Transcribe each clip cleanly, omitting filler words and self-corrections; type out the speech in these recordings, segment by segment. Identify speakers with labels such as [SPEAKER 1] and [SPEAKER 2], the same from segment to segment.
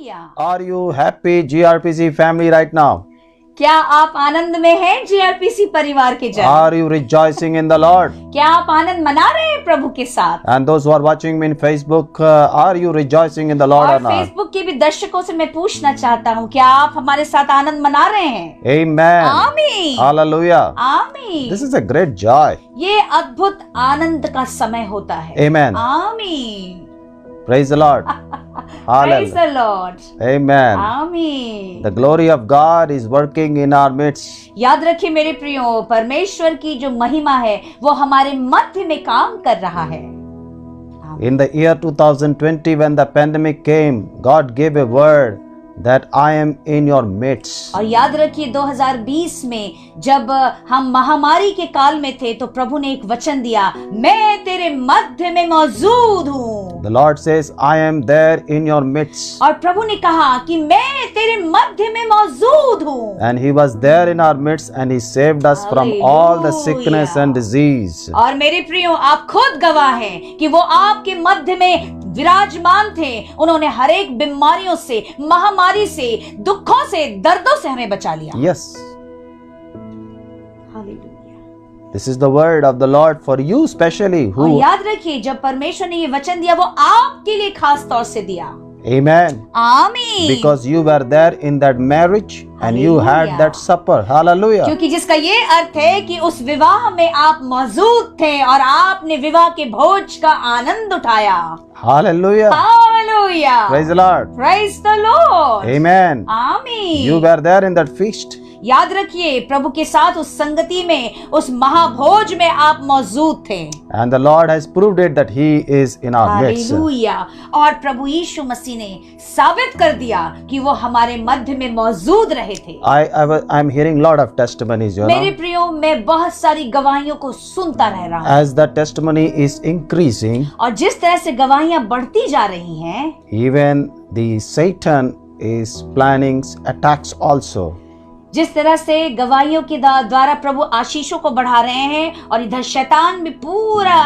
[SPEAKER 1] Hallelujah.
[SPEAKER 2] Are you happy, GRPC family, right now?
[SPEAKER 1] क्या आप आनंद में हैं जीआरपीसी परिवार के जन?
[SPEAKER 2] Are you rejoicing in the Lord?
[SPEAKER 1] क्या आप आनंद मना रहे हैं प्रभु के साथ?
[SPEAKER 2] And those who are watching me in Facebook, are you rejoicing in the Lord or
[SPEAKER 1] और
[SPEAKER 2] not?
[SPEAKER 1] फेसबुक के भी दर्शकों से मैं पूछना चाहता हूँ, क्या आप हमारे साथ आनंद मना रहे हैं?
[SPEAKER 2] Amen.
[SPEAKER 1] आमीन।
[SPEAKER 2] Hallelujah.
[SPEAKER 1] आमीन।
[SPEAKER 2] This is a great joy.
[SPEAKER 1] ये अद्भुत आनंद का समय होता है।
[SPEAKER 2] Amen.
[SPEAKER 1] आमीन।
[SPEAKER 2] Praise the Lord.
[SPEAKER 1] Praise
[SPEAKER 2] Hallelujah.
[SPEAKER 1] the Lord.
[SPEAKER 2] Amen.
[SPEAKER 1] आमीन।
[SPEAKER 2] The glory of God is working in our midst.
[SPEAKER 1] याद रखिए मेरे प्रियो, परमेश्वर की जो महिमा है वो हमारे मध्य में काम कर रहा है।
[SPEAKER 2] In the year 2020, when the pandemic came, God gave a word that I am in your midst.
[SPEAKER 1] और याद रखिए 2020 में जब हम महामारी के काल में थे तो प्रभु ने एक वचन दिया, मैं तेरे मध्य में मौजूद हूँ।
[SPEAKER 2] The Lord says, I am there in your midst.
[SPEAKER 1] और प्रभु ने कहा कि मैं तेरे मध्य में मौजूद हूँ।
[SPEAKER 2] And He was there in our midst and He saved us from all the sickness and disease.
[SPEAKER 1] और मेरे प्रियो, आप खुद गवाह हैं कि वो आपके मध्य में विराजमान थे। उन्होंने हर एक बीमारियों से, महामारी से, दुखों से, दर्दों से हमें बचा लिया।
[SPEAKER 2] Yes.
[SPEAKER 1] Hallelujah.
[SPEAKER 2] This is the word of the Lord for you specially.
[SPEAKER 1] और
[SPEAKER 2] Who?
[SPEAKER 1] याद रखिए जब परमेश्वर ने ये वचन दिया वो आपके लिए खास तौर से दिया।
[SPEAKER 2] Amen.
[SPEAKER 1] आमीन।
[SPEAKER 2] Because you were there in that marriage and you had
[SPEAKER 1] Hallelujah.
[SPEAKER 2] that supper. Hallelujah.
[SPEAKER 1] क्योंकि जिसका ये अर्थ है कि उस विवाह में आप मौजूद थे और आपने विवाह के भोज का आनंद उठाया।
[SPEAKER 2] Hallelujah.
[SPEAKER 1] Hallelujah.
[SPEAKER 2] Praise the Lord.
[SPEAKER 1] Praise the Lord.
[SPEAKER 2] Amen.
[SPEAKER 1] आमीन।
[SPEAKER 2] You were there in that feast.
[SPEAKER 1] याद रखिए प्रभु के साथ उस संगति में, उस महाभोज में आप मौजूद थे।
[SPEAKER 2] And the Lord has proved it that He is in our midst.
[SPEAKER 1] Hallelujah. और प्रभु यीशु मसीह ने साबित कर दिया कि वो हमारे मध्य में मौजूद रहे थे।
[SPEAKER 2] I'm hearing lot of testimonies, you
[SPEAKER 1] मेरे
[SPEAKER 2] know.
[SPEAKER 1] प्रियो, मैं बहुत सारी गवाहियों को सुनता रह रहा हूँ।
[SPEAKER 2] As the testimony is increasing,
[SPEAKER 1] और जिस तरह से गवाहियां बढ़ती जा रही हैं,
[SPEAKER 2] even the Satan is planning attacks also.
[SPEAKER 1] जिस तरह से गवाहियों के द्वारा प्रभु आशीषों को बढ़ा रहे हैं और इधर शैतान भी पूरा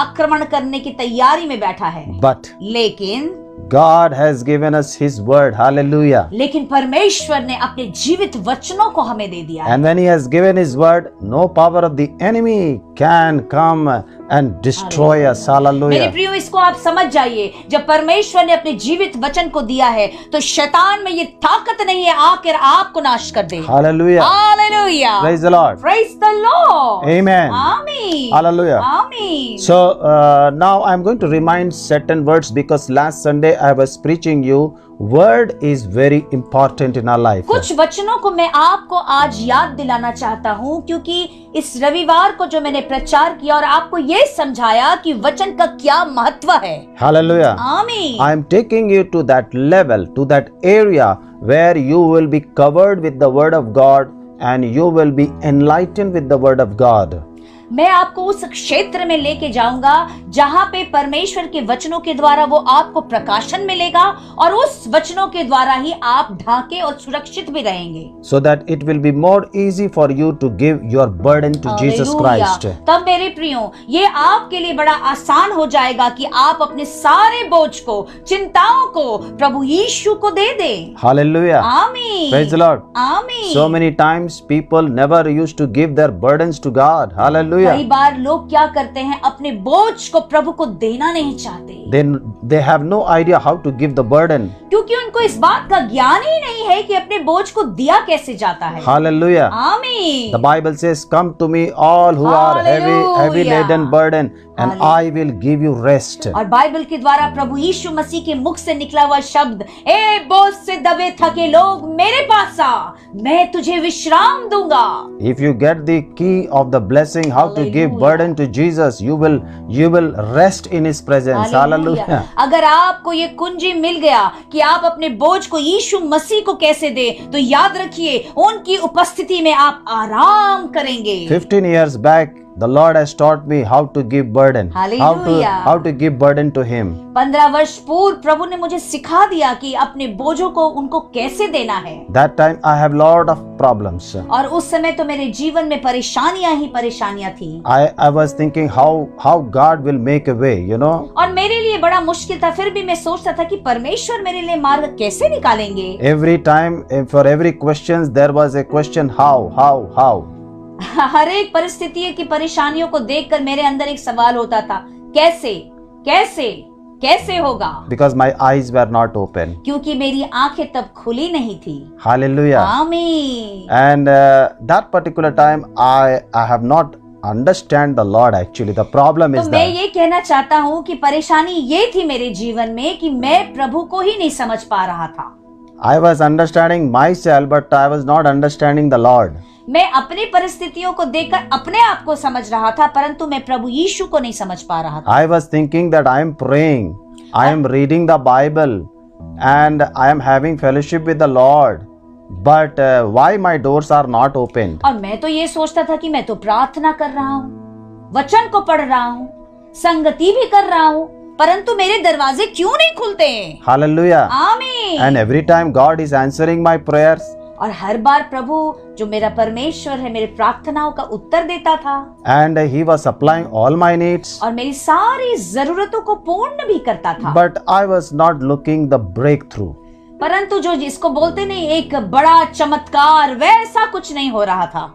[SPEAKER 1] आक्रमण करने की तैयारी में बैठा है।
[SPEAKER 2] But
[SPEAKER 1] लेकिन
[SPEAKER 2] God has given us His word. Hallelujah.
[SPEAKER 1] लेकिन परमेश्वर ने अपने जीवित वचनों को हमें दे दिया है।
[SPEAKER 2] And when He has given His word, no power of the enemy can come and destroy us.
[SPEAKER 1] मेरे
[SPEAKER 2] Hallelujah.
[SPEAKER 1] प्रियो, इसको आप समझ जाइए, जब परमेश्वर ने अपने जीवित वचन को दिया है तो शैतान में ये ताकत नहीं है आकर आपको नाश कर दे।
[SPEAKER 2] Hallelujah.
[SPEAKER 1] Hallelujah.
[SPEAKER 2] Praise the Lord.
[SPEAKER 1] Praise the Lord.
[SPEAKER 2] Amen.
[SPEAKER 1] आमीन।
[SPEAKER 2] Hallelujah.
[SPEAKER 1] आमीन।
[SPEAKER 2] So now I'm going to remind certain words because last Sunday I was preaching you. Word is very important in our life.
[SPEAKER 1] कुछ वचनों को मैं आपको आज याद दिलाना चाहता हूँ, क्योंकि इस रविवार को जो मैंने प्रचार किया और आपको ये समझाया कि वचन का क्या महत्व है।
[SPEAKER 2] Hallelujah.
[SPEAKER 1] आमीन।
[SPEAKER 2] I am taking you to that level, to that area where you will be covered with the word of God and you will be enlightened with the word of God.
[SPEAKER 1] मैं आपको उस क्षेत्र में लेके जाऊंगा जहां पे परमेश्वर के वचनों के द्वारा वो आपको प्रकाशन मिलेगा और उस वचनों के द्वारा ही आप ढाके और सुरक्षित भी रहेंगे।
[SPEAKER 2] So that it will be more easy for you to give your burden to Jesus Christ.
[SPEAKER 1] तब मेरे प्रियो, ये आपके लिए बड़ा आसान हो जाएगा कि आप अपने सारे बोझ को, चिंताओं को प्रभु यीशु को दे दें।
[SPEAKER 2] Hallelujah.
[SPEAKER 1] आमीन।
[SPEAKER 2] Praise the Lord.
[SPEAKER 1] आमीन।
[SPEAKER 2] So many times people never used to give their burdens to God. Hallelujah.
[SPEAKER 1] कई बार लोग क्या करते हैं, अपने बोझ को प्रभु को देना नहीं चाहते।
[SPEAKER 2] Then they have no idea how to give the burden.
[SPEAKER 1] क्योंकि उनको इस बात का ज्ञान ही नहीं है कि अपने बोझ को दिया कैसे जाता है।
[SPEAKER 2] Hallelujah.
[SPEAKER 1] आमीन।
[SPEAKER 2] The Bible says, "Come to me, all who are heavy laden burden, and I will give you rest."
[SPEAKER 1] और बाइबल के द्वारा प्रभु यीशु मसीह के मुख से निकला हुआ शब्द, ए बोझ से दबे थके लोग मेरे पास आ, मैं तुझे विश्राम दूंगा।
[SPEAKER 2] If you get the key of the blessing, how to give burden to Jesus, you will rest in His presence. Hallelujah.
[SPEAKER 1] अगर आपको ये कुंजी मिल गया कि आप अपने बोझ को यीशु मसीह को कैसे दे, तो याद रखिए उनकी उपस्थिति में आप आराम करेंगे।
[SPEAKER 2] 15 years back, The Lord has taught me how to give burden,
[SPEAKER 1] Hallelujah.
[SPEAKER 2] how to give burden to Him.
[SPEAKER 1] 15 वर्ष पूर्व प्रभु ने मुझे सिखा दिया कि अपने बोझों को उनको कैसे देना है।
[SPEAKER 2] That time I have lot of problems.
[SPEAKER 1] और उस समय तो मेरे जीवन में परेशानियां ही परेशानियां थी।
[SPEAKER 2] I was thinking how God will make a way, you know.
[SPEAKER 1] और मेरे लिए बड़ा मुश्किल था, फिर भी मैं सोचता था कि परमेश्वर मेरे लिए मार्ग कैसे निकालेंगे।
[SPEAKER 2] Every time, for every question, there was a question, how.
[SPEAKER 1] हर एक परिस्थिति की परेशानियों को देखकर मेरे अंदर एक सवाल होता था, कैसे होगा?
[SPEAKER 2] Because my eyes were not open.
[SPEAKER 1] क्योंकि मेरी आंखें तब खुली नहीं थी।
[SPEAKER 2] Hallelujah.
[SPEAKER 1] आमीन।
[SPEAKER 2] And that particular time, I have not understand the Lord actually. The problem is
[SPEAKER 1] तो मैं
[SPEAKER 2] that
[SPEAKER 1] ये कहना चाहता हूँ कि परेशानी ये थी मेरे जीवन में कि मैं प्रभु को ही नहीं समझ पा रहा था।
[SPEAKER 2] I was understanding myself, but I was not understanding the Lord.
[SPEAKER 1] मैं अपनी परिस्थितियों को देखकर अपने आप को समझ रहा था, परंतु मैं प्रभु यीशु को नहीं समझ पा रहा था।
[SPEAKER 2] I was thinking that I am praying, I am reading the Bible, and I am having fellowship with the Lord. But why my doors are not opened?
[SPEAKER 1] और मैं तो ये सोचता था कि मैं तो प्रार्थना कर रहा हूँ, वचन को पढ़ रहा हूँ, संगति भी कर रहा हूँ, परंतु मेरे दरवाजे क्यों नहीं खुलते?
[SPEAKER 2] Hallelujah.
[SPEAKER 1] आमीन।
[SPEAKER 2] And every time God is answering my prayers.
[SPEAKER 1] और हर बार प्रभु जो मेरा परमेश्वर है मेरे प्रार्थनाओं का उत्तर देता था।
[SPEAKER 2] And He was supplying all my needs.
[SPEAKER 1] और मेरी सारी जरूरतों को पूर्ण भी करता था।
[SPEAKER 2] But I was not looking the breakthrough.
[SPEAKER 1] परंतु जो जिसको बोलते नहीं एक बड़ा चमत्कार, वैसा कुछ नहीं हो रहा था।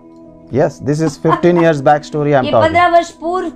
[SPEAKER 2] Yes, this is 15 years back story I'm
[SPEAKER 1] ये
[SPEAKER 2] talking.
[SPEAKER 1] 15 वर्ष पूर्व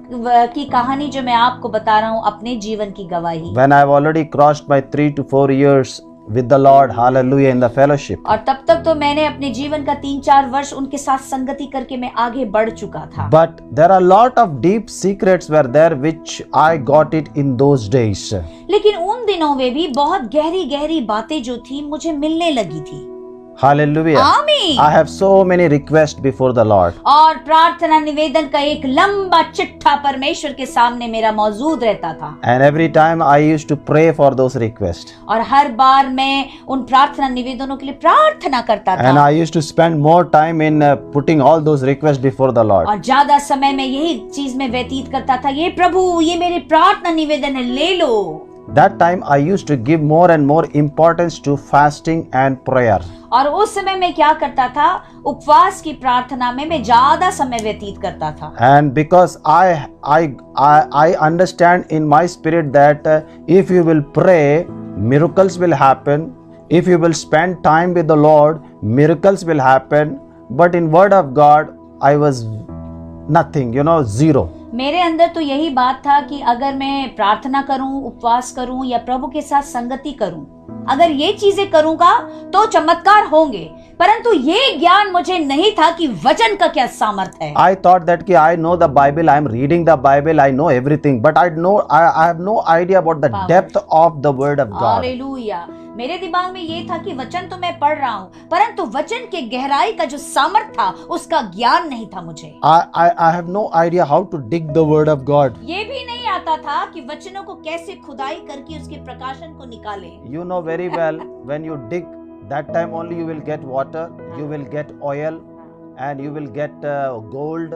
[SPEAKER 1] की कहानी जो मैं आपको बता रहा हूँ, अपने जीवन की गवाही।
[SPEAKER 2] When I've already crossed my 3 to 4 years with the Lord, hallelujah, in the fellowship.
[SPEAKER 1] और तब तक तो मैंने अपने जीवन का 3-4 वर्ष उनके साथ संगति करके मैं आगे बढ़ चुका था।
[SPEAKER 2] But there are a lot of deep secrets were there which I got it in those days.
[SPEAKER 1] लेकिन उन दिनों में भी बहुत गहरी गहरी बातें जो थी मुझे मिलने लगी थी।
[SPEAKER 2] Hallelujah.
[SPEAKER 1] आमीन।
[SPEAKER 2] I have so many requests before the Lord.
[SPEAKER 1] और प्रार्थना निवेदन का एक लंबा चिट्ठा परमेश्वर के सामने मेरा मौजूद रहता था।
[SPEAKER 2] And every time I used to pray for those requests.
[SPEAKER 1] और हर बार मैं उन प्रार्थना निवेदनों के लिए प्रार्थना करता था।
[SPEAKER 2] And I used to spend more time in putting all those requests before the Lord.
[SPEAKER 1] और ज्यादा समय मैं यही चीज में व्यतीत करता था, ये प्रभु ये मेरे प्रार्थना निवेदन है, ले लो।
[SPEAKER 2] That time I used to give more and more importance to fasting and prayer.
[SPEAKER 1] और उस समय मैं क्या करता था, उपवास की प्रार्थना में मैं ज्यादा समय व्यतीत करता था।
[SPEAKER 2] And because I understand in my spirit that if you will pray, miracles will happen. If you will spend time with the Lord, miracles will happen. But in Word of God, I was nothing, zero.
[SPEAKER 1] मेरे अंदर तो यही बात था कि अगर मैं प्रार्थना करूं, उपवास करूं या प्रभु के साथ संगति करूं, अगर ये चीजें करूंगा तो चमत्कार होंगे, परंतु ये ज्ञान मुझे नहीं था कि वचन का क्या सामर्थ्य है।
[SPEAKER 2] I thought that I know the Bible, I am reading the Bible, I know everything, but I have no idea about the depth of the Word of God.
[SPEAKER 1] Hallelujah. मेरे दिमाग में ये था कि वचन तो मैं पढ़ रहा हूँ, परंतु वचन के गहराई का जो सामर्थ्य था उसका ज्ञान नहीं था मुझे।
[SPEAKER 2] I have no idea how to dig the Word of God.
[SPEAKER 1] ये भी नहीं आता था कि वचनों को कैसे खुदाई करके उसके प्रकाशन को निकाले।
[SPEAKER 2] You know very well, when you dig, that time only you will get water, you will get oil, and you will get gold.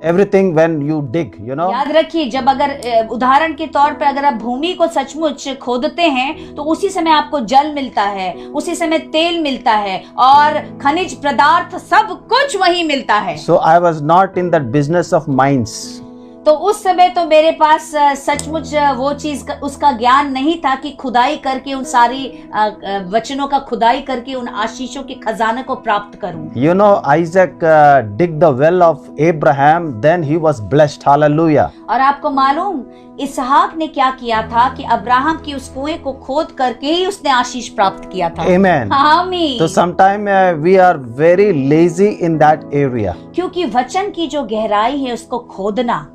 [SPEAKER 2] Everything when you dig,
[SPEAKER 1] याद रखिए, जब अगर उदाहरण के तौर पर अगर आप भूमि को सचमुच खोदते हैं तो उसी समय आपको जल मिलता है, उसी समय तेल मिलता है और खनिज पदार्थ सब कुछ वही मिलता है।
[SPEAKER 2] So I was not in that business of mines.
[SPEAKER 1] तो उस समय तो मेरे पास सचमुच वो चीज उसका ज्ञान नहीं था कि खुदाई करके उन सारी वचनों का खुदाई करके उन आशीषों के खजाने को प्राप्त करूं।
[SPEAKER 2] Isaac dig the well of Abraham, then he was blessed. Hallelujah.
[SPEAKER 1] और आपको मालूम इसहाक ने क्या किया था कि अब्राहम की उस कुएं को खोद करके ही उसने आशीष प्राप्त किया था।
[SPEAKER 2] Amen.
[SPEAKER 1] आमीन।
[SPEAKER 2] So sometime we are very lazy in that area.
[SPEAKER 1] क्योंकि वचन की जो गहराई है उसको खोदना,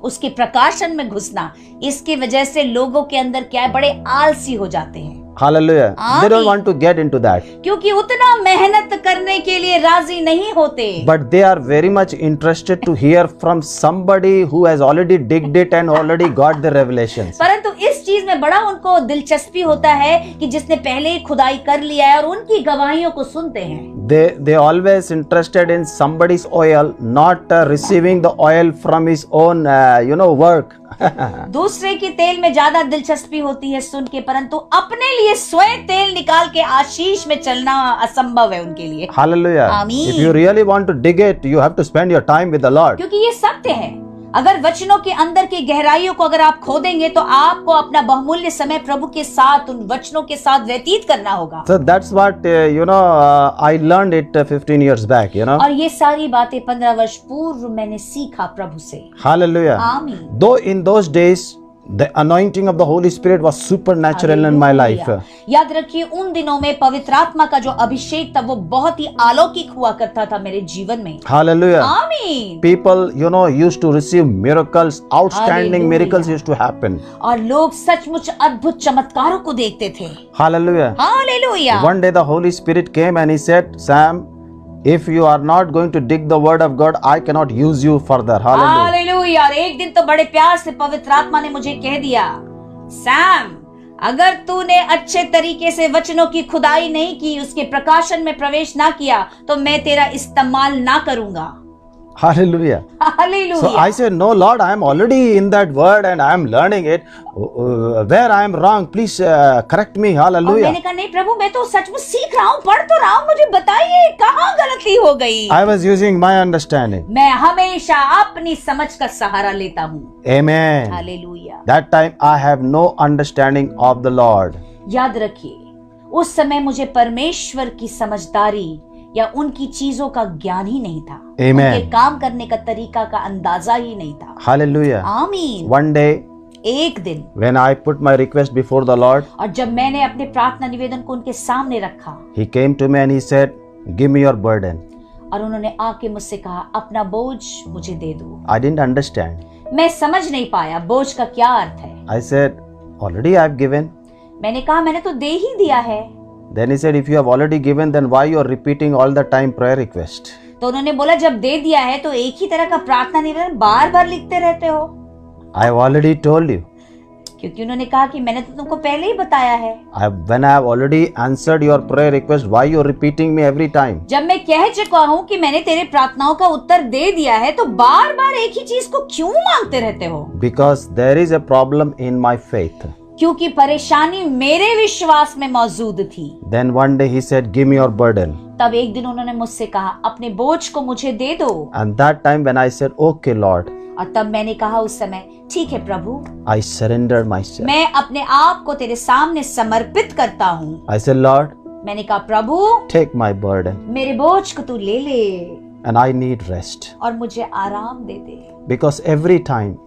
[SPEAKER 1] उसके प्रकाशन में घुसना, इसकी वजह से लोगों के अंदर क्या है, बड़े आलसी हो जाते हैं।
[SPEAKER 2] Hallelujah. They don't
[SPEAKER 1] Amen.
[SPEAKER 2] want to get into that.
[SPEAKER 1] क्योंकि उतना मेहनत करने के लिए राजी नहीं होते।
[SPEAKER 2] But they are very much interested to hear from somebody who has already digged it and already got the revelations.
[SPEAKER 1] परंतु इस चीज में बड़ा उनको दिलचस्पी होता है कि जिसने पहले ही खुदाई कर लिया है और उनकी गवाहियों को सुनते हैं।
[SPEAKER 2] They always interested in somebody's oil, not receiving the oil from his own work.
[SPEAKER 1] दूसरे की तेल में ज्यादा दिलचस्पी होती है सुन के, परंतु अपने लिए स्वयं तेल निकाल के आशीष में चलना असंभव है उनके लिए।
[SPEAKER 2] Hallelujah.
[SPEAKER 1] Amen.
[SPEAKER 2] If you really want to dig it, you have to spend your time with the Lord.
[SPEAKER 1] क्योंकि ये सत्य है, अगर वचनों के अंदर की गहराइयों को अगर आप खोदेंगे तो आपको अपना बहुमूल्य समय प्रभु के साथ, उन वचनों के साथ व्यतीत करना होगा।
[SPEAKER 2] So that's what I learned it 15 years back.
[SPEAKER 1] और ये सारी बातें 15 वर्ष पूर्व मैंने सीखा प्रभु से।
[SPEAKER 2] Hallelujah.
[SPEAKER 1] आमीन।
[SPEAKER 2] Though in those days the anointing of the Holy Spirit was supernatural in my life.
[SPEAKER 1] याद रखिए उन दिनों में पवित्र आत्मा का जो अभिषेक था वो बहुत ही अलौकिक हुआ करता था मेरे जीवन में।
[SPEAKER 2] Hallelujah.
[SPEAKER 1] आमीन।
[SPEAKER 2] People used to receive miracles, outstanding miracles used to happen.
[SPEAKER 1] और लोग सचमुच अद्भुत चमत्कारों को देखते थे।
[SPEAKER 2] Hallelujah.
[SPEAKER 1] Hallelujah.
[SPEAKER 2] One day the Holy Spirit came and he said, Sam, if you are not going to dig the word of God, I cannot use you further. Hallelujah.
[SPEAKER 1] Hallelujah. और एक दिन तो बड़े प्यार से पवित्र आत्मा ने मुझे कह दिया, सैम, अगर तूने अच्छे तरीके से वचनों की खुदाई नहीं की, उसके प्रकाशन में प्रवेश ना किया, तो मैं तेरा इस्तेमाल ना करूंगा।
[SPEAKER 2] Hallelujah.
[SPEAKER 1] Hallelujah.
[SPEAKER 2] So I said, no Lord, I am already in that word and I am learning it. Where I am wrong, please correct me.
[SPEAKER 1] और
[SPEAKER 2] Hallelujah.
[SPEAKER 1] मैंने कहा, नहीं प्रभु, मैं तो सचमुच सीख रहा हूँ, पढ़ तो रहा हूँ, मुझे बताइए कहाँ गलती हो गई।
[SPEAKER 2] I was using my understanding.
[SPEAKER 1] मैं हमेशा अपनी समझ का सहारा लेता हूँ।
[SPEAKER 2] Amen.
[SPEAKER 1] Hallelujah.
[SPEAKER 2] That time I have no understanding of the Lord.
[SPEAKER 1] याद रखिए उस समय मुझे परमेश्वर की समझदारी या उनकी चीजों का ज्ञान ही नहीं था।
[SPEAKER 2] Amen.
[SPEAKER 1] उनके काम करने का तरीका का अंदाजा ही नहीं था।
[SPEAKER 2] Hallelujah.
[SPEAKER 1] आमीन।
[SPEAKER 2] One day
[SPEAKER 1] एक दिन
[SPEAKER 2] when I put my request before the Lord,
[SPEAKER 1] और जब मैंने अपने प्रार्थना निवेदन को उनके सामने रखा,
[SPEAKER 2] He came to me and He said, give me your burden.
[SPEAKER 1] और उन्होंने आके मुझसे कहा, अपना बोझ मुझे दे दो।
[SPEAKER 2] I didn't understand.
[SPEAKER 1] मैं समझ नहीं पाया बोझ का क्या अर्थ है।
[SPEAKER 2] I said, already I have given.
[SPEAKER 1] मैंने कहा मैंने तो दे ही दिया है।
[SPEAKER 2] Then He said, if you have already given, then why you are repeating all the time prayer request?
[SPEAKER 1] तो उन्होंने बोला, जब दे दिया है तो एक ही तरह का प्रार्थना निवेदन बार बार लिखते रहते हो।
[SPEAKER 2] I have already told you.
[SPEAKER 1] क्योंकि उन्होंने कहा कि मैंने तो तुमको पहले ही बताया है।
[SPEAKER 2] When I have already answered your prayer request, why you are repeating me every time?
[SPEAKER 1] जब मैं कह चुका हूँ कि मैंने तेरे प्रार्थनाओं का उत्तर दे दिया है, तो बार बार एक ही चीज को क्यों मांगते रहते हो?
[SPEAKER 2] Because there is a problem in my faith.
[SPEAKER 1] क्योंकि परेशानी मेरे विश्वास में मौजूद थी।
[SPEAKER 2] Then one day He said, give me your burden.
[SPEAKER 1] तब एक दिन उन्होंने मुझसे कहा, अपने बोझ को मुझे दे दो।
[SPEAKER 2] And that time when I said, okay Lord,
[SPEAKER 1] और तब मैंने कहा उस समय, ठीक है प्रभु,
[SPEAKER 2] I surrendered myself.
[SPEAKER 1] मैं अपने आप को तेरे सामने समर्पित करता हूँ।
[SPEAKER 2] I said, Lord,
[SPEAKER 1] मैंने कहा, प्रभु
[SPEAKER 2] take my burden
[SPEAKER 1] मेरे बोझ को तू ले ले
[SPEAKER 2] and I need rest.
[SPEAKER 1] और मुझे आराम दे दे।
[SPEAKER 2] Because every time,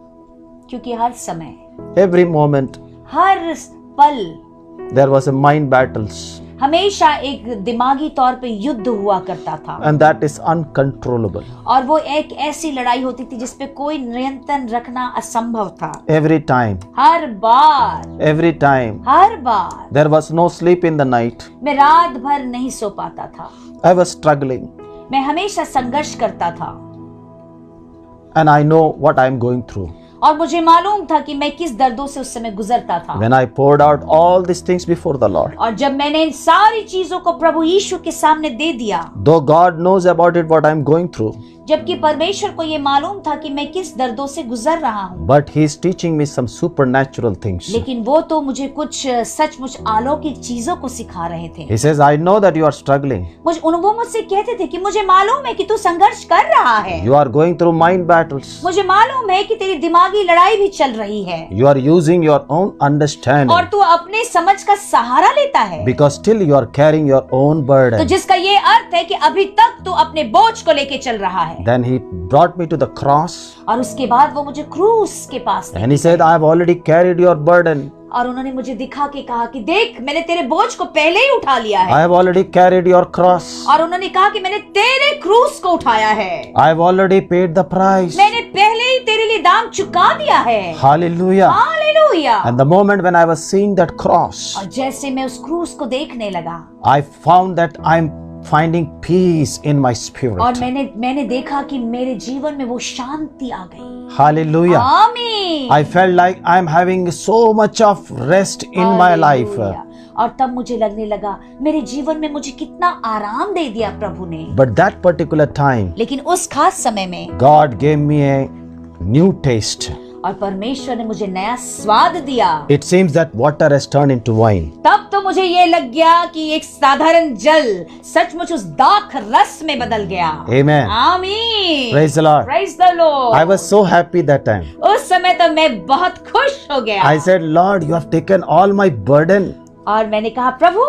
[SPEAKER 1] क्योंकि हर समय,
[SPEAKER 2] every moment,
[SPEAKER 1] हर पल
[SPEAKER 2] there was a mind battles.
[SPEAKER 1] हमेशा एक दिमागी तौर पे युद्ध हुआ करता था।
[SPEAKER 2] And that is uncontrollable.
[SPEAKER 1] और वो एक ऐसी लड़ाई होती थी जिसपे कोई नियंत्रण रखना असंभव था।
[SPEAKER 2] Every time,
[SPEAKER 1] her bar,
[SPEAKER 2] every time,
[SPEAKER 1] her bar
[SPEAKER 2] there was no sleep in the night.
[SPEAKER 1] मैं रात भर नहीं सो पाता था।
[SPEAKER 2] I was struggling.
[SPEAKER 1] मैं हमेशा संघर्ष करता था।
[SPEAKER 2] And I know what I am going through.
[SPEAKER 1] और मुझे मालूम था कि मैं किस दर्दों से उस समय गुजरता था।
[SPEAKER 2] When I poured out all these things before the Lord.
[SPEAKER 1] और जब मैंने इन सारी चीजों को प्रभु यीशु के सामने दे दिया,
[SPEAKER 2] Though God knows about it what I am going through.
[SPEAKER 1] जबकि परमेश्वर को ये मालूम था कि मैं किस दर्दों से गुजर रहा हूँ,
[SPEAKER 2] But He is teaching me some supernatural things.
[SPEAKER 1] लेकिन वो तो मुझे कुछ सचमुच अलौकिक चीजों को सिखा रहे थे।
[SPEAKER 2] He says, I know that you are struggling.
[SPEAKER 1] वो मुझसे कहते थे कि मुझे मालूम है कि तू संघर्ष कर रहा है।
[SPEAKER 2] You are going through mind battles.
[SPEAKER 1] मुझे मालूम है कि तेरी दिमागी लड़ाई भी चल रही है।
[SPEAKER 2] You are using your own understanding.
[SPEAKER 1] और तू अपने समझ का सहारा लेता है।
[SPEAKER 2] Because still you are carrying your own
[SPEAKER 1] तो
[SPEAKER 2] burden.
[SPEAKER 1] जिसका ये अर्थ है कि अभी तक तू अपने बोझ को लेके चल रहा है।
[SPEAKER 2] Then He brought me to the cross.
[SPEAKER 1] और उसके बाद वो मुझे क्रूस के पास ले
[SPEAKER 2] And He said, I have already carried your burden.
[SPEAKER 1] और उन्होंने मुझे दिखा के कहा कि देख, मैंने तेरे बोझ को पहले ही उठा लिया
[SPEAKER 2] I
[SPEAKER 1] है।
[SPEAKER 2] have already carried your cross.
[SPEAKER 1] और उन्होंने कहा कि मैंने तेरे क्रूस को उठाया है।
[SPEAKER 2] I have already paid the price.
[SPEAKER 1] मैंने पहले ही तेरे लिए दाम चुका दिया है।
[SPEAKER 2] Hallelujah.
[SPEAKER 1] Hallelujah.
[SPEAKER 2] And the moment when I was seeing that cross,
[SPEAKER 1] और जैसे मैं उस क्रूस को देखने लगा
[SPEAKER 2] I found that I'm finding peace in my spirit.
[SPEAKER 1] और मैंने देखा कि मेरे जीवन में वो शांति आ गई।
[SPEAKER 2] Hallelujah.
[SPEAKER 1] आमीन।
[SPEAKER 2] I felt like I'm having so much of rest in my life.
[SPEAKER 1] Hallelujah. और तब मुझे लगने लगा मेरे जीवन में मुझे कितना आराम दे दिया प्रभु ने।
[SPEAKER 2] But that particular time,
[SPEAKER 1] लेकिन उस खास समय में
[SPEAKER 2] God gave me a new taste.
[SPEAKER 1] और परमेश्वर ने मुझे नया स्वाद दिया।
[SPEAKER 2] It seems that water has turned into wine.
[SPEAKER 1] तब तो मुझे ये लग गया कि एक साधारण जल सचमुच उस दाख रस में बदल गया।
[SPEAKER 2] Amen.
[SPEAKER 1] आमीन।
[SPEAKER 2] Praise the Lord.
[SPEAKER 1] Praise the Lord।
[SPEAKER 2] I was so happy that time.
[SPEAKER 1] उस समय तो मैं बहुत खुश हो गया।
[SPEAKER 2] I said, Lord, you have taken all my burden.
[SPEAKER 1] और मैंने कहा प्रभु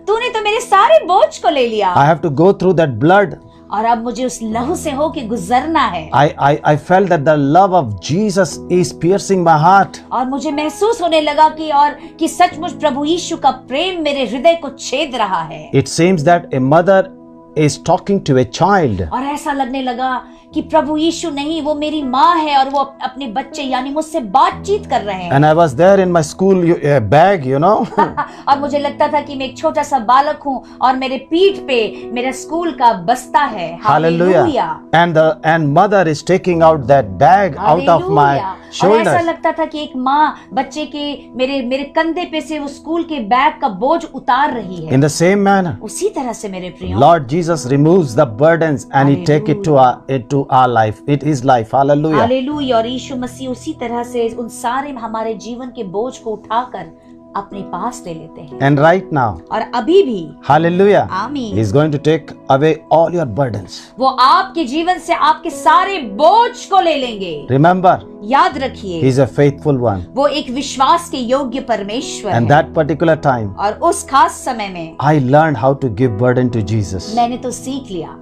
[SPEAKER 1] तूने तो मेरे सारे बोझ को ले लिया
[SPEAKER 2] I have to go through that blood.
[SPEAKER 1] और अब मुझे उस लहू से होके गुजरना है।
[SPEAKER 2] I felt that the love of Jesus is piercing my heart.
[SPEAKER 1] और मुझे महसूस होने लगा कि सचमुच प्रभु यीशु का प्रेम मेरे हृदय को छेद रहा है।
[SPEAKER 2] It seems that a mother is talking to a child.
[SPEAKER 1] और ऐसा लगने लगा कि प्रभु यीशु नहीं वो मेरी माँ है और वो अपने बच्चे यानी मुझसे बातचीत कर रहे हैं।
[SPEAKER 2] And I was there in my school bag, you know.
[SPEAKER 1] और मुझे लगता था कि मैं एक छोटा सा बालक हूँ और मेरे पीठ पे मेरा स्कूल का बस्ता है।
[SPEAKER 2] Hallelujah. And mother is taking out that bag out of my
[SPEAKER 1] और ऐसा
[SPEAKER 2] shoulders.
[SPEAKER 1] लगता था कि एक माँ बच्चे के मेरे कंधे पे से वो स्कूल के बैग का बोझ उतार रही है।
[SPEAKER 2] In the same manner,
[SPEAKER 1] उसी तरह से मेरे प्रियो
[SPEAKER 2] Lord Jesus removes the burdens and He take it to our life. It is life. Hallelujah.
[SPEAKER 1] Hallelujah. और यीशु मसीह उसी तरह से उन सारे हमारे जीवन के बोझ को उठाकर अपने पास ले लेते हैं।
[SPEAKER 2] And right now,
[SPEAKER 1] और अभी भी
[SPEAKER 2] Hallelujah,
[SPEAKER 1] आमीन।
[SPEAKER 2] He is going to take away all your burdens.
[SPEAKER 1] वो आपके जीवन से आपके सारे बोझ को ले लेंगे।
[SPEAKER 2] Remember,
[SPEAKER 1] याद रखिए
[SPEAKER 2] He is a faithful one.
[SPEAKER 1] वो एक विश्वास के योग्य परमेश्वर
[SPEAKER 2] And
[SPEAKER 1] है।
[SPEAKER 2] that particular time,
[SPEAKER 1] और उस खास समय में
[SPEAKER 2] I learned how to give burden to Jesus.
[SPEAKER 1] मैंने तो सीख लिया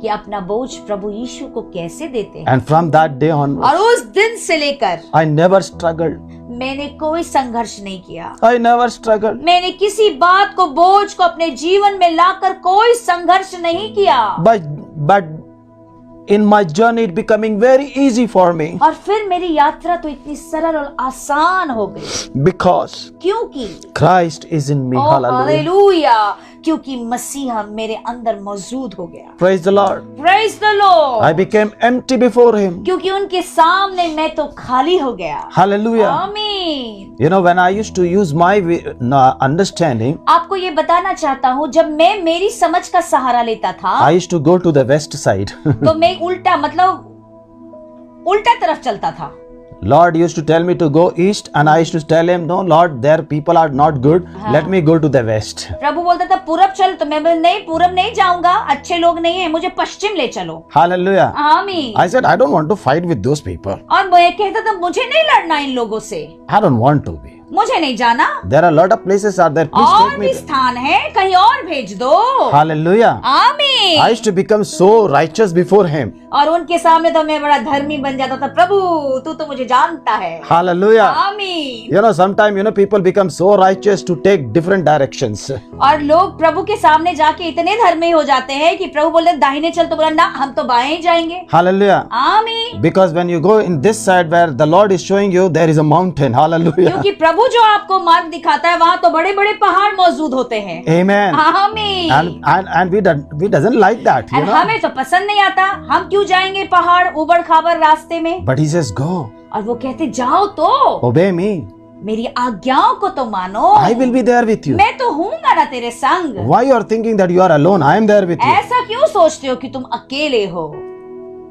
[SPEAKER 1] कि अपना बोझ प्रभु यीशु को कैसे देते हैं।
[SPEAKER 2] And from that day onwards,
[SPEAKER 1] और उस दिन से लेकर
[SPEAKER 2] I never struggled.
[SPEAKER 1] मैंने कोई संघर्ष नहीं किया।
[SPEAKER 2] I never struggled.
[SPEAKER 1] मैंने किसी बात को बोझ को अपने जीवन में लाकर कोई संघर्ष नहीं किया।
[SPEAKER 2] But in my journey, it becoming very easy for me
[SPEAKER 1] और फिर मेरी यात्रा तो इतनी सरल और आसान हो गई
[SPEAKER 2] because
[SPEAKER 1] क्योंकि
[SPEAKER 2] Christ is in me. Hallelujah.
[SPEAKER 1] Hallelujah क्योंकि मसीहा मेरे अंदर मौजूद हो गया।
[SPEAKER 2] Praise the Lord.
[SPEAKER 1] Praise the Lord।
[SPEAKER 2] I became empty before Him.
[SPEAKER 1] क्योंकि उनके सामने मैं तो खाली हो गया।
[SPEAKER 2] Hallelujah.
[SPEAKER 1] आमीन।
[SPEAKER 2] You know, when I used to use my understanding,
[SPEAKER 1] आपको ये बताना चाहता हूँ जब मैं मेरी समझ का सहारा लेता था
[SPEAKER 2] I used to go to the west side.
[SPEAKER 1] तो मैं उल्टा तरफ चलता था।
[SPEAKER 2] Lord used to tell me to go east and I used to tell Him, no Lord, their people are not good. Let me go to the west.
[SPEAKER 1] प्रभु बोलता था पूरब चल तो मैं नहीं पूरब नहीं जाऊंगा, अच्छे लोग नहीं है, मुझे पश्चिम ले चलो।
[SPEAKER 2] Hallelujah.
[SPEAKER 1] आमीन।
[SPEAKER 2] I said, I don't want to fight with those people.
[SPEAKER 1] और मैं कहता था मुझे नहीं लड़ना इन लोगों से,
[SPEAKER 2] I don't want to be.
[SPEAKER 1] मुझे नहीं जाना।
[SPEAKER 2] There are a lot of places are there. Please
[SPEAKER 1] और
[SPEAKER 2] take
[SPEAKER 1] भी
[SPEAKER 2] me.
[SPEAKER 1] स्थान है, कहीं और भेज दो।
[SPEAKER 2] Hallelujah.
[SPEAKER 1] आमीन।
[SPEAKER 2] I used to become so righteous before Him.
[SPEAKER 1] और उनके सामने तो मैं बड़ा धर्मी बन जाता था। प्रभु तू तो मुझे जानता है।
[SPEAKER 2] Hallelujah.
[SPEAKER 1] आमीन।
[SPEAKER 2] You know, sometimes people become so righteous to take different directions.
[SPEAKER 1] और लोग प्रभु के सामने जाके इतने धर्मी हो जाते हैं कि प्रभु बोले दाहिने चल तो बोला ना हम तो बाएं ही जाएंगे।
[SPEAKER 2] Hallelujah.
[SPEAKER 1] आमीन।
[SPEAKER 2] Because when you go in this side where the Lord is showing you, there is a mountain. Hallelujah.
[SPEAKER 1] क्योंकि प्रभु जो आपको मार्ग दिखाता है वहाँ तो बड़े बड़े पहाड़ मौजूद होते हैं।
[SPEAKER 2] Amen.
[SPEAKER 1] आमीन।
[SPEAKER 2] And we doesn't like that, you know.
[SPEAKER 1] हमें तो पसंद नहीं आता, हम क्यों जाएंगे पहाड़ उबड़ खाबड़ रास्ते में।
[SPEAKER 2] But He says, go,
[SPEAKER 1] और वो कहते जाओ तो
[SPEAKER 2] obey me.
[SPEAKER 1] मेरी आज्ञाओं को तो मानो।
[SPEAKER 2] I will be there with you.
[SPEAKER 1] मैं तो हूँगा ना तेरे संग।
[SPEAKER 2] Why you are thinking that you are alone? I am there with you.
[SPEAKER 1] ऐसा क्यों सोचते हो कि तुम अकेले हो।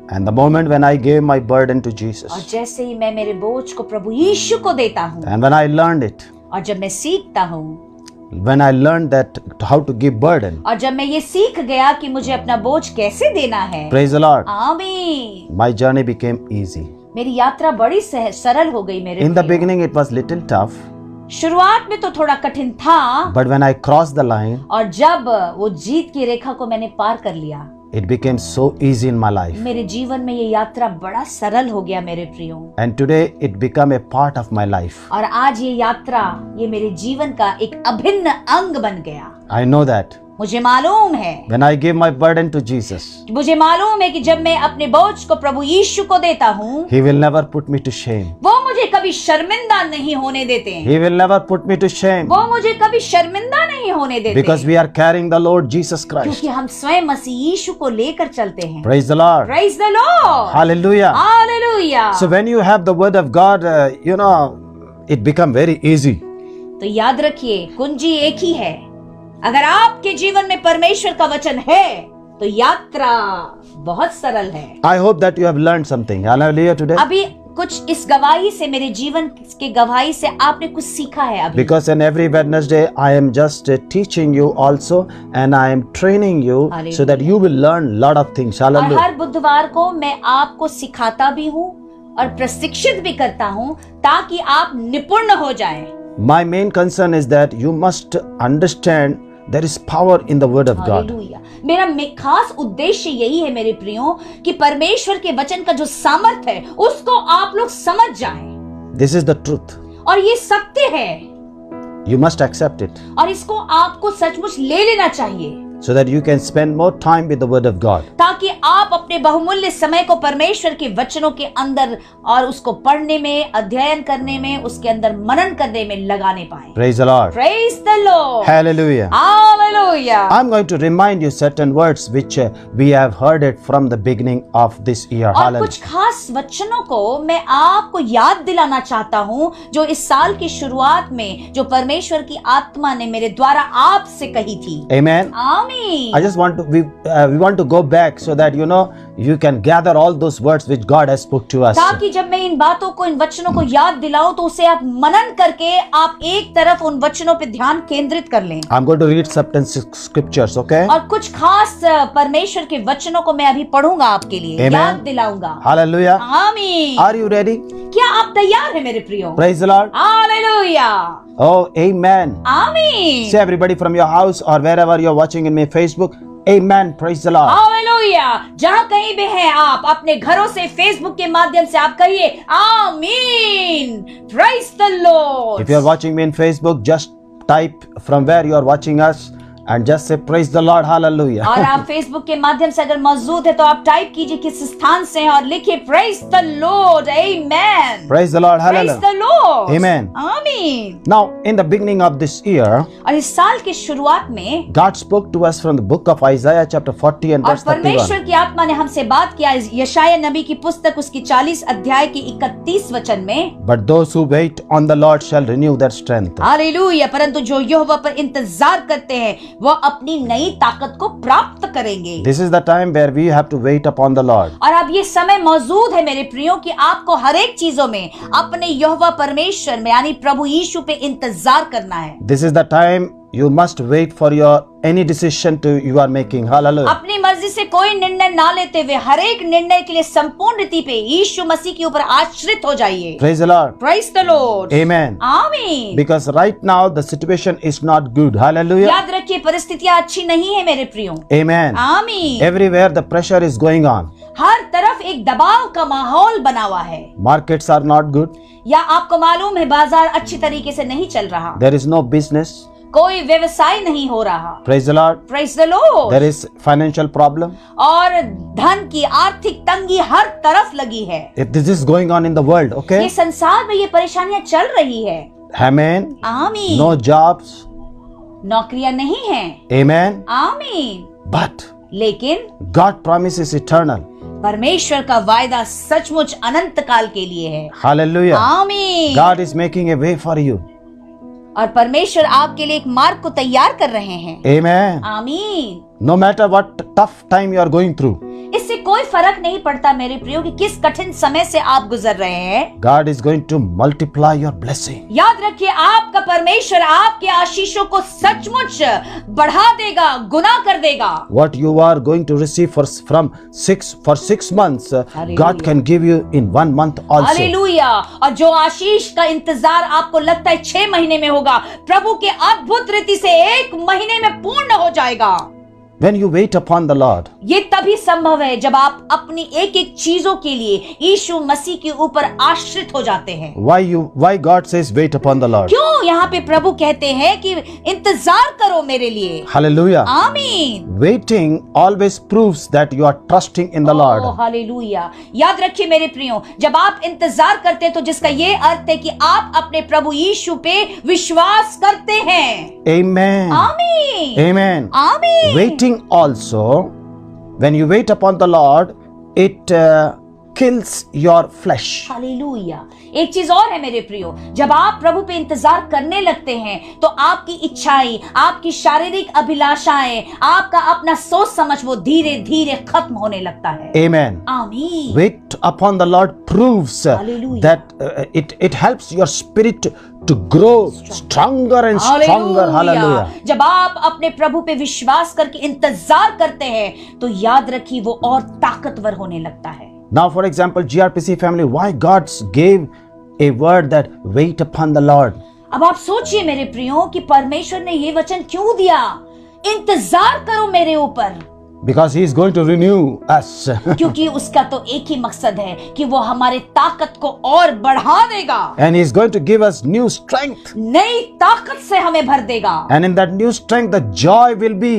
[SPEAKER 2] And the moment when I gave my burden to
[SPEAKER 1] और
[SPEAKER 2] Jesus,
[SPEAKER 1] जैसे ही मैं मेरे बोझ को प्रभु यीशु को देता हूँ
[SPEAKER 2] and when I learned it,
[SPEAKER 1] और जब मैं सीखता हूँ
[SPEAKER 2] when I learned that how to give burden,
[SPEAKER 1] और जब मैं ये सीख गया कि मुझे अपना बोझ कैसे देना है।
[SPEAKER 2] praise the Lord,
[SPEAKER 1] आमीन।
[SPEAKER 2] my journey became easy.
[SPEAKER 1] मेरी यात्रा बड़ी सरल हो गई मेरे
[SPEAKER 2] In the
[SPEAKER 1] प्रियो।
[SPEAKER 2] beginning it was little tough,
[SPEAKER 1] शुरुआत में तो थोड़ा कठिन था
[SPEAKER 2] but when I crossed the line,
[SPEAKER 1] और जब वो जीत की रेखा को मैंने पार कर लिया
[SPEAKER 2] it became so easy in my life.
[SPEAKER 1] मेरे जीवन में ये यात्रा बड़ा सरल हो गया मेरे प्रियो।
[SPEAKER 2] And today it became a part of my life.
[SPEAKER 1] और आज ये यात्रा ये मेरे जीवन का एक अभिन्न अंग बन गया।
[SPEAKER 2] I know that
[SPEAKER 1] मुझे मालूम है,
[SPEAKER 2] when I give my burden to Jesus,
[SPEAKER 1] मुझे मालूम है कि जब मैं अपने बोझ को प्रभु यीशु को देता हूँ,
[SPEAKER 2] He will never put me to shame.
[SPEAKER 1] वो मुझे कभी शर्मिंदा नहीं होने देते हैं।
[SPEAKER 2] He will never put me to shame.
[SPEAKER 1] वो मुझे कभी शर्मिंदा नहीं होने देते,
[SPEAKER 2] Because we are carrying the Lord Jesus Christ.
[SPEAKER 1] क्योंकि हम स्वयं मसीह यीशु को लेकर चलते हैं।
[SPEAKER 2] Praise the Lord.
[SPEAKER 1] Praise the Lord.
[SPEAKER 2] Hallelujah.
[SPEAKER 1] Hallelujah.
[SPEAKER 2] So when you have the word of God, it become very easy.
[SPEAKER 1] तो याद रखिए, कुंजी एक ही है। अगर आपके जीवन में परमेश्वर का वचन है तो यात्रा बहुत सरल है।
[SPEAKER 2] I hope that you have learned something. Hallelujah today.
[SPEAKER 1] अभी कुछ इस गवाही से, मेरे जीवन के गवाही से आपने कुछ सीखा है अभी।
[SPEAKER 2] Because in every Wednesday I am just teaching you also and I am training you so that you will learn lot of things.
[SPEAKER 1] और
[SPEAKER 2] Hallelujah.
[SPEAKER 1] हर बुधवार को मैं आपको सिखाता भी हूँ और प्रशिक्षित भी करता हूँ ताकि आप निपुण हो जाएं।
[SPEAKER 2] My main concern is that you must understand there is power in the word of God.
[SPEAKER 1] Hallelujah. मेरा खास उद्देश्य यही है मेरे प्रियो कि परमेश्वर के वचन का जो सामर्थ है उसको आप लोग समझ जाएं।
[SPEAKER 2] This is the truth.
[SPEAKER 1] और ये सत्य है
[SPEAKER 2] You must accept it
[SPEAKER 1] और इसको आपको सचमुच ले लेना चाहिए
[SPEAKER 2] so that you can spend more time with the word of God.
[SPEAKER 1] ताकि आप अपने बहुमूल्य समय को परमेश्वर के वचनों के अंदर और उसको पढ़ने में, अध्ययन करने में, उसके अंदर मनन करने में लगाने पाएं।
[SPEAKER 2] Praise the Lord.
[SPEAKER 1] Praise the Lord.
[SPEAKER 2] Hallelujah.
[SPEAKER 1] Hallelujah.
[SPEAKER 2] I'm going to remind you certain words which we have heard it from the beginning of this year.
[SPEAKER 1] और
[SPEAKER 2] Hallelujah.
[SPEAKER 1] कुछ खास वचनों को मैं आपको याद दिलाना चाहता हूँ जो इस साल की शुरुआत में जो परमेश्वर की आत्मा ने मेरे द्वारा आपसे कही थी।
[SPEAKER 2] Amen. I just want to we want to go back so that you can gather all those words which God has spoke to us.
[SPEAKER 1] ताकि जब मैं इन बातों को, इन वचनों को याद दिलाऊं तो उसे आप मनन करके आप एक तरफ उन वचनों पे ध्यान केंद्रित कर लें।
[SPEAKER 2] I'm going to read certain scriptures, okay?
[SPEAKER 1] और कुछ खास परमेश्वर के वचनों को मैं अभी पढ़ूंगा आपके लिए,
[SPEAKER 2] Amen.
[SPEAKER 1] याद दिलाऊंगा।
[SPEAKER 2] Hallelujah.
[SPEAKER 1] आमीन।
[SPEAKER 2] Are you ready?
[SPEAKER 1] क्या आप तैयार हैं मेरे प्रियो?
[SPEAKER 2] Praise the Lord.
[SPEAKER 1] Hallelujah.
[SPEAKER 2] Oh, amen.
[SPEAKER 1] आमीन।
[SPEAKER 2] Say everybody from your house or wherever you're watching in my Facebook, amen. Praise the Lord.
[SPEAKER 1] Hallelujah. जहाँ कहीं भी हैं आप, अपने घरों से, फेसबुक के माध्यम से आप कहिए आमीन। Praise the Lord.
[SPEAKER 2] If you're watching me in Facebook, just type from where you are watching us and just say praise the Lord. Hallelujah.
[SPEAKER 1] और आप फेसबुक के माध्यम से अगर मौजूद है तो आप टाइप कीजिए किस स्थान से हैं और लिखिए Praise the Lord. Amen.
[SPEAKER 2] Praise the Lord.
[SPEAKER 1] Praise
[SPEAKER 2] Hallelujah.
[SPEAKER 1] the Lord.
[SPEAKER 2] Amen.
[SPEAKER 1] आमीन।
[SPEAKER 2] Now, in the beginning of this year,
[SPEAKER 1] और इस साल की शुरुआत में
[SPEAKER 2] God spoke to us from the book of Isaiah chapter 40 and
[SPEAKER 1] और
[SPEAKER 2] verse 31.
[SPEAKER 1] परमेश्वर की आत्मा ने हमसे बात किया यशाया नबी की पुस्तक उसकी 40 अध्याय की 31 वचन में।
[SPEAKER 2] But those who wait on the Lord shall renew their strength.
[SPEAKER 1] Hallelujah. परंतु जो यहोवा पर इंतजार करते हैं वो अपनी नई ताकत को प्राप्त करेंगे।
[SPEAKER 2] This is the time where we have to wait upon the Lord.
[SPEAKER 1] और अब ये समय मौजूद है मेरे प्रियो कि आपको हर एक चीजों में अपने यहोवा परमेश्वर में यानी प्रभु यीशु पे इंतजार करना है।
[SPEAKER 2] This is the time you must wait for your any decision you are making. Hallelujah.
[SPEAKER 1] अपनी मर्जी से कोई निर्णय ना लेते हुए हर एक निर्णय के लिए संपूर्ण रीति पे यीशु मसीह के ऊपर आश्रित हो जाइए।
[SPEAKER 2] Praise the Lord.
[SPEAKER 1] Praise the Lord.
[SPEAKER 2] Amen.
[SPEAKER 1] आमीन।
[SPEAKER 2] Because right now the situation is not good. Hallelujah.
[SPEAKER 1] याद रखिए परिस्थितियां अच्छी नहीं है मेरे प्रियो।
[SPEAKER 2] Amen.
[SPEAKER 1] आमीन।
[SPEAKER 2] Everywhere the pressure is going on.
[SPEAKER 1] हर तरफ एक दबाव का माहौल बना हुआ है।
[SPEAKER 2] Markets are not good.
[SPEAKER 1] या आपको मालूम है बाजार अच्छी तरीके से नहीं चल रहा,
[SPEAKER 2] There is no business.
[SPEAKER 1] कोई व्यवसाय नहीं हो रहा।
[SPEAKER 2] Praise the Lord.
[SPEAKER 1] Praise the Lord.
[SPEAKER 2] There is financial problem.
[SPEAKER 1] और धन की आर्थिक तंगी हर तरफ लगी है।
[SPEAKER 2] If this is going on in the world,
[SPEAKER 1] ये
[SPEAKER 2] okay?
[SPEAKER 1] संसार में ये परेशानियां चल रही है।
[SPEAKER 2] Amen.
[SPEAKER 1] आमीन।
[SPEAKER 2] No jobs.
[SPEAKER 1] नौकरियां नहीं हैं।
[SPEAKER 2] Amen.
[SPEAKER 1] आमीन।
[SPEAKER 2] But
[SPEAKER 1] लेकिन
[SPEAKER 2] God promises eternal.
[SPEAKER 1] परमेश्वर का वायदा सचमुच अनंत काल के लिए है।
[SPEAKER 2] Hallelujah.
[SPEAKER 1] आमीन।
[SPEAKER 2] God is making a way for you.
[SPEAKER 1] और परमेश्वर आपके लिए एक मार्ग को तैयार कर रहे हैं।
[SPEAKER 2] Amen.
[SPEAKER 1] आमीन।
[SPEAKER 2] No matter what tough time you are going through,
[SPEAKER 1] इससे कोई फर्क नहीं पड़ता मेरे प्रियो कि किस कठिन समय से आप गुजर रहे हैं।
[SPEAKER 2] God is going to multiply your blessing.
[SPEAKER 1] याद रखिए आपका परमेश्वर आपके आशीषों को सचमुच बढ़ा देगा, गुना कर देगा।
[SPEAKER 2] What you are going to receive for 6 months,
[SPEAKER 1] Hallelujah.
[SPEAKER 2] God can give you in 1 month also.
[SPEAKER 1] Hallelujah. और जो आशीष का इंतजार आपको लगता है 6 महीने में होगा, प्रभु के अद्भुत रीति से 1 महीने में पूर्ण हो जाएगा।
[SPEAKER 2] When you wait upon the Lord,
[SPEAKER 1] ये तभी तभी संभव है जब आप अपनी एक एक चीजों के लिए यीशु मसीह के ऊपर आश्रित हो जाते हैं।
[SPEAKER 2] Why God says wait upon the Lord?
[SPEAKER 1] क्यों यहाँ पे प्रभु कहते हैं कि इंतजार करो मेरे लिए।
[SPEAKER 2] Hallelujah.
[SPEAKER 1] आमीन।
[SPEAKER 2] Waiting always proves that you are trusting in the Lord.
[SPEAKER 1] Hallelujah. याद रखिए मेरे प्रियो, जब आप इंतजार करते हैं तो जिसका ये अर्थ है कि आप अपने प्रभु यीशु पे विश्वास करते हैं।
[SPEAKER 2] Amen.
[SPEAKER 1] आमीन।
[SPEAKER 2] Amen.
[SPEAKER 1] आमीन।
[SPEAKER 2] Waiting also, when you wait upon the Lord, it kills your flesh.
[SPEAKER 1] Hallelujah. एक चीज और है मेरे प्रियो, जब आप प्रभु पे इंतजार करने लगते हैं तो आपकी इच्छाएं, आपकी शारीरिक अभिलाषाएं, आपका अपना सोच समझ वो धीरे धीरे खत्म होने लगता है।
[SPEAKER 2] Amen.
[SPEAKER 1] आमीन।
[SPEAKER 2] Wait upon the Lord proves
[SPEAKER 1] Hallelujah.
[SPEAKER 2] that it helps your spirit to grow stronger and stronger. Hallelujah.
[SPEAKER 1] जब आप अपने प्रभु पे विश्वास करके इंतजार करते हैं तो याद रखिए वो और ताकतवर होने लगता है।
[SPEAKER 2] Now, for example, GRPC family, why God gave a word that wait upon the Lord?
[SPEAKER 1] अब आप सोचिए मेरे प्रियो कि परमेश्वर ने ये वचन क्यों दिया, इंतजार करो मेरे ऊपर।
[SPEAKER 2] Because He is going to renew us.
[SPEAKER 1] क्योंकि उसका तो एक ही मकसद है कि वो हमारे ताकत को और बढ़ा देगा।
[SPEAKER 2] And He is going to give us new strength.
[SPEAKER 1] नई ताकत से हमें भर देगा।
[SPEAKER 2] And in that new strength, the joy will be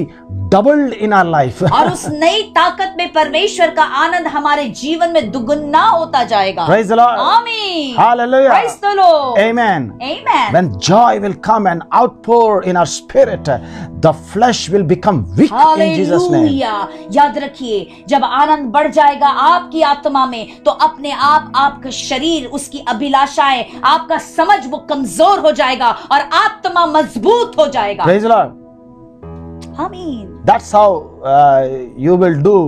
[SPEAKER 2] doubled in our life.
[SPEAKER 1] और उस नई ताकत में परमेश्वर का आनंद हमारे जीवन में दुगुना होता जाएगा।
[SPEAKER 2] Praise the Lord.
[SPEAKER 1] आमीन।
[SPEAKER 2] Hallelujah.
[SPEAKER 1] Praise the Lord.
[SPEAKER 2] Amen.
[SPEAKER 1] Amen.
[SPEAKER 2] When joy will come and outpour in our spirit, the flesh will become weak in Jesus' name.
[SPEAKER 1] Hallelujah. याद रखिए, जब आनंद बढ़ जाएगा आपकी आत्मा में तो अपने आप आपका शरीर, उसकी अभिलाषाएं, आपका समझ वो कमजोर हो जाएगा और आत्मा मजबूत हो जाएगा।
[SPEAKER 2] Praise the Lord.
[SPEAKER 1] आमीन।
[SPEAKER 2] That's how you will do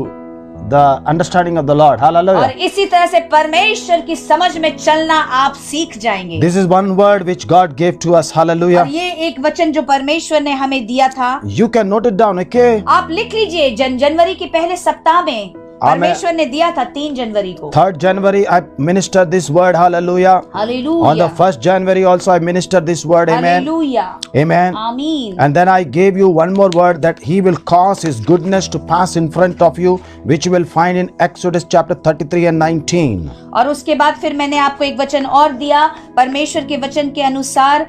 [SPEAKER 2] the understanding of the Lord.
[SPEAKER 1] और
[SPEAKER 2] Hallelujah.
[SPEAKER 1] इसी तरह से परमेश्वर की समझ में चलना आप सीख जाएंगे।
[SPEAKER 2] This is one word which God gave to us. Hallelujah.
[SPEAKER 1] और ये एक वचन जो परमेश्वर ने हमें दिया था,
[SPEAKER 2] You can note it down, okay?
[SPEAKER 1] आप लिख लीजिए। जनवरी के पहले सप्ताह में परमेश्वर ने दिया था 3 जनवरी को।
[SPEAKER 2] 3rd January I ministered this word. Hallelujah. On
[SPEAKER 1] hallelujah.
[SPEAKER 2] the 1st January also I ministered this word. Amen.
[SPEAKER 1] Hallelujah.
[SPEAKER 2] Amen.
[SPEAKER 1] आमीन।
[SPEAKER 2] And then I gave you one more word that He will cause His goodness to pass in front of you, which you will find in Exodus chapter 33 and 19.
[SPEAKER 1] और उसके बाद फिर मैंने आपको एक वचन और दिया परमेश्वर के वचन के अनुसार।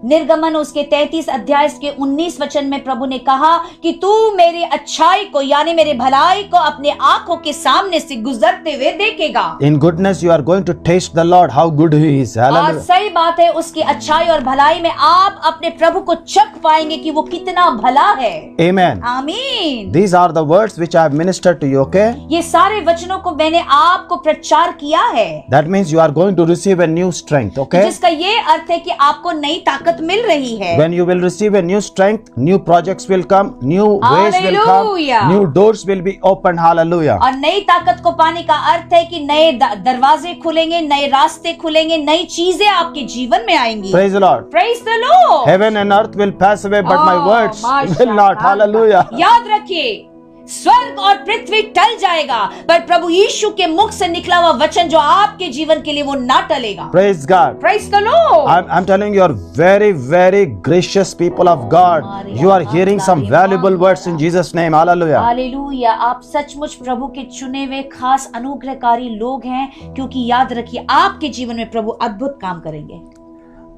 [SPEAKER 1] निर्गमन उसके 33 अध्याय के 19 वचन में प्रभु ने कहा कि तू मेरी अच्छाई को यानी मेरे भलाई को अपने आंखों के सामने से गुजरते हुए देखेगा।
[SPEAKER 2] In goodness you are going to taste the Lord, how good He is.
[SPEAKER 1] और
[SPEAKER 2] Hallelujah.
[SPEAKER 1] सही बात है, उसकी अच्छाई और भलाई में आप अपने प्रभु को चख पाएंगे कि वो कितना भला है।
[SPEAKER 2] Amen.
[SPEAKER 1] आमीन।
[SPEAKER 2] These are the words which I have ministered to you, okay?
[SPEAKER 1] ये सारे वचनों को मैंने आपको प्रचार किया है।
[SPEAKER 2] That means you are going to receive a new strength, okay?
[SPEAKER 1] जिसका ये अर्थ है कि आपको नई ताकत मिल रही है।
[SPEAKER 2] When you will receive a new strength, new projects will come, new ways will come,
[SPEAKER 1] Hallelujah.
[SPEAKER 2] new doors will be opened. Hallelujah.
[SPEAKER 1] और नई ताकत को पाने का अर्थ है कि नए दरवाजे खुलेंगे, नए रास्ते खुलेंगे, नई चीजें आपके जीवन में आएंगी।
[SPEAKER 2] Praise the Lord.
[SPEAKER 1] Praise the Lord.
[SPEAKER 2] Heaven and earth will pass away, but my words
[SPEAKER 1] माशाअल्लाह।
[SPEAKER 2] will not. Hallelujah.
[SPEAKER 1] याद रखिए, स्वर्ग और पृथ्वी टल जाएगा पर प्रभु यीशु के मुख से निकला हुआ वचन जो आपके जीवन के लिए वो ना टलेगा।
[SPEAKER 2] Praise God.
[SPEAKER 1] Praise the Lord.
[SPEAKER 2] I'm telling you, you're very, very gracious people of God. You are hearing some valuable words in Jesus' name. Hallelujah.
[SPEAKER 1] Hallelujah. आप सचमुच प्रभु के चुने हुए खास अनुग्रहकारी लोग हैं, क्योंकि याद रखिए आपके जीवन में प्रभु अद्भुत काम करेंगे।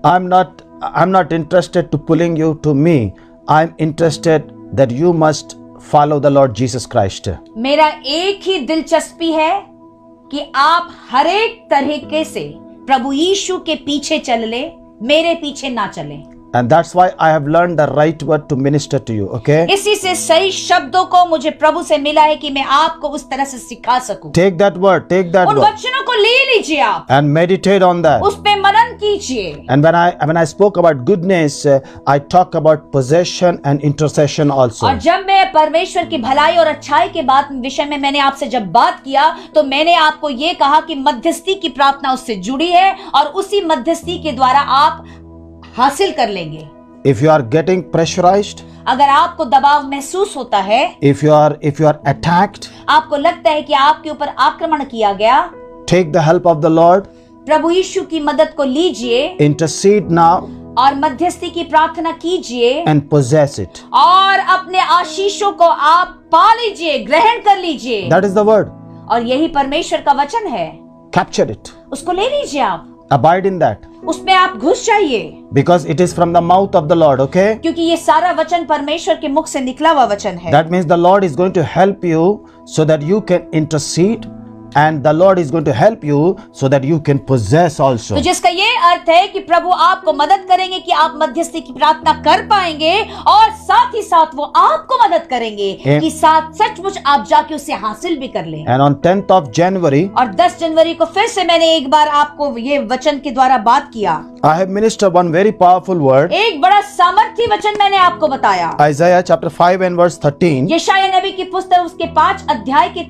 [SPEAKER 2] I'm not interested to pulling you to me. I'm interested that you must follow the Lord Jesus Christ.
[SPEAKER 1] मेरा एक ही दिलचस्पी है कि आप हर एक तरीके से प्रभु यीशु के पीछे चल ले, मेरे पीछे ना चलें।
[SPEAKER 2] And that's why I have learned the right word to minister to you, okay?
[SPEAKER 1] इसी से सही शब्दों को मुझे प्रभु से मिला है कि मैं आपको उस तरह से सिखा सकूं।
[SPEAKER 2] Take that word,
[SPEAKER 1] उन वचनों को ले लीजिए आप,
[SPEAKER 2] and meditate on that.
[SPEAKER 1] उस पे मनन कीजिए।
[SPEAKER 2] And when I spoke about goodness, I talk about possession and intercession also.
[SPEAKER 1] और जब मैं परमेश्वर की भलाई और अच्छाई के विषय में मैंने आपसे जब बात किया तो मैंने आपको ये कहा कि मध्यस्थी की प्रार्थना उससे जुड़ी है और उसी मध्यस्थी के द्वारा आप हासिल कर लेंगे।
[SPEAKER 2] If you are getting pressurized,
[SPEAKER 1] अगर आपको दबाव महसूस होता है,
[SPEAKER 2] if you are attacked,
[SPEAKER 1] आपको लगता है कि आपके ऊपर आक्रमण किया गया,
[SPEAKER 2] take the help of the Lord.
[SPEAKER 1] प्रभु यीशु की मदद को लीजिए
[SPEAKER 2] Intercede now.
[SPEAKER 1] और मध्यस्थी की प्रार्थना कीजिए
[SPEAKER 2] and possess it.
[SPEAKER 1] और अपने आशीषों को आप पा लीजिए, ग्रहण कर लीजिए।
[SPEAKER 2] That is the word.
[SPEAKER 1] और यही परमेश्वर का वचन है।
[SPEAKER 2] Capture it.
[SPEAKER 1] उसको ले लीजिए आप,
[SPEAKER 2] Abide in that.
[SPEAKER 1] उसमें आप घुस जाइए,
[SPEAKER 2] Because it is from the mouth of the Lord, okay?
[SPEAKER 1] क्योंकि ये सारा वचन परमेश्वर के मुख से निकला हुआ वचन है।
[SPEAKER 2] That means the Lord is going to help you so that you can intercede, and the Lord is going to help you so that you can possess also.
[SPEAKER 1] तो जिसका ये अर्थ है कि प्रभु आपको मदद करेंगे कि आप मध्यस्थी की प्रार्थना कर पाएंगे, और साथ ही साथ वो आपको मदद करेंगे कि साथ सचमुच आप जाके उसे हासिल भी कर लें।
[SPEAKER 2] And on 10th of January,
[SPEAKER 1] और 10 जनवरी को फिर से मैंने एक बार आपको ये वचन के द्वारा बात किया।
[SPEAKER 2] I have ministered one very powerful word.
[SPEAKER 1] एक बड़ा सामर्थी वचन मैंने आपको बताया।
[SPEAKER 2] Isaiah chapter 5 and verse 13.
[SPEAKER 1] यशायाह नबी की पुस्तक उसके 5 अध्याय के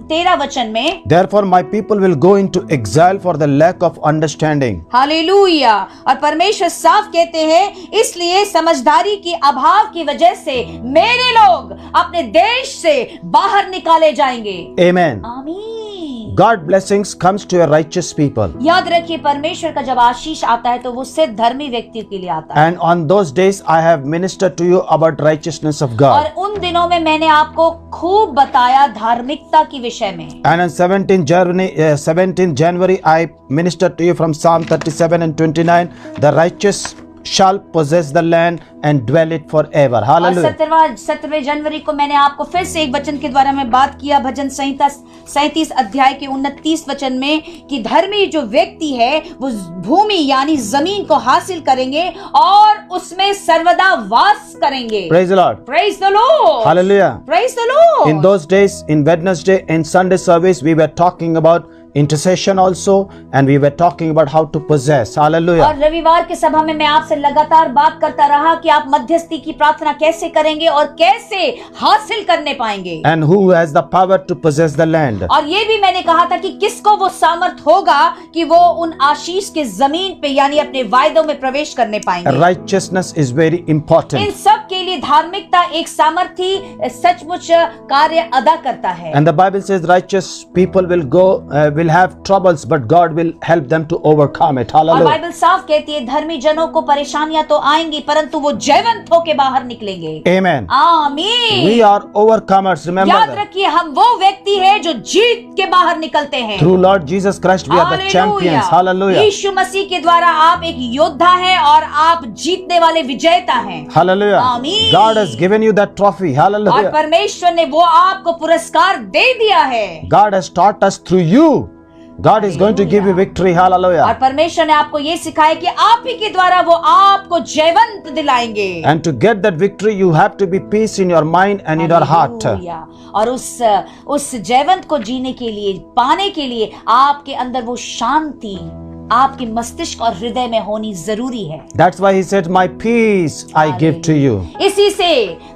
[SPEAKER 1] 13 वचन में,
[SPEAKER 2] Therefore my people will go into exile for the lack of understanding.
[SPEAKER 1] Hallelujah. और परमेश्वर साफ कहते हैं, इसलिए समझदारी की अभाव की वजह से मेरे लोग अपने देश से बाहर निकाले जाएंगे।
[SPEAKER 2] Amen.
[SPEAKER 1] आमीन।
[SPEAKER 2] God blessings comes to a righteous people.
[SPEAKER 1] याद रखिए, परमेश्वर का जब आशीष आता है तो वो सिर्फ धर्मी व्यक्तियों के लिए आता है।
[SPEAKER 2] And on those days I have ministered to you about righteousness of
[SPEAKER 1] और
[SPEAKER 2] God.
[SPEAKER 1] उन दिनों में मैंने आपको खूब बताया धार्मिकता की विषय में।
[SPEAKER 2] And on 17th January I ministered to you from Psalm 37 and 29. The righteous shall possess the land and dwell it forever.
[SPEAKER 1] और
[SPEAKER 2] Hallelujah.
[SPEAKER 1] 17वें जनवरी को मैंने आपको फिर से एक वचन के द्वारा मैं बात किया, भजन संहिता 37 अध्याय के 29 वचन में, कि धर्मी जो व्यक्ति है वो भूमि यानी जमीन को हासिल करेंगे और उसमें सर्वदा वास करेंगे।
[SPEAKER 2] Praise the Lord.
[SPEAKER 1] Praise the Lord.
[SPEAKER 2] Hallelujah.
[SPEAKER 1] Praise the Lord.
[SPEAKER 2] In those days, in Wednesday, in Sunday service, we were talking about intercession also, and we were talking about how to possess. Hallelujah.
[SPEAKER 1] और रविवार के सभा में मैं आपसे लगातार बात करता रहा कि आप मध्यस्थी की प्रार्थना कैसे करेंगे और कैसे हासिल करने पाएंगे,
[SPEAKER 2] And who has the power to possess the land.
[SPEAKER 1] और ये भी मैंने कहा था कि किसको वो सामर्थ होगा कि वो उन आशीष के जमीन पे यानी अपने वायदों में प्रवेश करने पाएंगे।
[SPEAKER 2] Righteousness is very important.
[SPEAKER 1] इन सब के लिए धार्मिकता एक सामर्थी सचमुच कार्य अदा करता है।
[SPEAKER 2] And the Bible says righteous people will have troubles, but God will help them to overcome it.
[SPEAKER 1] और
[SPEAKER 2] Hallelujah.
[SPEAKER 1] बाइबल साफ कहती है, धर्मी जनों को परेशानियां तो आएंगी परंतु वो जयवंत होके बाहर निकलेंगे।
[SPEAKER 2] Amen.
[SPEAKER 1] आमीन।
[SPEAKER 2] We are overcomers. Remember
[SPEAKER 1] याद
[SPEAKER 2] that.
[SPEAKER 1] रखिए, हम वो व्यक्ति है जो जीत के बाहर निकलते हैं।
[SPEAKER 2] Through Lord Jesus Christ, we are the champions. Hallelujah.
[SPEAKER 1] यीशु मसीह के द्वारा आप एक योद्धा हैं और आप जीतने वाले विजेता हैं।
[SPEAKER 2] Hallelujah.
[SPEAKER 1] आमीन।
[SPEAKER 2] God has given you that trophy.
[SPEAKER 1] और
[SPEAKER 2] Hallelujah.
[SPEAKER 1] परमेश्वर ने वो आपको पुरस्कार दे दिया है।
[SPEAKER 2] God has taught us through you. God is going to give you victory.
[SPEAKER 1] और
[SPEAKER 2] Hallelujah.
[SPEAKER 1] परमेश्वर ने आपको ये सिखाया कि आप ही के द्वारा वो आपको जयवंत दिलाएंगे।
[SPEAKER 2] And to get that victory, you have to be peace in your mind and in your heart.
[SPEAKER 1] Hallelujah. और उस जयवंत को जीने के लिए, पाने के लिए आपके अंदर वो शांति आपके मस्तिष्क और हृदय में होनी जरूरी है।
[SPEAKER 2] That's why he said, "My peace I give to you."
[SPEAKER 1] इसी से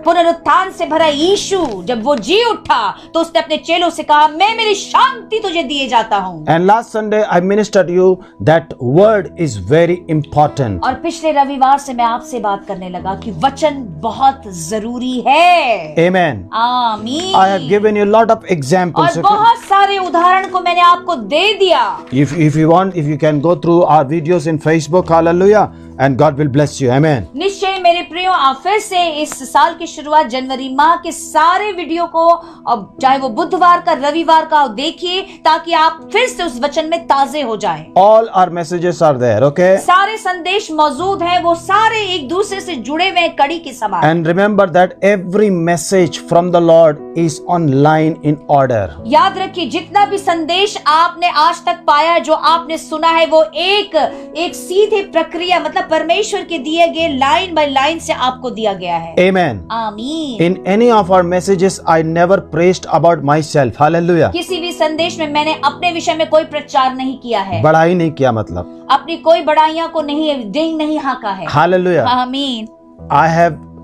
[SPEAKER 1] पुनरुत्थान से भरा यीशु जब वो जी उठा तो उसने अपने चेलों से कहा, मैं मेरी शांति तुझे दिए जाता हूँ।
[SPEAKER 2] And last Sunday I ministered to you that word is very important.
[SPEAKER 1] और पिछले रविवार से मैं आपसे बात करने लगा कि वचन बहुत जरूरी है।
[SPEAKER 2] Amen.
[SPEAKER 1] आमीन।
[SPEAKER 2] I have given you a lot of examples.
[SPEAKER 1] और बहुत सारे उदाहरण को मैंने आपको दे दिया।
[SPEAKER 2] If you want, if you can go through our videos in Facebook, hallelujah, and God will bless you. Amen.
[SPEAKER 1] निश्चय मेरे प्रियो, आप फिर से इस साल की शुरुआत जनवरी माह के सारे वीडियो को, अब चाहे वो बुधवार का रविवार का, देखिए ताकि आप फिर से उस वचन में ताजे हो जाएं।
[SPEAKER 2] All our messages are there, okay?
[SPEAKER 1] सारे संदेश मौजूद हैं, वो सारे एक दूसरे से जुड़े हुए कड़ी के समान।
[SPEAKER 2] And remember that every message from the Lord is online in order.
[SPEAKER 1] याद रखिए, जितना भी संदेश आपने आज तक पाया, जो आपने सुना है, वो एक सीधे प्रक्रिया मतलब परमेश्वर के दिए गए लाइन बाय लाइन से आपको दिया गया है।
[SPEAKER 2] Amen.
[SPEAKER 1] आमीन।
[SPEAKER 2] In any of our messages, I never preached about myself. Hallelujah.
[SPEAKER 1] किसी भी संदेश में मैंने अपने विषय में कोई प्रचार नहीं किया है,
[SPEAKER 2] बढ़ाई नहीं किया मतलब।
[SPEAKER 1] अपनी कोई बड़ाइयां को नहीं डिंग नहीं हाका है।
[SPEAKER 2] Hallelujah.
[SPEAKER 1] आमीन।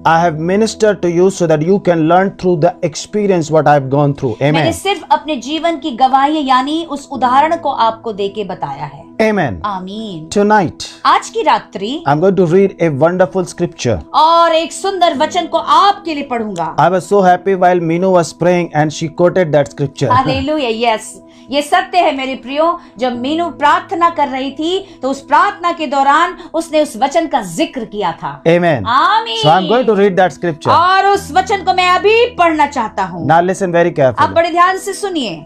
[SPEAKER 2] I have ministered to you so that you can learn through the experience what I have gone through.
[SPEAKER 1] मैंने
[SPEAKER 2] Amen.
[SPEAKER 1] सिर्फ अपने जीवन की गवाही यानी उस उदाहरण को आपको देके बताया है।
[SPEAKER 2] Amen.
[SPEAKER 1] आमीन।
[SPEAKER 2] Tonight,
[SPEAKER 1] आज की रात्रि
[SPEAKER 2] I'm going to read a wonderful scripture.
[SPEAKER 1] और एक सुंदर वचन को आपके लिए पढ़ूंगा।
[SPEAKER 2] I was so happy while Minu was praying and she quoted that scripture.
[SPEAKER 1] Hallelujah, yes, ये सत्य है मेरे प्रियो। जब मीनू प्रार्थना कर रही थी तो उस प्रार्थना के दौरान उसने उस वचन का जिक्र किया था।
[SPEAKER 2] Amen.
[SPEAKER 1] आमीन।
[SPEAKER 2] So I'm going to read that scripture.
[SPEAKER 1] और उस वचन को मैं अभी पढ़ना चाहता हूँ।
[SPEAKER 2] Now listen very
[SPEAKER 1] आप
[SPEAKER 2] carefully.
[SPEAKER 1] बड़े ध्यान से सुनिए।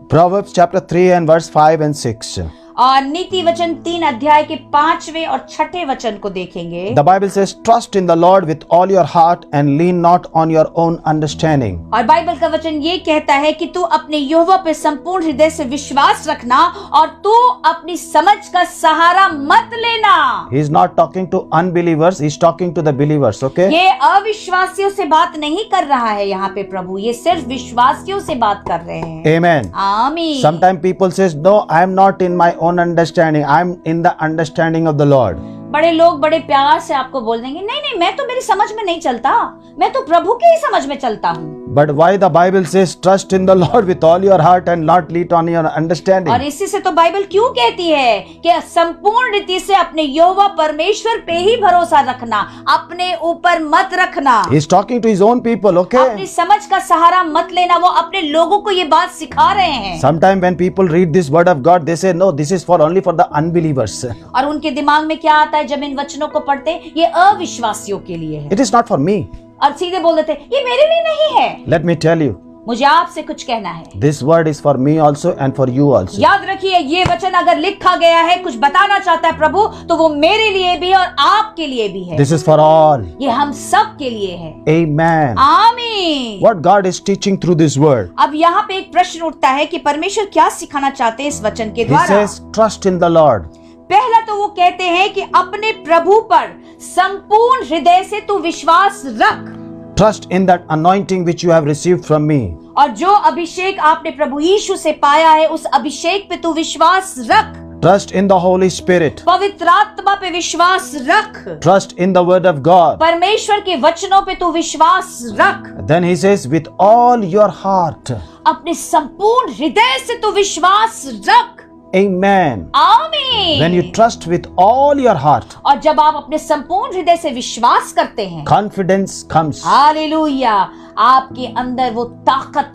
[SPEAKER 2] Proverbs chapter 3 and verse 5 and 6.
[SPEAKER 1] और नीति वचन 3 अध्याय के 5वें और 6ठे वचन को देखेंगे।
[SPEAKER 2] The Bible says, trust in the Lord with all your heart and lean not on your own understanding.
[SPEAKER 1] और बाइबल का वचन ये कहता है कि तू अपने यहोवा पे संपूर्ण हृदय से विश्वास रखना और तू अपनी समझ का सहारा मत लेना।
[SPEAKER 2] He is not talking to unbelievers, he is talking to the believers, okay?
[SPEAKER 1] ये अविश्वासियों से बात नहीं कर रहा है यहाँ पे प्रभु, ये सिर्फ विश्वासियों से बात कर रहे हैं।
[SPEAKER 2] Amen.
[SPEAKER 1] आमीन।
[SPEAKER 2] Sometimes people says, no, I am not in my own understanding, I am in the understanding of the Lord.
[SPEAKER 1] बड़े लोग बड़े प्यार से आपको बोल देंगे, नहीं नहीं, मैं तो मेरी समझ में नहीं चलता, मैं तो प्रभु के ही समझ में चलता हूँ।
[SPEAKER 2] But why the Bible says, trust in the Lord with all your heart and not lean on your understanding?
[SPEAKER 1] और इसी से तो बाइबल क्यों कहती है कि संपूर्ण रीति से अपने यहोवा परमेश्वर पे ही भरोसा रखना, अपने ऊपर मत रखना।
[SPEAKER 2] He is talking to his own people, okay?
[SPEAKER 1] अपनी समझ का सहारा मत लेना, वो अपने लोगों को ये बात सिखा रहे हैं।
[SPEAKER 2] Sometimes when people read this word of God, they say, no, this is for only for the unbelievers.
[SPEAKER 1] और उनके दिमाग में क्या आता है जब इन वचनों को पढ़ते, ये अविश्वासियों के लिए है,
[SPEAKER 2] It is not for me.
[SPEAKER 1] और सीधे बोल देते ये मेरे लिए नहीं है।
[SPEAKER 2] Let me tell you,
[SPEAKER 1] मुझे आपसे कुछ कहना है,
[SPEAKER 2] this word is for me also and for you also.
[SPEAKER 1] याद रखिए ये वचन अगर लिखा गया है, कुछ बताना चाहता है प्रभु, तो वो मेरे लिए भी और आपके लिए भी है।
[SPEAKER 2] This is for all.
[SPEAKER 1] ये हम सब के लिए है।
[SPEAKER 2] Amen.
[SPEAKER 1] आमीन।
[SPEAKER 2] What God is teaching through this word.
[SPEAKER 1] अब यहाँ पे एक प्रश्न उठता है कि परमेश्वर क्या सिखाना चाहते हैं इस वचन के
[SPEAKER 2] He
[SPEAKER 1] द्वारा।
[SPEAKER 2] says, trust in the Lord.
[SPEAKER 1] पहला तो वो कहते हैं कि अपने प्रभु पर संपूर्ण हृदय से तू विश्वास रख।
[SPEAKER 2] Trust in that anointing which you have received from me.
[SPEAKER 1] और जो अभिषेक आपने प्रभु यीशु से पाया है, उस अभिषेक पे तू विश्वास रख।
[SPEAKER 2] Trust in the Holy Spirit.
[SPEAKER 1] पवित्र आत्मा पे विश्वास रख।
[SPEAKER 2] Trust in the word of God.
[SPEAKER 1] परमेश्वर के वचनों पे तू विश्वास रख।
[SPEAKER 2] Then he says, with all your heart.
[SPEAKER 1] अपने संपूर्ण हृदय से तू विश्वास रख।
[SPEAKER 2] Amen.
[SPEAKER 1] आमीन।
[SPEAKER 2] When you trust with all your heart,
[SPEAKER 1] और जब आप अपने संपूर्ण हृदय से विश्वास करते हैं,
[SPEAKER 2] confidence comes.
[SPEAKER 1] हालेलुया, आपके अंदर वो ताकत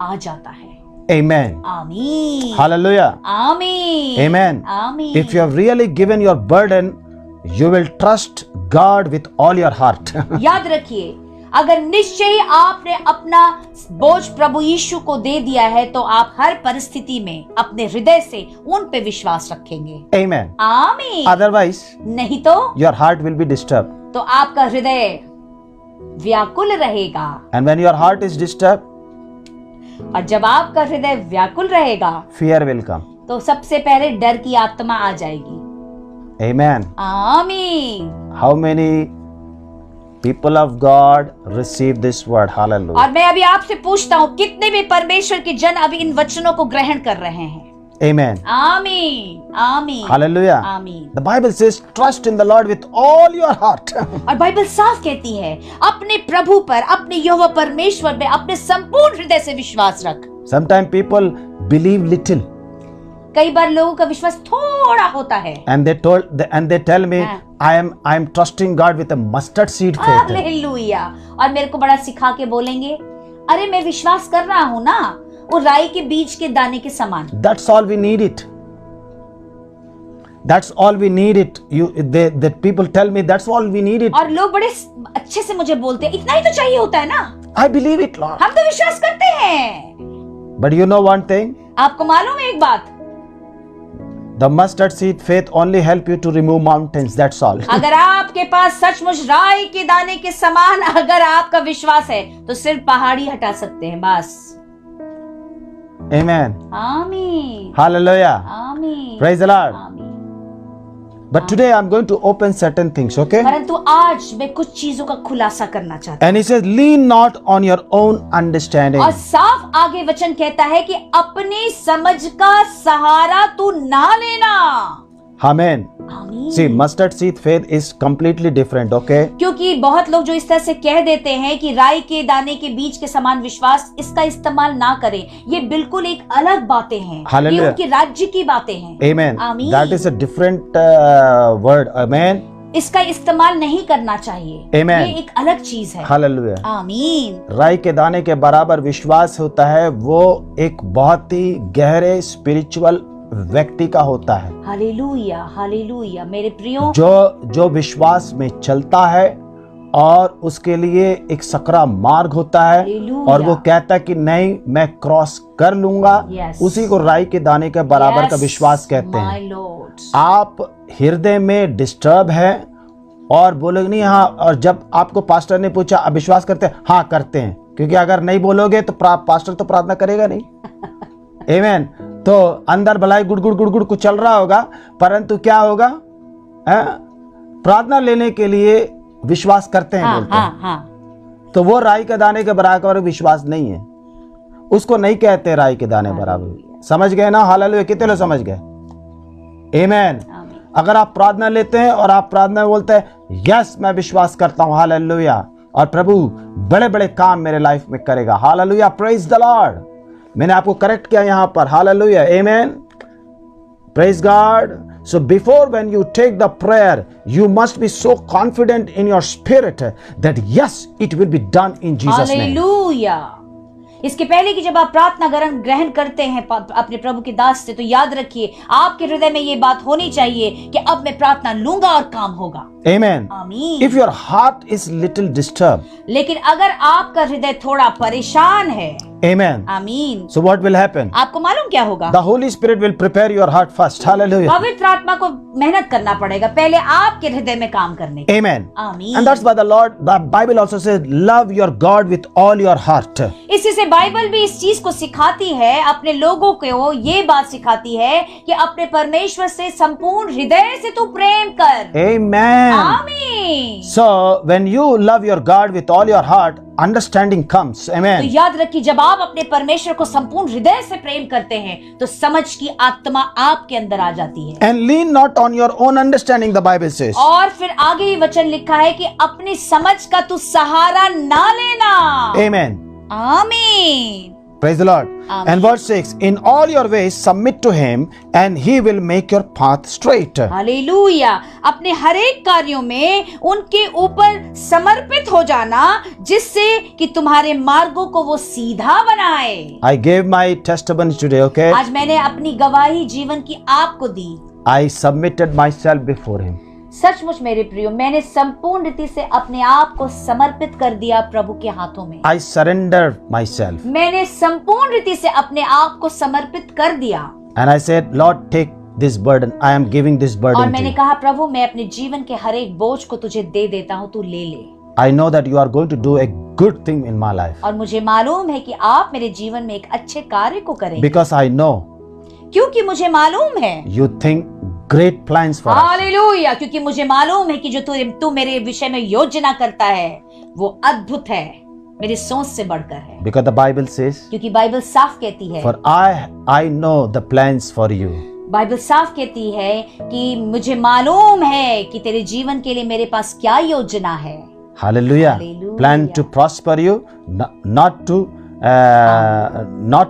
[SPEAKER 1] आ जाता है।
[SPEAKER 2] Amen.
[SPEAKER 1] आमीन।
[SPEAKER 2] Hallelujah.
[SPEAKER 1] आमीन।
[SPEAKER 2] Amen.
[SPEAKER 1] आमीन।
[SPEAKER 2] If you have really given your burden, you will trust God with all your heart.
[SPEAKER 1] याद रखिए, अगर निश्चय ही आपने अपना बोझ प्रभु यीशु को दे दिया है, तो आप हर परिस्थिति में अपने हृदय से उन पे विश्वास रखेंगे।
[SPEAKER 2] Amen.
[SPEAKER 1] आमीन।
[SPEAKER 2] Otherwise,
[SPEAKER 1] नहीं तो
[SPEAKER 2] your heart will be disturbed.
[SPEAKER 1] तो आपका हृदय व्याकुल रहेगा।
[SPEAKER 2] And when your heart is disturbed,
[SPEAKER 1] और जब आपका हृदय व्याकुल रहेगा,
[SPEAKER 2] fear will come.
[SPEAKER 1] तो सबसे पहले डर की आत्मा आ जाएगी।
[SPEAKER 2] Amen.
[SPEAKER 1] आमीन।
[SPEAKER 2] How many people of God receive this word? Hallelujah.
[SPEAKER 1] और मैं अभी आपसे पूछता हूँ, कितने भी परमेश्वर के जन अभी इन वचनों को ग्रहण कर रहे हैं?
[SPEAKER 2] Amen.
[SPEAKER 1] आमीन। आमीन।
[SPEAKER 2] Hallelujah.
[SPEAKER 1] आमीन।
[SPEAKER 2] The Bible says, trust in the Lord with all your heart.
[SPEAKER 1] और बाइबल साफ कहती है, अपने प्रभु पर, अपने यहोवा परमेश्वर पे अपने संपूर्ण हृदय से विश्वास रख।
[SPEAKER 2] Sometimes people believe little
[SPEAKER 1] कई बार लोगों का विश्वास थोड़ा होता है,
[SPEAKER 2] and they tell me, I am trusting God with a mustard seed faith.
[SPEAKER 1] Hallelujah, और मेरे को बड़ा सिखा के बोलेंगे, अरे मैं विश्वास कर रहा हूँ ना, वो राई के बीज के दाने के समान।
[SPEAKER 2] That's all we need it. That's all we need it. The people tell me that's all we need it.
[SPEAKER 1] और लोग बड़े अच्छे से मुझे बोलते हैं, इतना ही तो चाहिए होता है ना।
[SPEAKER 2] I believe it, Lord.
[SPEAKER 1] हम तो विश्वास करते हैं।
[SPEAKER 2] But you know one thing?
[SPEAKER 1] आपको मालूम है एक बात,
[SPEAKER 2] The mustard seed faith only help you to remove mountains. That's all.
[SPEAKER 1] अगर आपके पास सचमुच राई के दाने के समान अगर आपका विश्वास है, तो सिर्फ पहाड़ी हटा सकते हैं, बस।
[SPEAKER 2] Amen.
[SPEAKER 1] आमीन।
[SPEAKER 2] Hallelujah.
[SPEAKER 1] आमीन।
[SPEAKER 2] Praise the Lord.
[SPEAKER 1] आमीन।
[SPEAKER 2] But today I'm going to open certain things, okay?
[SPEAKER 1] परंतु आज मैं कुछ चीजों का खुलासा करना चाहता
[SPEAKER 2] And he says, lean not on your own understanding.
[SPEAKER 1] हूँ। और साफ आगे वचन कहता है कि अपनी समझ का सहारा तू ना लेना।
[SPEAKER 2] Amen.
[SPEAKER 1] आमीन।
[SPEAKER 2] See, mustard seed faith is completely different, okay?
[SPEAKER 1] क्योंकि बहुत लोग जो इस तरह से कह देते हैं कि राई के दाने के बीज के समान विश्वास, इसका इस्तेमाल ना करें, ये बिल्कुल एक अलग बातें हैं।
[SPEAKER 2] Hallelujah.
[SPEAKER 1] ये उनके राज्य की बातें हैं।
[SPEAKER 2] Amen.
[SPEAKER 1] आमीन।
[SPEAKER 2] That is a different word. Amen.
[SPEAKER 1] इसका इस्तेमाल नहीं करना चाहिए।
[SPEAKER 2] Amen.
[SPEAKER 1] ये एक अलग चीज है।
[SPEAKER 2] Hallelujah.
[SPEAKER 1] आमीन।
[SPEAKER 2] राई के दाने के बराबर विश्वास होता है, वो एक बहुत ही गहरे स्पिरिचुअल व्यक्ति का होता है,
[SPEAKER 1] हालेलुया, हालेलुया। मेरे प्रियो,
[SPEAKER 2] जो विश्वास में चलता है और उसके लिए एक सकरा मार्ग होता है
[SPEAKER 1] हालेलुया।
[SPEAKER 2] और वो कहता है कि नहीं, मैं क्रॉस कर लूंगा।
[SPEAKER 1] Yes.
[SPEAKER 2] उसी को राई के दाने के बराबर का विश्वास कहते
[SPEAKER 1] my
[SPEAKER 2] हैं।
[SPEAKER 1] Lord.
[SPEAKER 2] आप हृदय में डिस्टर्ब है और बोलोगे नहीं हाँ, और जब आपको पास्टर ने पूछा अब विश्वास करते हैं, हाँ करते हैं, क्योंकि अगर नहीं बोलोगे तो पास्टर तो प्रार्थना करेगा नहीं। आमीन। तो अंदर भलाई गुड़ कुछ चल रहा होगा, परंतु क्या होगा, प्रार्थना लेने के लिए विश्वास करते हैं, बोलते हैं।
[SPEAKER 1] हाँ।
[SPEAKER 2] तो वो राई के दाने के बराबर विश्वास नहीं है, उसको नहीं कहते राई के दाने बराबर। समझ गए ना? हालेलुया। कितने लोग समझ गए? आमीन। अगर आप प्रार्थना लेते हैं और आप प्रार्थना में बोलते हैं यस मैं विश्वास करता हूं, हालेलुया, और प्रभु बड़े बड़े काम मेरे लाइफ में करेगा, हालेलुया, प्रेज द लॉर्ड। मैंने आपको करेक्ट किया यहां पर, हालेलुया, आमीन, praise God. So before when you take the prayer, you must be so confident in your spirit that yes, it will be done in Jesus' name.
[SPEAKER 1] Hallelujah. इसके पहले कि जब आप प्रार्थना ग्रहण करते हैं अपने प्रभु के दास से, तो याद रखिए आपके हृदय में ये बात होनी चाहिए कि अब मैं प्रार्थना लूंगा और काम होगा।
[SPEAKER 2] Amen.
[SPEAKER 1] आमीन।
[SPEAKER 2] If your heart is little disturbed,
[SPEAKER 1] लेकिन अगर आपका हृदय थोड़ा परेशान है,
[SPEAKER 2] amen,
[SPEAKER 1] आमीन,
[SPEAKER 2] so what will happen?
[SPEAKER 1] आपको मालूम क्या होगा?
[SPEAKER 2] The Holy Spirit will prepare your heart first. Hallelujah.
[SPEAKER 1] पवित्र आत्मा को मेहनत करना पड़ेगा पहले आपके हृदय में काम करने की।
[SPEAKER 2] Amen.
[SPEAKER 1] आमीन।
[SPEAKER 2] And that's why the Bible also says, love your God with all your heart.
[SPEAKER 1] इसी से बाइबल भी इस चीज को सिखाती है, अपने लोगों को ये बात सिखाती है कि अपने परमेश्वर से संपूर्ण हृदय से तू प्रेम कर।
[SPEAKER 2] Amen.
[SPEAKER 1] आमीन।
[SPEAKER 2] So when you love your God with all your heart, understanding comes.
[SPEAKER 1] तो
[SPEAKER 2] Amen.
[SPEAKER 1] याद रखिए जब आप अपने परमेश्वर को संपूर्ण हृदय से प्रेम करते हैं तो समझ की आत्मा आपके अंदर आ जाती है।
[SPEAKER 2] And lean not on your own understanding, the Bible says.
[SPEAKER 1] और फिर आगे ही वचन लिखा है कि अपनी समझ का तू सहारा ना लेना।
[SPEAKER 2] Amen.
[SPEAKER 1] आमीन।
[SPEAKER 2] Praise the Lord.
[SPEAKER 1] Amen.
[SPEAKER 2] And verse 6, in all your ways submit to him and he will make your path straight.
[SPEAKER 1] Hallelujah. अपने हर एक कार्यों में उनके ऊपर समर्पित हो जाना, जिससे कि तुम्हारे मार्गों को वो सीधा बनाए।
[SPEAKER 2] I gave my testimony today, okay?
[SPEAKER 1] आज मैंने अपनी गवाही जीवन की आपको दी।
[SPEAKER 2] I submitted myself before him.
[SPEAKER 1] सचमुच मेरे प्रियो, मैंने संपूर्ण रीति से अपने आप को समर्पित कर दिया प्रभु के हाथों में।
[SPEAKER 2] I surrendered myself.
[SPEAKER 1] मैंने संपूर्ण रीति से अपने आप को समर्पित कर दिया।
[SPEAKER 2] And I said, Lord, take this burden. I am giving this
[SPEAKER 1] और
[SPEAKER 2] burden to
[SPEAKER 1] मैंने
[SPEAKER 2] you.
[SPEAKER 1] कहा प्रभु मैं अपने जीवन के हर एक बोझ को तुझे दे देता हूँ, तू ले ले।
[SPEAKER 2] I know that you are going to do a good thing in my life.
[SPEAKER 1] और मुझे मालूम है कि आप मेरे जीवन में एक अच्छे कार्य को करेंगे,
[SPEAKER 2] Because I know
[SPEAKER 1] क्योंकि मुझे मालूम है।
[SPEAKER 2] you think great plans for us.
[SPEAKER 1] Hallelujah. क्योंकि मुझे मालूम है कि जो तू मेरे विषय में योजना करता है वो अद्भुत है, मेरी सोच से बढ़कर है।
[SPEAKER 2] Because the Bible says,
[SPEAKER 1] क्योंकि बाइबल साफ कहती है,
[SPEAKER 2] for I know the plans for you.
[SPEAKER 1] Bible साफ कहती है कि मुझे मालूम है कि तेरे जीवन के लिए मेरे पास क्या योजना है।
[SPEAKER 2] Hallelujah.
[SPEAKER 1] Hallelujah.
[SPEAKER 2] Plan to prosper you, not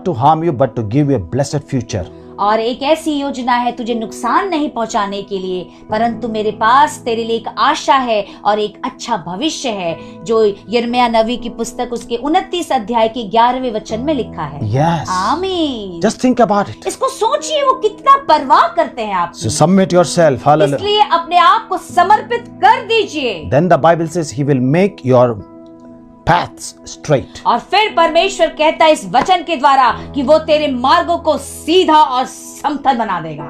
[SPEAKER 2] to harm you, but to give you a blessed future.
[SPEAKER 1] और एक ऐसी योजना है तुझे नुकसान नहीं पहुंचाने के लिए, परंतु मेरे पास तेरे लिए एक आशा है और एक अच्छा भविष्य है, जो यिर्मयाह नबी की पुस्तक उसके 29 अध्याय के 11वें वचन में लिखा है।
[SPEAKER 2] Yes.
[SPEAKER 1] आमीन।
[SPEAKER 2] Just think about it.
[SPEAKER 1] इसको सोचिए वो कितना परवाह करते हैं आप।
[SPEAKER 2] So submit yourself. Hallelujah.
[SPEAKER 1] इसलिए अपने आप को समर्पित कर दीजिए।
[SPEAKER 2] Then the Bible says he will make your paths straight.
[SPEAKER 1] और फिर परमेश्वर कहता है इस वचन के द्वारा कि वो तेरे मार्गों को सीधा और समतल बना देगा।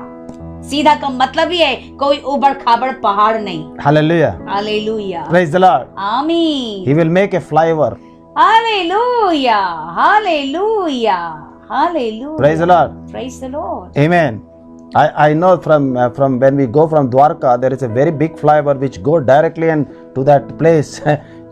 [SPEAKER 1] सीधा का मतलब ही है कोई उबड़ खाबड़ पहाड़ नहीं।
[SPEAKER 2] Hallelujah.
[SPEAKER 1] Hallelujah.
[SPEAKER 2] Praise the Lord.
[SPEAKER 1] आमीन।
[SPEAKER 2] He will make a flyover.
[SPEAKER 1] Hallelujah. Hallelujah. Hallelujah.
[SPEAKER 2] Praise the Lord.
[SPEAKER 1] Praise the Lord.
[SPEAKER 2] Amen. I know from when we go from Dwarka, there is a very big flyover which go directly and to that place.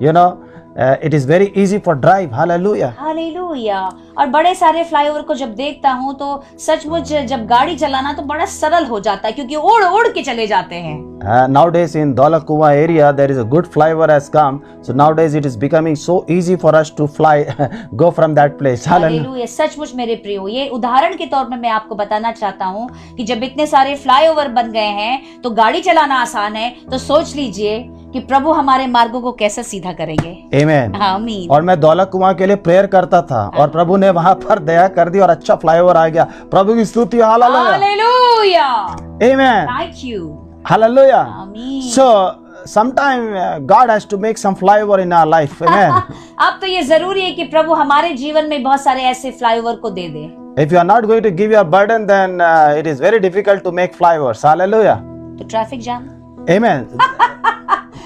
[SPEAKER 2] You know, it is very easy for drive. Hallelujah.
[SPEAKER 1] Hallelujah. और बड़े सारे flyover को जब देखता हूँ तो सचमुच जब गाड़ी चलाना तो बड़ा सरल हो जाता है, क्योंकि उड़ उड़ के चले जाते हैं।
[SPEAKER 2] Nowadays in Dholakkuwa area there is a good flyover has come, so nowadays it is becoming so easy for us to fly go from that place. Hallelujah.
[SPEAKER 1] Hallelujah. सचमुच मेरे प्रियो, ये उदाहरण के तौर पर मैं आपको बताना चाहता हूँ कि जब इतने सारे फ्लाईओवर बन गए हैं तो गाड़ी चलाना आसान है, तो सोच लीजिए कि प्रभु हमारे मार्गों को कैसे सीधा करेंगे।
[SPEAKER 2] Amen.
[SPEAKER 1] आमीन।
[SPEAKER 2] और मैं दौलतकुआं के लिए प्रेयर करता था और प्रभु ने वहां पर दया कर दी और अच्छा फ्लाईओवर आ गया। प्रभु की स्तुति। Hallelujah.
[SPEAKER 1] Hallelujah.
[SPEAKER 2] Amen.
[SPEAKER 1] Thank you.
[SPEAKER 2] Hallelujah.
[SPEAKER 1] आमीन।
[SPEAKER 2] So sometime God has to make some flyover in our life. Amen.
[SPEAKER 1] अब तो ये जरूरी है कि प्रभु हमारे जीवन में बहुत सारे ऐसे फ्लाईओवर को दे दे।
[SPEAKER 2] If you are not going to give your burden, then it is very difficult to make flyovers. Hallelujah.
[SPEAKER 1] तो ट्रैफिक जाम।
[SPEAKER 2] Amen.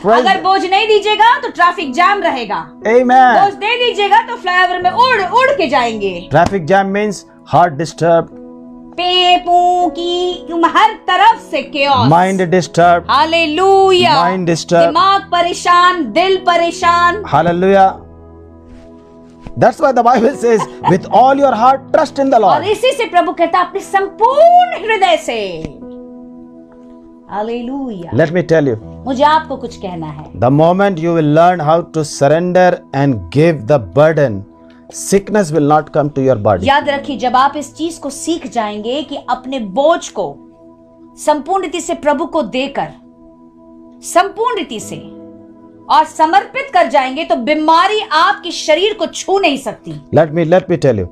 [SPEAKER 1] अगर बोझ नहीं दीजिएगा तो ट्रैफिक जाम रहेगा।
[SPEAKER 2] Amen.
[SPEAKER 1] बोझ दे दीजिएगा तो फ्लाईओवर में उड़ उड़ के जाएंगे।
[SPEAKER 2] Traffic jam means heart disturbed,
[SPEAKER 1] पे पू की हर तरफ से chaos।
[SPEAKER 2] mind disturbed,
[SPEAKER 1] hallelujah.
[SPEAKER 2] mind disturbed.
[SPEAKER 1] दिमाग परेशान, दिल परेशान।
[SPEAKER 2] Hallelujah. That's why the Bible says, with all your heart, trust in the
[SPEAKER 1] और
[SPEAKER 2] Lord.
[SPEAKER 1] इसी से प्रभु कहता अपने संपूर्ण हृदय से। Hallelujah.
[SPEAKER 2] Let me tell you,
[SPEAKER 1] मुझे आपको कुछ कहना है।
[SPEAKER 2] the moment you will learn how to surrender and give the burden, sickness will not come to your body.
[SPEAKER 1] याद रखिए, जब आप इस चीज को सीख जाएंगे कि अपने बोझ को संपूर्ण रीति से प्रभु को देकर, संपूर्ण रीति से और समर्पित कर जाएंगे, तो बीमारी आपके शरीर को छू नहीं सकती।
[SPEAKER 2] Let me tell you,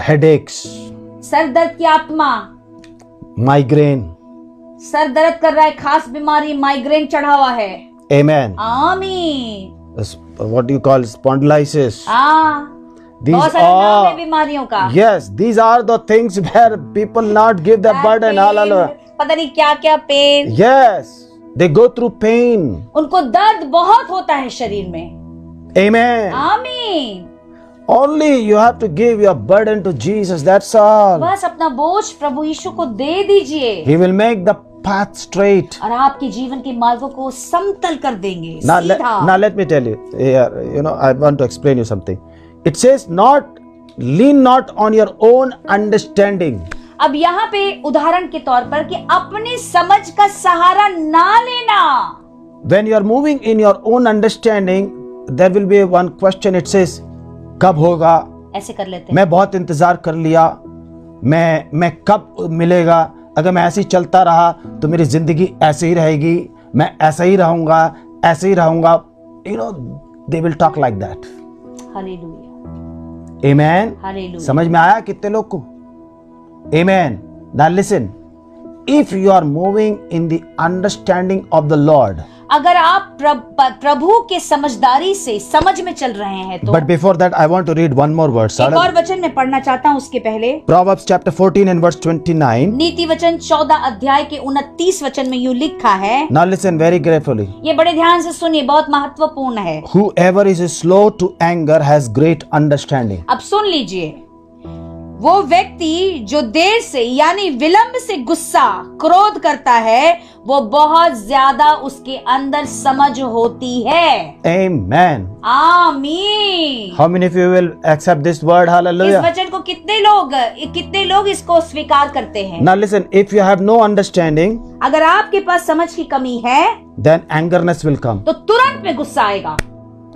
[SPEAKER 2] headaches,
[SPEAKER 1] sir दर्द की आत्मा,
[SPEAKER 2] migraine,
[SPEAKER 1] सर दर्द कर रहा है, खास बीमारी माइग्रेन चढ़ा हुआ है।
[SPEAKER 2] amen.
[SPEAKER 1] आमीन।
[SPEAKER 2] What do you call spondylitis? These
[SPEAKER 1] बहुत सारे नाम है
[SPEAKER 2] are,
[SPEAKER 1] बीमारियों का।
[SPEAKER 2] yes, these are the things where people not give the burden. Hallelujah.
[SPEAKER 1] पता नहीं क्या क्या pen.
[SPEAKER 2] Yes, they go through pain.
[SPEAKER 1] उनको दर्द बहुत होता है शरीर में।
[SPEAKER 2] Amen.
[SPEAKER 1] आमीन।
[SPEAKER 2] Only you have to give your burden to Jesus. That's all.
[SPEAKER 1] बस अपना बोझ प्रभु यीशु को दे दीजिए।
[SPEAKER 2] He will make the path straight.
[SPEAKER 1] और आपके जीवन के मार्गों को समतल कर देंगे।
[SPEAKER 2] Now let me tell you. Here, I want to explain you something. It says, lean not on your own understanding.
[SPEAKER 1] अब यहाँ पे उदाहरण के तौर पर कि अपनी समझ का सहारा ना लेना।
[SPEAKER 2] When you are moving in your own understanding, there will be one question. It says, कब होगा?
[SPEAKER 1] ऐसे कर लेते हैं।
[SPEAKER 2] मैं बहुत इंतजार कर लिया, मैं कब मिलेगा? अगर मैं ऐसे ही चलता रहा तो मेरी जिंदगी ऐसे ही रहेगी, मैं ऐसा ही रहूंगा, ऐसे ही रहूंगा। They will talk like that.
[SPEAKER 1] Hallelujah.
[SPEAKER 2] Amen.
[SPEAKER 1] Hallelujah.
[SPEAKER 2] समझ में आया कितने लोग को? Amen. Now listen. If you are moving in the understanding of the Lord,
[SPEAKER 1] अगर आप प्रभु के समझदारी से समझ में चल रहे हैं तो।
[SPEAKER 2] but before that I want to read one more verse.
[SPEAKER 1] एक और वचन में पढ़ना चाहता हूँ उसके पहले।
[SPEAKER 2] Proverbs chapter 14 and verse 29.
[SPEAKER 1] नीति वचन 14 अध्याय के 29 वचन में यूं लिखा है।
[SPEAKER 2] Now listen very carefully.
[SPEAKER 1] ये बड़े ध्यान से सुनिए, बहुत महत्वपूर्ण है।
[SPEAKER 2] Whoever is slow to anger has great understanding.
[SPEAKER 1] अब सुन लीजिए, वो व्यक्ति जो देर से यानी विलंब से गुस्सा क्रोध करता है, वो बहुत ज्यादा उसके अंदर समझ होती है।
[SPEAKER 2] Amen.
[SPEAKER 1] आमीन।
[SPEAKER 2] How many of you will accept this word?
[SPEAKER 1] इस
[SPEAKER 2] Hallelujah.
[SPEAKER 1] वचन को कितने लोग इसको स्वीकार करते हैं?
[SPEAKER 2] Now listen, if you have no understanding,
[SPEAKER 1] अगर आपके पास समझ की कमी है
[SPEAKER 2] then angerness will come.
[SPEAKER 1] तो तुरंत में गुस्सा आएगा।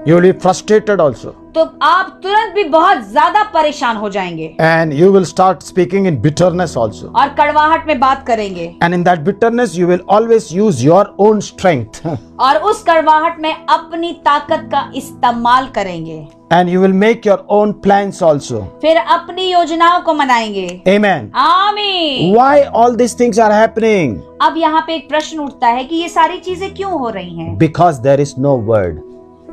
[SPEAKER 2] You will be frustrated also.
[SPEAKER 1] तो आप तुरंत भी बहुत ज्यादा परेशान हो जाएंगे।
[SPEAKER 2] And you will start speaking in bitterness also.
[SPEAKER 1] और कड़वाहट में बात करेंगे।
[SPEAKER 2] And in that bitterness, you will always use your own strength.
[SPEAKER 1] और उस कड़वाहट में अपनी ताकत का इस्तेमाल करेंगे।
[SPEAKER 2] And you will make your own plans also.
[SPEAKER 1] फिर अपनी योजनाओं को मनाएंगे।
[SPEAKER 2] Amen.
[SPEAKER 1] आमीन।
[SPEAKER 2] Why all these things are happening?
[SPEAKER 1] अब यहाँ पे एक प्रश्न उठता है कि ये सारी चीजें क्यों हो रही हैं?
[SPEAKER 2] Because there is no word.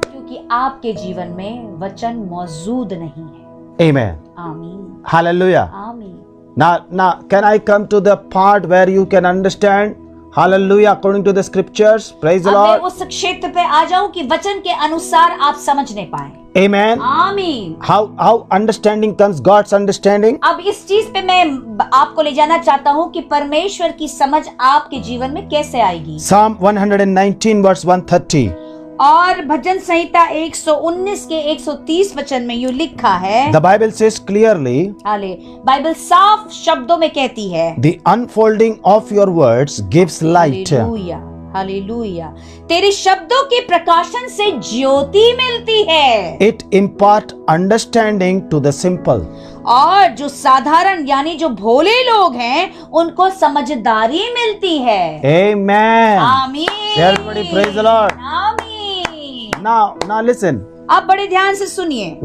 [SPEAKER 1] क्योंकि आपके जीवन में वचन मौजूद नहीं है।
[SPEAKER 2] Amen.
[SPEAKER 1] आमीन।
[SPEAKER 2] Hallelujah.
[SPEAKER 1] आमीन।
[SPEAKER 2] Now, can I come to the part where you can understand? Hallelujah, according to the scriptures. Praise the
[SPEAKER 1] अब मैं
[SPEAKER 2] Lord.
[SPEAKER 1] उस क्षेत्र पे आ जाऊं कि वचन के अनुसार आप समझने पाए।
[SPEAKER 2] Amen.
[SPEAKER 1] आमीन।
[SPEAKER 2] How understanding comes? God's understanding.
[SPEAKER 1] अब इस चीज पे मैं आपको ले जाना चाहता हूँ कि परमेश्वर की समझ आपके जीवन में कैसे आएगी।
[SPEAKER 2] Psalm 119 verse 130.
[SPEAKER 1] और भजन संहिता 119 के 130 वचन में यूं लिखा है,
[SPEAKER 2] The Bible says clearly,
[SPEAKER 1] हाले बाइबल साफ शब्दों में कहती है,
[SPEAKER 2] the unfolding of your words gives light.
[SPEAKER 1] Hallelujah hallelujah, तेरे शब्दों के प्रकाशन से ज्योति मिलती है,
[SPEAKER 2] It impart understanding to the simple.
[SPEAKER 1] और जो साधारण यानी जो भोले लोग हैं उनको समझदारी मिलती है।
[SPEAKER 2] Amen.
[SPEAKER 1] आमीन।
[SPEAKER 2] Everybody praise the Lord.
[SPEAKER 1] आमीन।
[SPEAKER 2] Now listen.
[SPEAKER 1] आप बड़े ध्यान से सुनिए,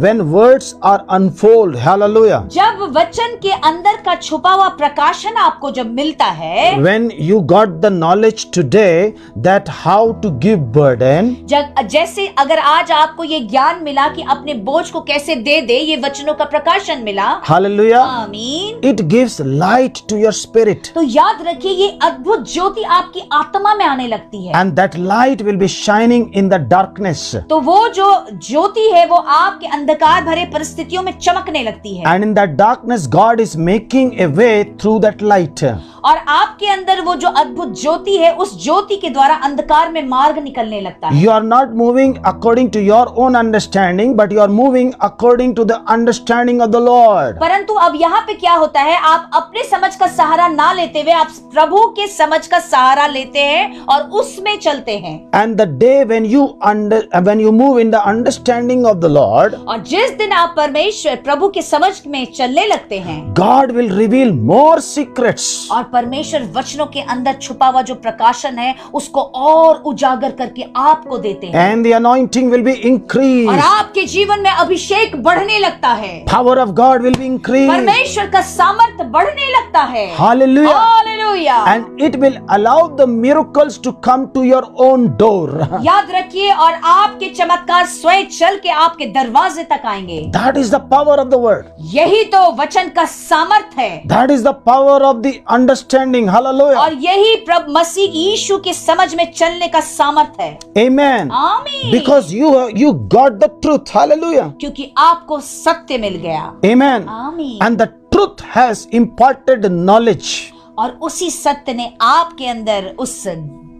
[SPEAKER 2] When words are unfold, hallelujah.
[SPEAKER 1] जब वचन के अंदर का छुपा हुआ प्रकाशन आपको जब मिलता है,
[SPEAKER 2] When you got the knowledge today that how to give burden,
[SPEAKER 1] जैसे अगर आज आपको ये ज्ञान मिला कि अपने बोझ को कैसे दे दे, ये वचनों का प्रकाशन मिला,
[SPEAKER 2] hallelujah,
[SPEAKER 1] आमीन,
[SPEAKER 2] it gives light to your spirit.
[SPEAKER 1] तो याद रखिए ये अद्भुत ज्योति आपकी आत्मा में आने लगती है,
[SPEAKER 2] And that light will be shining in the darkness.
[SPEAKER 1] तो वो जो ज्योति है वो आपके अंधकार भरे परिस्थितियों में चमकने लगती है,
[SPEAKER 2] And in that darkness, God is making a way through that light.
[SPEAKER 1] और आपके अंदर वो जो अद्भुत ज्योति है उस ज्योति के द्वारा अंधकार में मार्ग निकलने लगता है।
[SPEAKER 2] You are not moving according to your own understanding, but you are moving according to the understanding of the Lord.
[SPEAKER 1] परंतु अब यहाँ पे क्या होता है, आप अपने समझ का सहारा ना लेते हुए आप प्रभु के समझ का सहारा लेते हैं और उसमें चलते हैं।
[SPEAKER 2] And the day when you move in the understanding of the Lord,
[SPEAKER 1] और जिस दिन आप परमेश्वर प्रभु के समझ में चलने लगते हैं,
[SPEAKER 2] God will reveal more secrets.
[SPEAKER 1] और परमेश्वर वचनों के अंदर छुपा हुआ जो प्रकाशन है उसको और उजागर करके आपको देते हैं,
[SPEAKER 2] And the anointing will be
[SPEAKER 1] और
[SPEAKER 2] increased.
[SPEAKER 1] आपके जीवन में अभिषेक बढ़ने लगता है,
[SPEAKER 2] Power of God will be increased.
[SPEAKER 1] परमेश्वर का सामर्थ बढ़ने लगता है।
[SPEAKER 2] Hallelujah.
[SPEAKER 1] Hallelujah.
[SPEAKER 2] And it will allow the miracles to come to your own door.
[SPEAKER 1] याद रखिए, और आपके चमत्कार स्वयं चल के आपके दरवाजे तक आएंगे।
[SPEAKER 2] That is the power of the word.
[SPEAKER 1] यही तो वचन का सामर्थ है,
[SPEAKER 2] That is the power of the understanding. Hallelujah.
[SPEAKER 1] और यही प्रभु मसीह यीशु के समझ में चलने का सामर्थ है।
[SPEAKER 2] Amen.
[SPEAKER 1] आमीन।
[SPEAKER 2] Because you got the truth. Hallelujah.
[SPEAKER 1] क्योंकि आपको सत्य मिल गया।
[SPEAKER 2] Amen.
[SPEAKER 1] आमीन।
[SPEAKER 2] And the truth has imparted knowledge.
[SPEAKER 1] और उसी सत्य ने आपके अंदर उस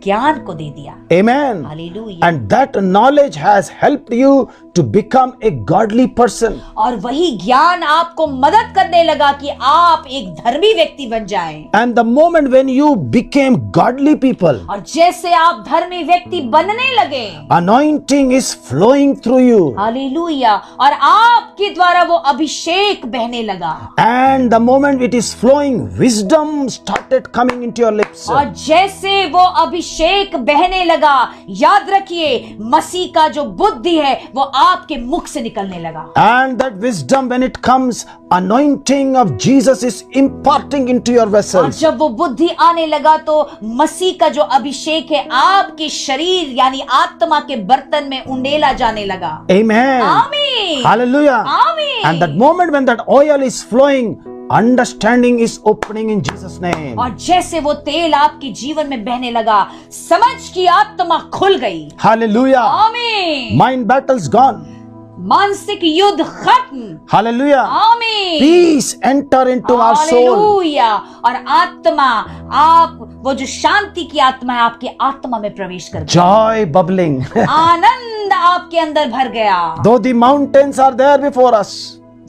[SPEAKER 1] ज्ञान को दे दिया।
[SPEAKER 2] Amen.
[SPEAKER 1] Hallelujah.
[SPEAKER 2] And that knowledge has helped you to become a godly person.
[SPEAKER 1] और वही ज्ञान आपको मदद करने लगा कि आप एक धर्मी व्यक्ति बन जाएं।
[SPEAKER 2] And the moment when you became godly people,
[SPEAKER 1] और जैसे आप धर्मी व्यक्ति बनने लगे,
[SPEAKER 2] anointing is flowing through you.
[SPEAKER 1] Hallelujah, और आपके द्वारा वो अभिषेक बहने लगा।
[SPEAKER 2] And the moment it is flowing, wisdom started coming into your lips.
[SPEAKER 1] और जैसे वो अभिषेक बहने लगा, याद रखिए मसीह का जो बुद्धि है वो आपके मुख से निकलने लगा।
[SPEAKER 2] And that wisdom, when it comes, anointing of Jesus is imparting into your
[SPEAKER 1] और
[SPEAKER 2] vessels.
[SPEAKER 1] जब वो बुद्धि आने लगा तो मसीह का जो अभिषेक है आपके शरीर यानी आत्मा के बर्तन में उंडेला जाने लगा।
[SPEAKER 2] Amen.
[SPEAKER 1] आमीन।
[SPEAKER 2] Hallelujah.
[SPEAKER 1] आमीन।
[SPEAKER 2] And that moment when that oil is flowing, understanding is opening in Jesus' name.
[SPEAKER 1] और जैसे वो तेल आपके जीवन में बहने लगा, समझ की आत्मा खुल गई।
[SPEAKER 2] Hallelujah.
[SPEAKER 1] आमीन।
[SPEAKER 2] Mind battles gone.
[SPEAKER 1] मानसिक युद्ध खत्म।
[SPEAKER 2] Hallelujah.
[SPEAKER 1] आमीन।
[SPEAKER 2] Peace enter into our soul.
[SPEAKER 1] Hallelujah. और आत्मा, आप वो जो शांति की आत्मा है आपकी आत्मा में प्रवेश कर गई।
[SPEAKER 2] Joy bubbling.
[SPEAKER 1] आनंद आपके अंदर भर गया।
[SPEAKER 2] Though the mountains are there before us,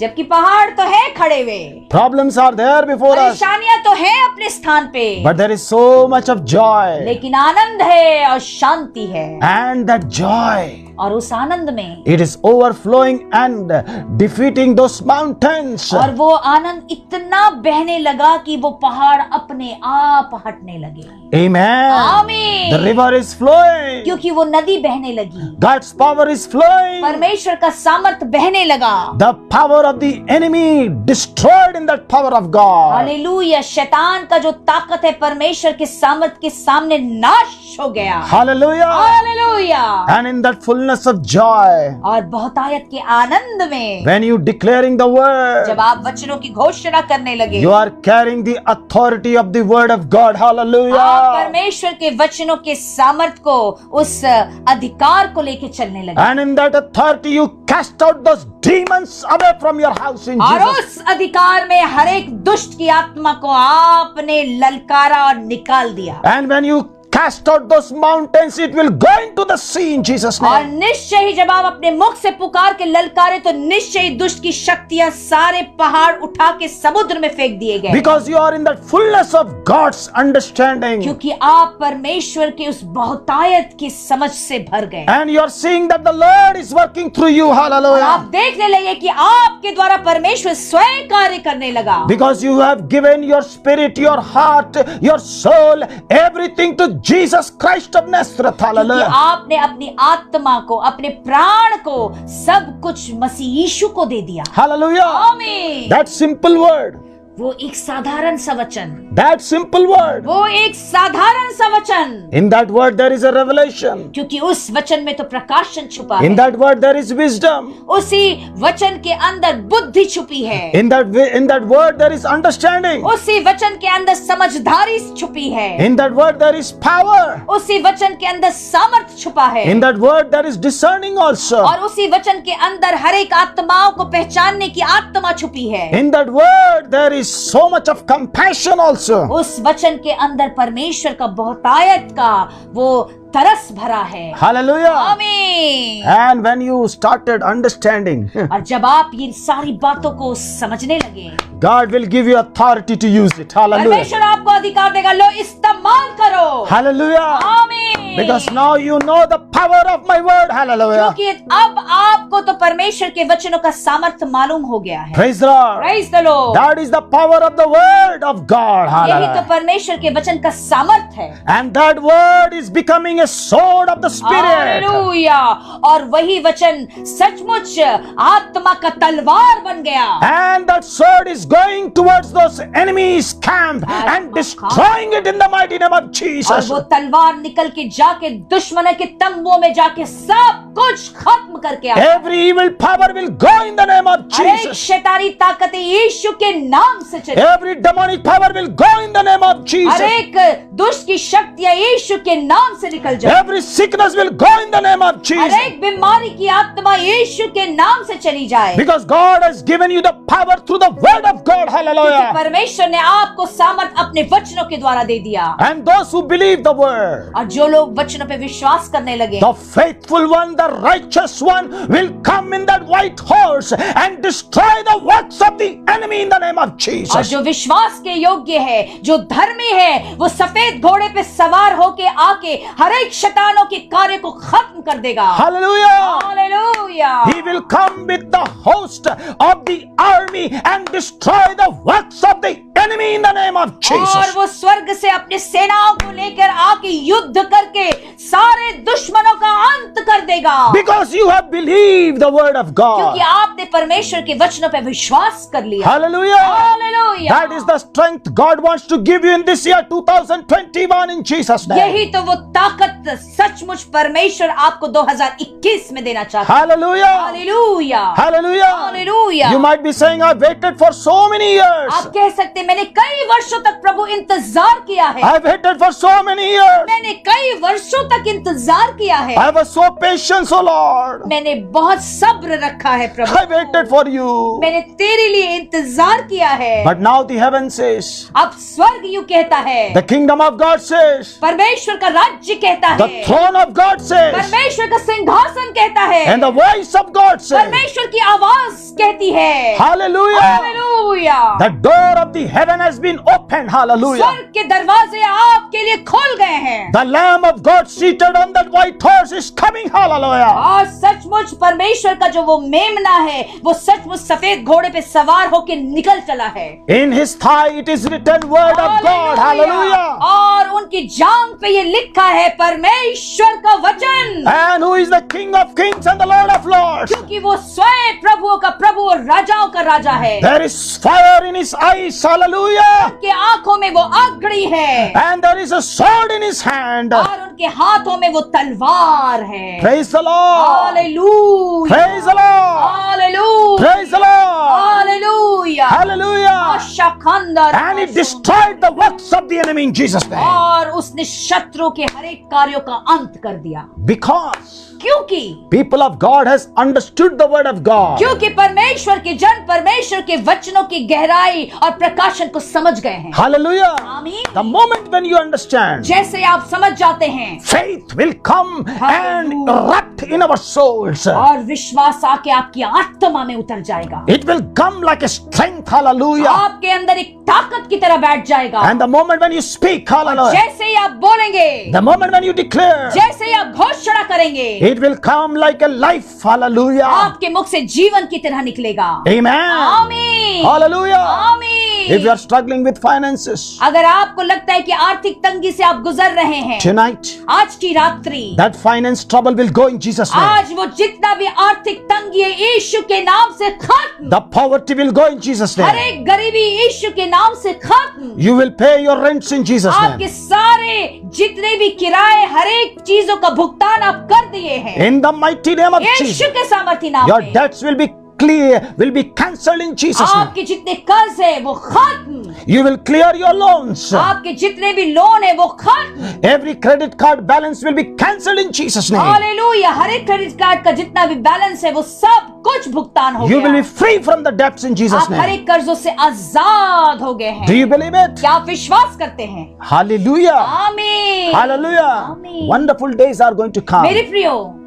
[SPEAKER 1] जबकि पहाड़ तो है खड़े हुए,
[SPEAKER 2] problems are there before us,
[SPEAKER 1] परेशानियां तो है अपने स्थान पे,
[SPEAKER 2] but there is so much of joy.
[SPEAKER 1] लेकिन आनंद है और शांति है।
[SPEAKER 2] And that joy,
[SPEAKER 1] और उस आनंद में
[SPEAKER 2] it is overflowing and defeating those mountains.
[SPEAKER 1] और वो आनंद इतना बहने लगा कि वो पहाड़ अपने आप हटने लगे।
[SPEAKER 2] Amen.
[SPEAKER 1] आमीन।
[SPEAKER 2] The river is flowing.
[SPEAKER 1] क्योंकि वो नदी बहने लगी,
[SPEAKER 2] God's power is flowing.
[SPEAKER 1] परमेश्वर का सामर्थ बहने लगा।
[SPEAKER 2] The power of the enemy destroyed in that power of God.
[SPEAKER 1] Hallelujah. शैतान का जो ताकत है परमेश्वर के सामर्थ के सामने नाश हो गया।
[SPEAKER 2] Hallelujah.
[SPEAKER 1] Hallelujah.
[SPEAKER 2] And in that fullness of joy,
[SPEAKER 1] और बहुतायत के आनंद में
[SPEAKER 2] when you declaring the word,
[SPEAKER 1] जब आप वचनों की घोषणा करने लगे,
[SPEAKER 2] you are carrying the authority of the word of God.
[SPEAKER 1] आप
[SPEAKER 2] Hallelujah.
[SPEAKER 1] परमेश्वर के वचनों के सामर्थ को, उस अधिकार को लेके चलने लगे।
[SPEAKER 2] And in that authority you cast out those demons away from your house in
[SPEAKER 1] और
[SPEAKER 2] Jesus.
[SPEAKER 1] उस अधिकार में हर एक दुष्ट की आत्मा को आपने ललकारा और निकाल दिया।
[SPEAKER 2] And when you cast out those mountains, it will go into the sea in Jesus'
[SPEAKER 1] और
[SPEAKER 2] name.
[SPEAKER 1] निश्चय ही जब आप अपने मुख से पुकार के ललकारे तो निश्चय ही दुष्ट की शक्तियां सारे पहाड़ उठा के समुद्र में फेंक दिए गए,
[SPEAKER 2] Because you are in the fullness of God's understanding.
[SPEAKER 1] क्योंकि आप परमेश्वर की उस बहुतायत की समझ से भर गए।
[SPEAKER 2] And you are seeing that the Lord is working through you.
[SPEAKER 1] और आप
[SPEAKER 2] Hallelujah.
[SPEAKER 1] देखने लगे कि आपके द्वारा परमेश्वर स्वयं कार्य करने लगा,
[SPEAKER 2] Because you have given your spirit, your heart, your soul, everything to Jesus Christ of Nazareth.
[SPEAKER 1] कि
[SPEAKER 2] Hallelujah.
[SPEAKER 1] आपने अपनी आत्मा को, अपने प्राण को, सब कुछ मसीह यीशु को दे दिया।
[SPEAKER 2] Hallelujah.
[SPEAKER 1] आमीन।
[SPEAKER 2] That simple word.
[SPEAKER 1] वो एक साधारण सा वचन,
[SPEAKER 2] That simple word.
[SPEAKER 1] वो एक साधारण सा वचन,
[SPEAKER 2] In that word there is a revelation.
[SPEAKER 1] क्योंकि उस वचन में तो प्रकाशन छुपा
[SPEAKER 2] In
[SPEAKER 1] है,
[SPEAKER 2] that word there is wisdom.
[SPEAKER 1] उसी वचन के अंदर बुद्धि छुपी है,
[SPEAKER 2] In that word there is understanding.
[SPEAKER 1] उसी वचन के अंदर समझदारी छुपी है,
[SPEAKER 2] In that word there is power.
[SPEAKER 1] उसी वचन के अंदर सामर्थ छुपा है,
[SPEAKER 2] In that word there is discerning also.
[SPEAKER 1] और उसी वचन के अंदर हर एक आत्माओं को पहचानने की आत्मा छुपी है।
[SPEAKER 2] In that word there is so much of compassion also.
[SPEAKER 1] उस वचन के अंदर परमेश्वर का बहुतायत का वो तरस भरा है।
[SPEAKER 2] Hallelujah.
[SPEAKER 1] आमीन।
[SPEAKER 2] And when you started understanding,
[SPEAKER 1] और जब आप ये सारी बातों को समझने लगे,
[SPEAKER 2] God will give you authority to use it. Hallelujah.
[SPEAKER 1] परमेश्वर आपको अधिकार देगा, लो इस्तेमाल करो।
[SPEAKER 2] Hallelujah.
[SPEAKER 1] आमीन।
[SPEAKER 2] Because now you know the power of my word. Hallelujah.
[SPEAKER 1] क्योंकि अब आपको तो परमेश्वर के वचनों का सामर्थ्य मालूम हो गया है।
[SPEAKER 2] Praise the Lord.
[SPEAKER 1] Praise the Lord।
[SPEAKER 2] That is the power of the word of God.
[SPEAKER 1] यही तो
[SPEAKER 2] Hallelujah.
[SPEAKER 1] परमेश्वर के वचन का सामर्थ्य है।
[SPEAKER 2] And that word is becoming a sword of the Spirit.
[SPEAKER 1] Hallelujah. और वही वचन सचमुच आत्मा का तलवार बन गया,
[SPEAKER 2] And that sword is going towards those enemies' camp and destroying it in the mighty name of
[SPEAKER 1] और
[SPEAKER 2] Jesus.
[SPEAKER 1] वो तलवार निकल के जाके दुश्मन के तंबुओं में जाके सब कुछ खत्म करके आता है।
[SPEAKER 2] Every evil power will go in the name of
[SPEAKER 1] हर एक
[SPEAKER 2] Jesus.
[SPEAKER 1] शैतानी ताकतें यीशु के नाम से चली,
[SPEAKER 2] Every demonic power will go in the name of
[SPEAKER 1] her
[SPEAKER 2] Jesus.
[SPEAKER 1] एक दुष्ट की शक्तियां यीशु के नाम से निकल जाए,
[SPEAKER 2] Every sickness will go in the name of
[SPEAKER 1] her
[SPEAKER 2] Jesus.
[SPEAKER 1] एक बीमारी की आत्मा यीशु के नाम से चली जाए,
[SPEAKER 2] Because God has given you the power through the word of God.
[SPEAKER 1] क्योंकि
[SPEAKER 2] Hallelujah.
[SPEAKER 1] परमेश्वर ने आपको सामर्थ अपने वचनों के द्वारा दे दिया।
[SPEAKER 2] And those who believe the word,
[SPEAKER 1] और जो लोग वचनों पे विश्वास करने लगे,
[SPEAKER 2] the faithful one, the righteous one will come in that white horse and destroy the works of the enemy in the name of
[SPEAKER 1] और
[SPEAKER 2] Jesus.
[SPEAKER 1] जो विश्वास के योग्य है, जो धर्मी है, वो सफेद घोड़े पे सवार होके आके हर एक शैतानों के कार्य को खत्म कर देगा।
[SPEAKER 2] Hallelujah.
[SPEAKER 1] Hallelujah.
[SPEAKER 2] He will come with the host of the army and destroy the works of the enemy in the name of
[SPEAKER 1] और
[SPEAKER 2] Jesus.
[SPEAKER 1] वो स्वर्ग से अपनी सेनाओं को लेकर आके युद्ध करके सारे दुश्मनों का अंत कर देगा,
[SPEAKER 2] Because you have believed the word of
[SPEAKER 1] क्योंकि
[SPEAKER 2] God.
[SPEAKER 1] आपने परमेश्वर के वचनों पे विश्वास कर लिया।
[SPEAKER 2] Hallelujah.
[SPEAKER 1] Hallelujah.
[SPEAKER 2] That is the strength God wants to give you in this year 2021 in Jesus' name.
[SPEAKER 1] यही तो वो ताकत सचमुच परमेश्वर आपको 2021 में देना चाहता है।
[SPEAKER 2] Hallelujah.
[SPEAKER 1] Hallelujah.
[SPEAKER 2] Hallelujah.
[SPEAKER 1] Hallelujah.
[SPEAKER 2] You might be saying, I waited for so many years.
[SPEAKER 1] आप कह सकते हैं, मैंने कई वर्षों तक प्रभु इंतजार किया है,
[SPEAKER 2] I waited for so many years.
[SPEAKER 1] मैंने कई वर्षों तक इंतजार किया है,
[SPEAKER 2] I was so patient, so Lord.
[SPEAKER 1] मैंने बहुत सब्र रखा है प्रभु,
[SPEAKER 2] I waited for you.
[SPEAKER 1] मैंने तेरे लिए इंतजार किया है।
[SPEAKER 2] But now the heaven says,
[SPEAKER 1] अब स्वर्ग यूं कहता है,
[SPEAKER 2] the kingdom of God says,
[SPEAKER 1] परमेश्वर का राज्य कहता
[SPEAKER 2] the
[SPEAKER 1] है,
[SPEAKER 2] throne of God says,
[SPEAKER 1] परमेश्वर का सिंहासन कहता है,
[SPEAKER 2] and the voice of God says,
[SPEAKER 1] परमेश्वर की आवाज कहती है।
[SPEAKER 2] Hallelujah.
[SPEAKER 1] Hallelujah.
[SPEAKER 2] The door of the heaven has been opened. Hallelujah.
[SPEAKER 1] स्वर्ग के दरवाजे आपके लिए खोल गए हैं,
[SPEAKER 2] The Lamb of God seated on that white horse is coming. Hallelujah.
[SPEAKER 1] और सचमुच परमेश्वर का जो वो मेमना है, वो सचमुच सफेद घोड़े पे सवार होके निकल चला है।
[SPEAKER 2] In his thigh it is written word of God. Hallelujah.
[SPEAKER 1] और उनकी जांघ पे ये लिखा है परमेश्वर का वचन,
[SPEAKER 2] And who is the King of kings and the Lord of lords?
[SPEAKER 1] क्योंकि वो स्वयं प्रभुओं का प्रभु और राजाओं का राजा है।
[SPEAKER 2] There is fire in his eyes. Hallelujah.
[SPEAKER 1] उनके आंखों में वो अग्नि है,
[SPEAKER 2] And there is a sword in his hand.
[SPEAKER 1] और उनके हाथों में वो तलवार है।
[SPEAKER 2] Praise the Lord.
[SPEAKER 1] Hallelujah.
[SPEAKER 2] Praise the Lord.
[SPEAKER 1] Hallelujah.
[SPEAKER 2] Praise the Lord.
[SPEAKER 1] Hallelujah.
[SPEAKER 2] Hallelujah.
[SPEAKER 1] शखन
[SPEAKER 2] And he destroyed the works of the enemy in Jesus' name.
[SPEAKER 1] और उसने शत्रु के हर एक कार्यों का अंत कर दिया।
[SPEAKER 2] Because
[SPEAKER 1] क्योंकि
[SPEAKER 2] people of God has understood the word of God.
[SPEAKER 1] क्योंकि परमेश्वर के जन परमेश्वर के वचनों की गहराई और प्रकाशन को समझ गए हैं।
[SPEAKER 2] Hallelujah.
[SPEAKER 1] आमीन।
[SPEAKER 2] The moment when you understand,
[SPEAKER 1] जैसे आप समझ जाते हैं,
[SPEAKER 2] faith will come and erupt in our souls.
[SPEAKER 1] और विश्वास आके आपकी आत्मा में उतर जाएगा।
[SPEAKER 2] It will come like a strength. Hallelujah.
[SPEAKER 1] आपके अंदर एक ताकत की तरह बैठ जाएगा।
[SPEAKER 2] And the moment when you speak, hallelujah,
[SPEAKER 1] जैसे ही आप बोलेंगे,
[SPEAKER 2] the moment when you declare,
[SPEAKER 1] जैसे ही आप घोषणा करेंगे,
[SPEAKER 2] it will come like a life. Hallelujah.
[SPEAKER 1] आपके मुख से जीवन की तरह निकलेगा।
[SPEAKER 2] Amen.
[SPEAKER 1] आमीन।
[SPEAKER 2] Hallelujah.
[SPEAKER 1] आमीन।
[SPEAKER 2] If you are struggling with finances
[SPEAKER 1] अगर आपको लगता है कि आर्थिक तंगी से आप गुजर रहे हैं,
[SPEAKER 2] tonight,
[SPEAKER 1] आज की रात्रि,
[SPEAKER 2] that finance trouble will go in Jesus' name.
[SPEAKER 1] आज वो जितना भी आर्थिक तंगी है यीशु के नाम से खत्म।
[SPEAKER 2] The poverty will go in Jesus'
[SPEAKER 1] her
[SPEAKER 2] name.
[SPEAKER 1] एक गरीबी यीशु के नाम से खत्म।
[SPEAKER 2] You will pay your rents in Jesus'
[SPEAKER 1] आपके
[SPEAKER 2] name.
[SPEAKER 1] सारे जितने भी किराए हर एक चीजों का भुगतान आप कर दिए हैं
[SPEAKER 2] In the mighty name of
[SPEAKER 1] Yeshu
[SPEAKER 2] Jesus,
[SPEAKER 1] के सामर्थ्य नाम
[SPEAKER 2] your
[SPEAKER 1] में।
[SPEAKER 2] debts will be clear, will be cancelled in Jesus' name.
[SPEAKER 1] आपके जितने कर्ज है वो खत्म।
[SPEAKER 2] You will clear your loans.
[SPEAKER 1] आपके जितने भी लोन है वो खत्म।
[SPEAKER 2] Every credit card balance will be cancelled in Jesus' name.
[SPEAKER 1] Hallelujah. हर एक क्रेडिट कार्ड का जितना भी बैलेंस है वो सब कुछ भुगतान हो
[SPEAKER 2] You will
[SPEAKER 1] गया।
[SPEAKER 2] be free from the debts in Jesus'
[SPEAKER 1] आप हर
[SPEAKER 2] name.
[SPEAKER 1] एक कर्जों से आजाद हो गए हैं।
[SPEAKER 2] Do you believe it?
[SPEAKER 1] क्या आप विश्वास करते हैं?
[SPEAKER 2] Hallelujah.
[SPEAKER 1] आमीन।
[SPEAKER 2] Hallelujah.
[SPEAKER 1] Amen.
[SPEAKER 2] Wonderful days are going to come.
[SPEAKER 1] मेरे प्रियो,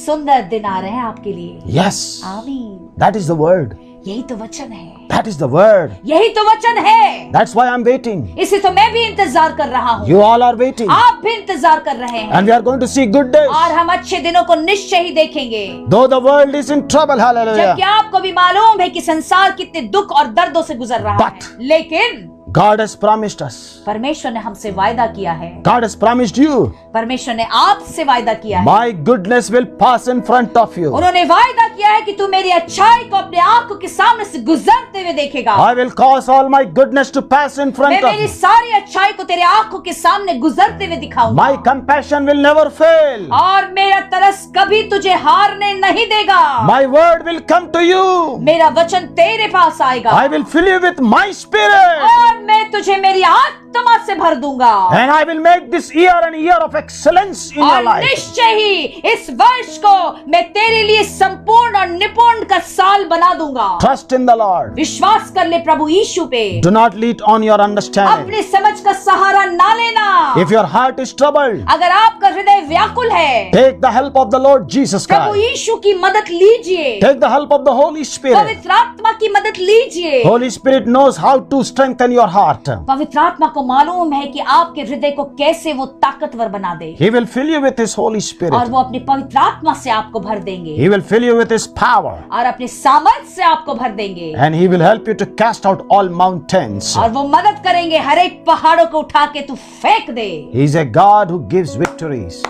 [SPEAKER 1] सुंदर दिन आ रहे हैं आपके लिए।
[SPEAKER 2] Yes.
[SPEAKER 1] आमीन।
[SPEAKER 2] That is the word.
[SPEAKER 1] यही तो वचन है।
[SPEAKER 2] That is the word.
[SPEAKER 1] यही तो वचन है।
[SPEAKER 2] That's why I'm waiting.
[SPEAKER 1] इसे तो मैं भी इंतजार कर रहा हूँ।
[SPEAKER 2] You all are waiting.
[SPEAKER 1] आप भी इंतजार कर रहे हैं।
[SPEAKER 2] And we are going to see good days.
[SPEAKER 1] और हम अच्छे दिनों को निश्चय ही देखेंगे।
[SPEAKER 2] Though the world is in trouble, hallelujah.
[SPEAKER 1] जबकि आपको भी मालूम है कि संसार कितने दुख और दर्दों से गुजर रहा
[SPEAKER 2] But
[SPEAKER 1] है, लेकिन
[SPEAKER 2] God has promised us.
[SPEAKER 1] परमेश्वर ने हमसे वायदा किया है।
[SPEAKER 2] God has promised you.
[SPEAKER 1] परमेश्वर ने आपसे वायदा किया है।
[SPEAKER 2] My goodness will pass in front of you.
[SPEAKER 1] उन्होंने वायदा किया है कि तू मेरी अच्छाई को अपने आंखों के सामने से गुजरते हुए देखेगा।
[SPEAKER 2] I will cause all my goodness to pass in
[SPEAKER 1] मैं
[SPEAKER 2] front of
[SPEAKER 1] मेरी
[SPEAKER 2] you.
[SPEAKER 1] सारी अच्छाई को तेरे आंखों के सामने गुजरते हुए दिखाऊंगा।
[SPEAKER 2] My compassion will never fail.
[SPEAKER 1] और मेरा तरस कभी तुझे हारने नहीं देगा।
[SPEAKER 2] My word will come to you.
[SPEAKER 1] मेरा वचन तेरे पास आएगा।
[SPEAKER 2] I will fill you with my spirit.
[SPEAKER 1] और मैं तुझे मेरी आत्मा से भर दूंगा।
[SPEAKER 2] And I will make this year an year of excellence in your
[SPEAKER 1] और
[SPEAKER 2] life.
[SPEAKER 1] निश्चय ही इस वर्ष को मैं तेरे लिए संपूर्ण और निपुण का साल बना दूंगा।
[SPEAKER 2] Trust in the Lord.
[SPEAKER 1] विश्वास कर ले प्रभु यीशु पे।
[SPEAKER 2] Do not lean on your understanding.
[SPEAKER 1] अपनी समझ का सहारा ना लेना।
[SPEAKER 2] If your heart is troubled,
[SPEAKER 1] अगर आपका हृदय व्याकुल है,
[SPEAKER 2] take the help of the Lord Jesus
[SPEAKER 1] Prabhu
[SPEAKER 2] Christ.
[SPEAKER 1] यीशु की मदद लीजिए।
[SPEAKER 2] Take the help of the Holy Spirit.
[SPEAKER 1] पवित्र आत्मा की मदद लीजिए।
[SPEAKER 2] Holy Spirit knows how to strengthen your heart.
[SPEAKER 1] पवित्र आत्मा को मालूम है कि आपके हृदय को कैसे वो ताकतवर बना दे।
[SPEAKER 2] He will fill you with His Holy
[SPEAKER 1] और
[SPEAKER 2] Spirit.
[SPEAKER 1] वो अपनी पवित्र आत्मा से आपको भर देंगे।
[SPEAKER 2] He will fill you with His power.
[SPEAKER 1] और अपने सामर्थ से आपको भर देंगे।
[SPEAKER 2] And He will help you to cast out all mountains.
[SPEAKER 1] और वो मदद करेंगे हर एक पहाड़ों को उठा के तू फेंक दे।
[SPEAKER 2] He is a God who gives victories.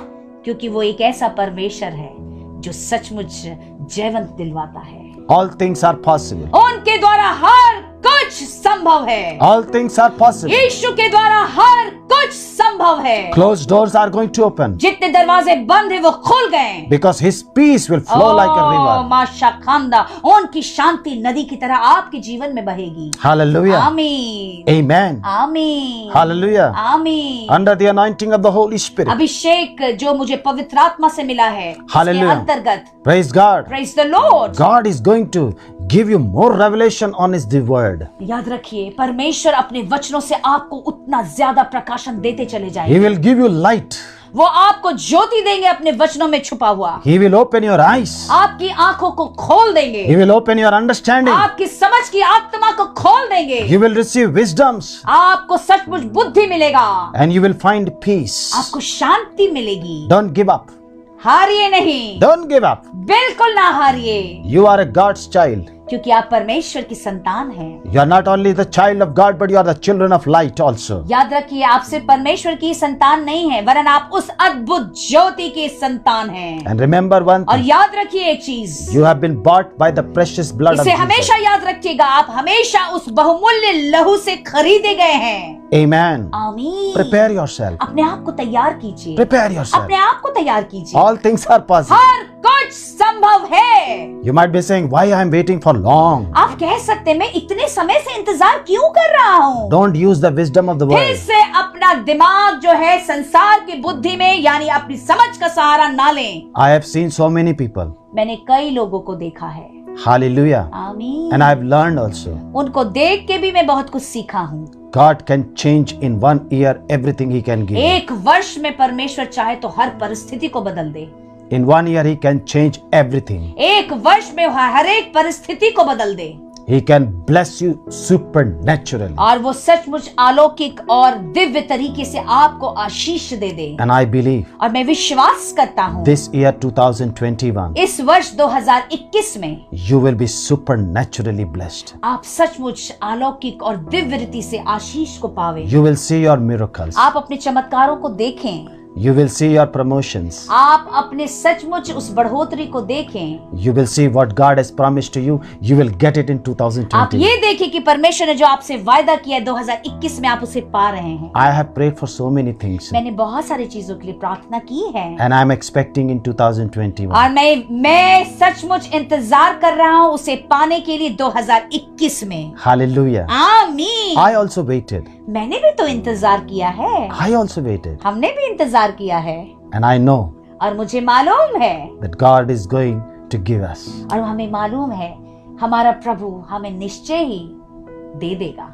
[SPEAKER 1] क्योंकि वो एक ऐसा परमेश्वर है जो सचमुच जयवंत दिलवाता है।
[SPEAKER 2] All things are possible.
[SPEAKER 1] उनके द्वारा हर कुछ संभव है।
[SPEAKER 2] All things are possible.
[SPEAKER 1] यीशु के द्वारा हर कुछ संभव है।
[SPEAKER 2] Closed doors are going to open
[SPEAKER 1] जितने दरवाजे बंद है वो खुल गए।
[SPEAKER 2] because His peace will flow like a river.
[SPEAKER 1] माशा खांदा, उनकी शांति नदी की तरह आपके जीवन में बहेगी।
[SPEAKER 2] Hallelujah.
[SPEAKER 1] आमीन।
[SPEAKER 2] Amen.
[SPEAKER 1] आमीन।
[SPEAKER 2] Hallelujah.
[SPEAKER 1] आमीन।
[SPEAKER 2] Under the anointing of the Holy Spirit.
[SPEAKER 1] अभिषेक जो मुझे पवित्र आत्मा से मिला है, उसके
[SPEAKER 2] Hallelujah.
[SPEAKER 1] अंतर्गत
[SPEAKER 2] Praise God.
[SPEAKER 1] Praise the Lord।
[SPEAKER 2] God is going to give you more revelation on His word.
[SPEAKER 1] याद रखिए, परमेश्वर अपने वचनों से आपको उतना ज्यादा प्रकाशन देते चले
[SPEAKER 2] He
[SPEAKER 1] जाएंगे।
[SPEAKER 2] will give you light.
[SPEAKER 1] वो आपको ज्योति देंगे अपने वचनों में छुपा हुआ।
[SPEAKER 2] He will open your eyes.
[SPEAKER 1] आपकी आंखों को खोल देंगे।
[SPEAKER 2] He will open your understanding.
[SPEAKER 1] आपकी समझ की आत्मा को खोल देंगे।
[SPEAKER 2] You will receive wisdoms.
[SPEAKER 1] आपको सचमुच बुद्धि मिलेगा।
[SPEAKER 2] And you will find peace.
[SPEAKER 1] आपको शांति मिलेगी।
[SPEAKER 2] Don't give up.
[SPEAKER 1] हारिए नहीं।
[SPEAKER 2] Don't give up.
[SPEAKER 1] बिल्कुल ना हारिए,
[SPEAKER 2] You are a God's child.
[SPEAKER 1] क्योंकि आप परमेश्वर की संतान हैं।
[SPEAKER 2] You are not only the child of God, but you are the children of light also.
[SPEAKER 1] याद रखिए, आप सिर्फ परमेश्वर की संतान नहीं हैं, वरन आप उस अद्भुत ज्योति की संतान हैं।
[SPEAKER 2] And remember one
[SPEAKER 1] और
[SPEAKER 2] thing.
[SPEAKER 1] याद रखिए एक चीज,
[SPEAKER 2] You have been bought by the precious blood of
[SPEAKER 1] इसे
[SPEAKER 2] Jesus.
[SPEAKER 1] हमेशा याद रखिएगा, आप हमेशा उस बहुमूल्य लहू से खरीदे गए हैं।
[SPEAKER 2] Amen.
[SPEAKER 1] आमीन।
[SPEAKER 2] Prepare yourself.
[SPEAKER 1] अपने आप को तैयार कीजिए।
[SPEAKER 2] Prepare yourself.
[SPEAKER 1] अपने आप को तैयार कीजिए।
[SPEAKER 2] All things are possible.
[SPEAKER 1] हर कुछ संभव है।
[SPEAKER 2] You might be saying, why I am waiting for long?
[SPEAKER 1] आप आप कह सकते हैं मैं इतने समय से इंतजार क्यों कर रहा हूँ।
[SPEAKER 2] Don't use the wisdom of the
[SPEAKER 1] फिर
[SPEAKER 2] world.
[SPEAKER 1] से अपना दिमाग जो है संसार की बुद्धि में यानी अपनी समझ का सहारा ना लें।
[SPEAKER 2] I have seen so many people.
[SPEAKER 1] मैंने कई लोगों को देखा है।
[SPEAKER 2] Hallelujah.
[SPEAKER 1] आमीन।
[SPEAKER 2] And I've learned also.
[SPEAKER 1] उनको देख के भी मैं बहुत कुछ सीखा हूँ।
[SPEAKER 2] God can change in 1 year everything He can give.
[SPEAKER 1] एक वर्ष में परमेश्वर चाहे तो हर परिस्थिति को बदल दे।
[SPEAKER 2] In 1 year He can change everything.
[SPEAKER 1] एक वर्ष में हर एक परिस्थिति को बदल दे।
[SPEAKER 2] He can bless you supernaturally.
[SPEAKER 1] और वो सचमुच अलौकिक और दिव्य तरीके से आपको आशीष दे दे।
[SPEAKER 2] And I believe
[SPEAKER 1] और मैं विश्वास करता हूँ
[SPEAKER 2] this year 2021,
[SPEAKER 1] इस वर्ष 2021 में
[SPEAKER 2] you will be supernaturally blessed.
[SPEAKER 1] आप सचमुच अलौकिक और दिव्य रीति से आशीष को पावे।
[SPEAKER 2] You will see your miracles.
[SPEAKER 1] आप अपने चमत्कारों को देखें।
[SPEAKER 2] You will see your promotions.
[SPEAKER 1] आप अपने सचमुच उस बढ़ोतरी को देखें।
[SPEAKER 2] You will see what God has promised to you. You will get it in
[SPEAKER 1] आप
[SPEAKER 2] 2020.
[SPEAKER 1] ये देखिए कि परमेश्वर ने जो आपसे वायदा किया है 2021 में आप उसे पा रहे हैं।
[SPEAKER 2] I have prayed for so many things.
[SPEAKER 1] मैंने बहुत सारी चीजों के लिए प्रार्थना की है
[SPEAKER 2] And I am expecting in 2021.
[SPEAKER 1] और मैं सचमुच इंतजार कर रहा हूँ उसे पाने के लिए 2021 में।
[SPEAKER 2] Hallelujah.
[SPEAKER 1] आमीन।
[SPEAKER 2] I also waited.
[SPEAKER 1] मैंने भी तो इंतजार किया है।
[SPEAKER 2] I also waited.
[SPEAKER 1] हमने भी इंतजार किया है
[SPEAKER 2] And I know
[SPEAKER 1] और मुझे मालूम है
[SPEAKER 2] that God is going to give us.
[SPEAKER 1] और हमें मालूम है हमारा प्रभु हमें निश्चय ही दे देगा।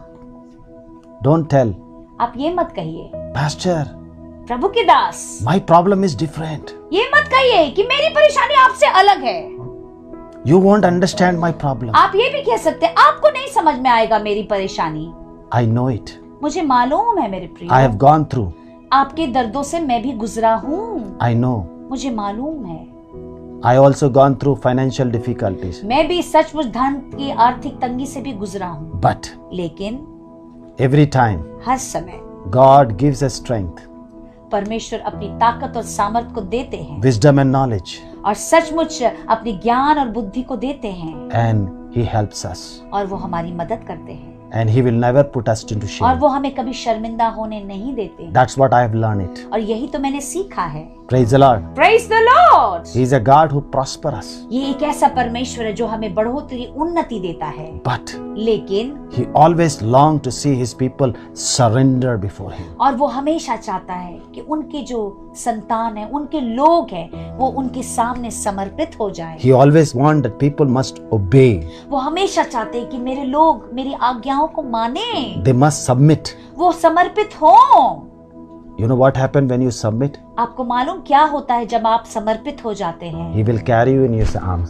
[SPEAKER 2] Don't tell,
[SPEAKER 1] आप ये मत कहिए
[SPEAKER 2] Pastor,
[SPEAKER 1] प्रभु के दास,
[SPEAKER 2] my problem is different.
[SPEAKER 1] ये मत कहिए कि मेरी परेशानी आपसे अलग है।
[SPEAKER 2] You won't understand my problem.
[SPEAKER 1] आप ये भी कह सकते हैं आपको नहीं समझ में आएगा मेरी परेशानी।
[SPEAKER 2] I know it.
[SPEAKER 1] मुझे मालूम है मेरे प्रिय,
[SPEAKER 2] I have gone through.
[SPEAKER 1] आपके दर्दों से मैं भी गुजरा हूँ।
[SPEAKER 2] I know.
[SPEAKER 1] मुझे मालूम है
[SPEAKER 2] I also gone through financial difficulties.
[SPEAKER 1] मैं भी सचमुच धन की आर्थिक तंगी से भी गुजरा हूँ।
[SPEAKER 2] But
[SPEAKER 1] लेकिन
[SPEAKER 2] every time
[SPEAKER 1] हर समय
[SPEAKER 2] God gives us strength,
[SPEAKER 1] परमेश्वर अपनी ताकत और सामर्थ को देते हैं
[SPEAKER 2] wisdom and knowledge,
[SPEAKER 1] और सचमुच अपनी ज्ञान और बुद्धि को देते हैं
[SPEAKER 2] and He helps us.
[SPEAKER 1] और वो हमारी मदद करते हैं
[SPEAKER 2] And He will never put us into
[SPEAKER 1] और
[SPEAKER 2] shame.
[SPEAKER 1] वो हमें कभी शर्मिंदा होने नहीं देते।
[SPEAKER 2] That's what I have learned it.
[SPEAKER 1] और यही तो मैंने सीखा है।
[SPEAKER 2] Praise the Lord.
[SPEAKER 1] Praise the Lord!
[SPEAKER 2] He is a God who prospers us.
[SPEAKER 1] ये एक ऐसा परमेश्वर है जो हमें बढ़ोतरी उन्नति देता है।
[SPEAKER 2] But
[SPEAKER 1] लेकिन
[SPEAKER 2] He always longed to see His people surrender before Him.
[SPEAKER 1] और वो हमेशा चाहता है कि उनके जो संतान है, उनके लोग हैं, वो उनके सामने समर्पित हो जाए।
[SPEAKER 2] He always wants that people must obey.
[SPEAKER 1] वो हमेशा चाहते हैं कि मेरे लोग मेरी आज्ञाओं को माने,
[SPEAKER 2] They must submit.
[SPEAKER 1] वो समर्पित हों।
[SPEAKER 2] You know what happened when you submit?
[SPEAKER 1] आपको मालूम क्या होता है जब आप समर्पित हो जाते हैं?
[SPEAKER 2] He will carry you in His arms.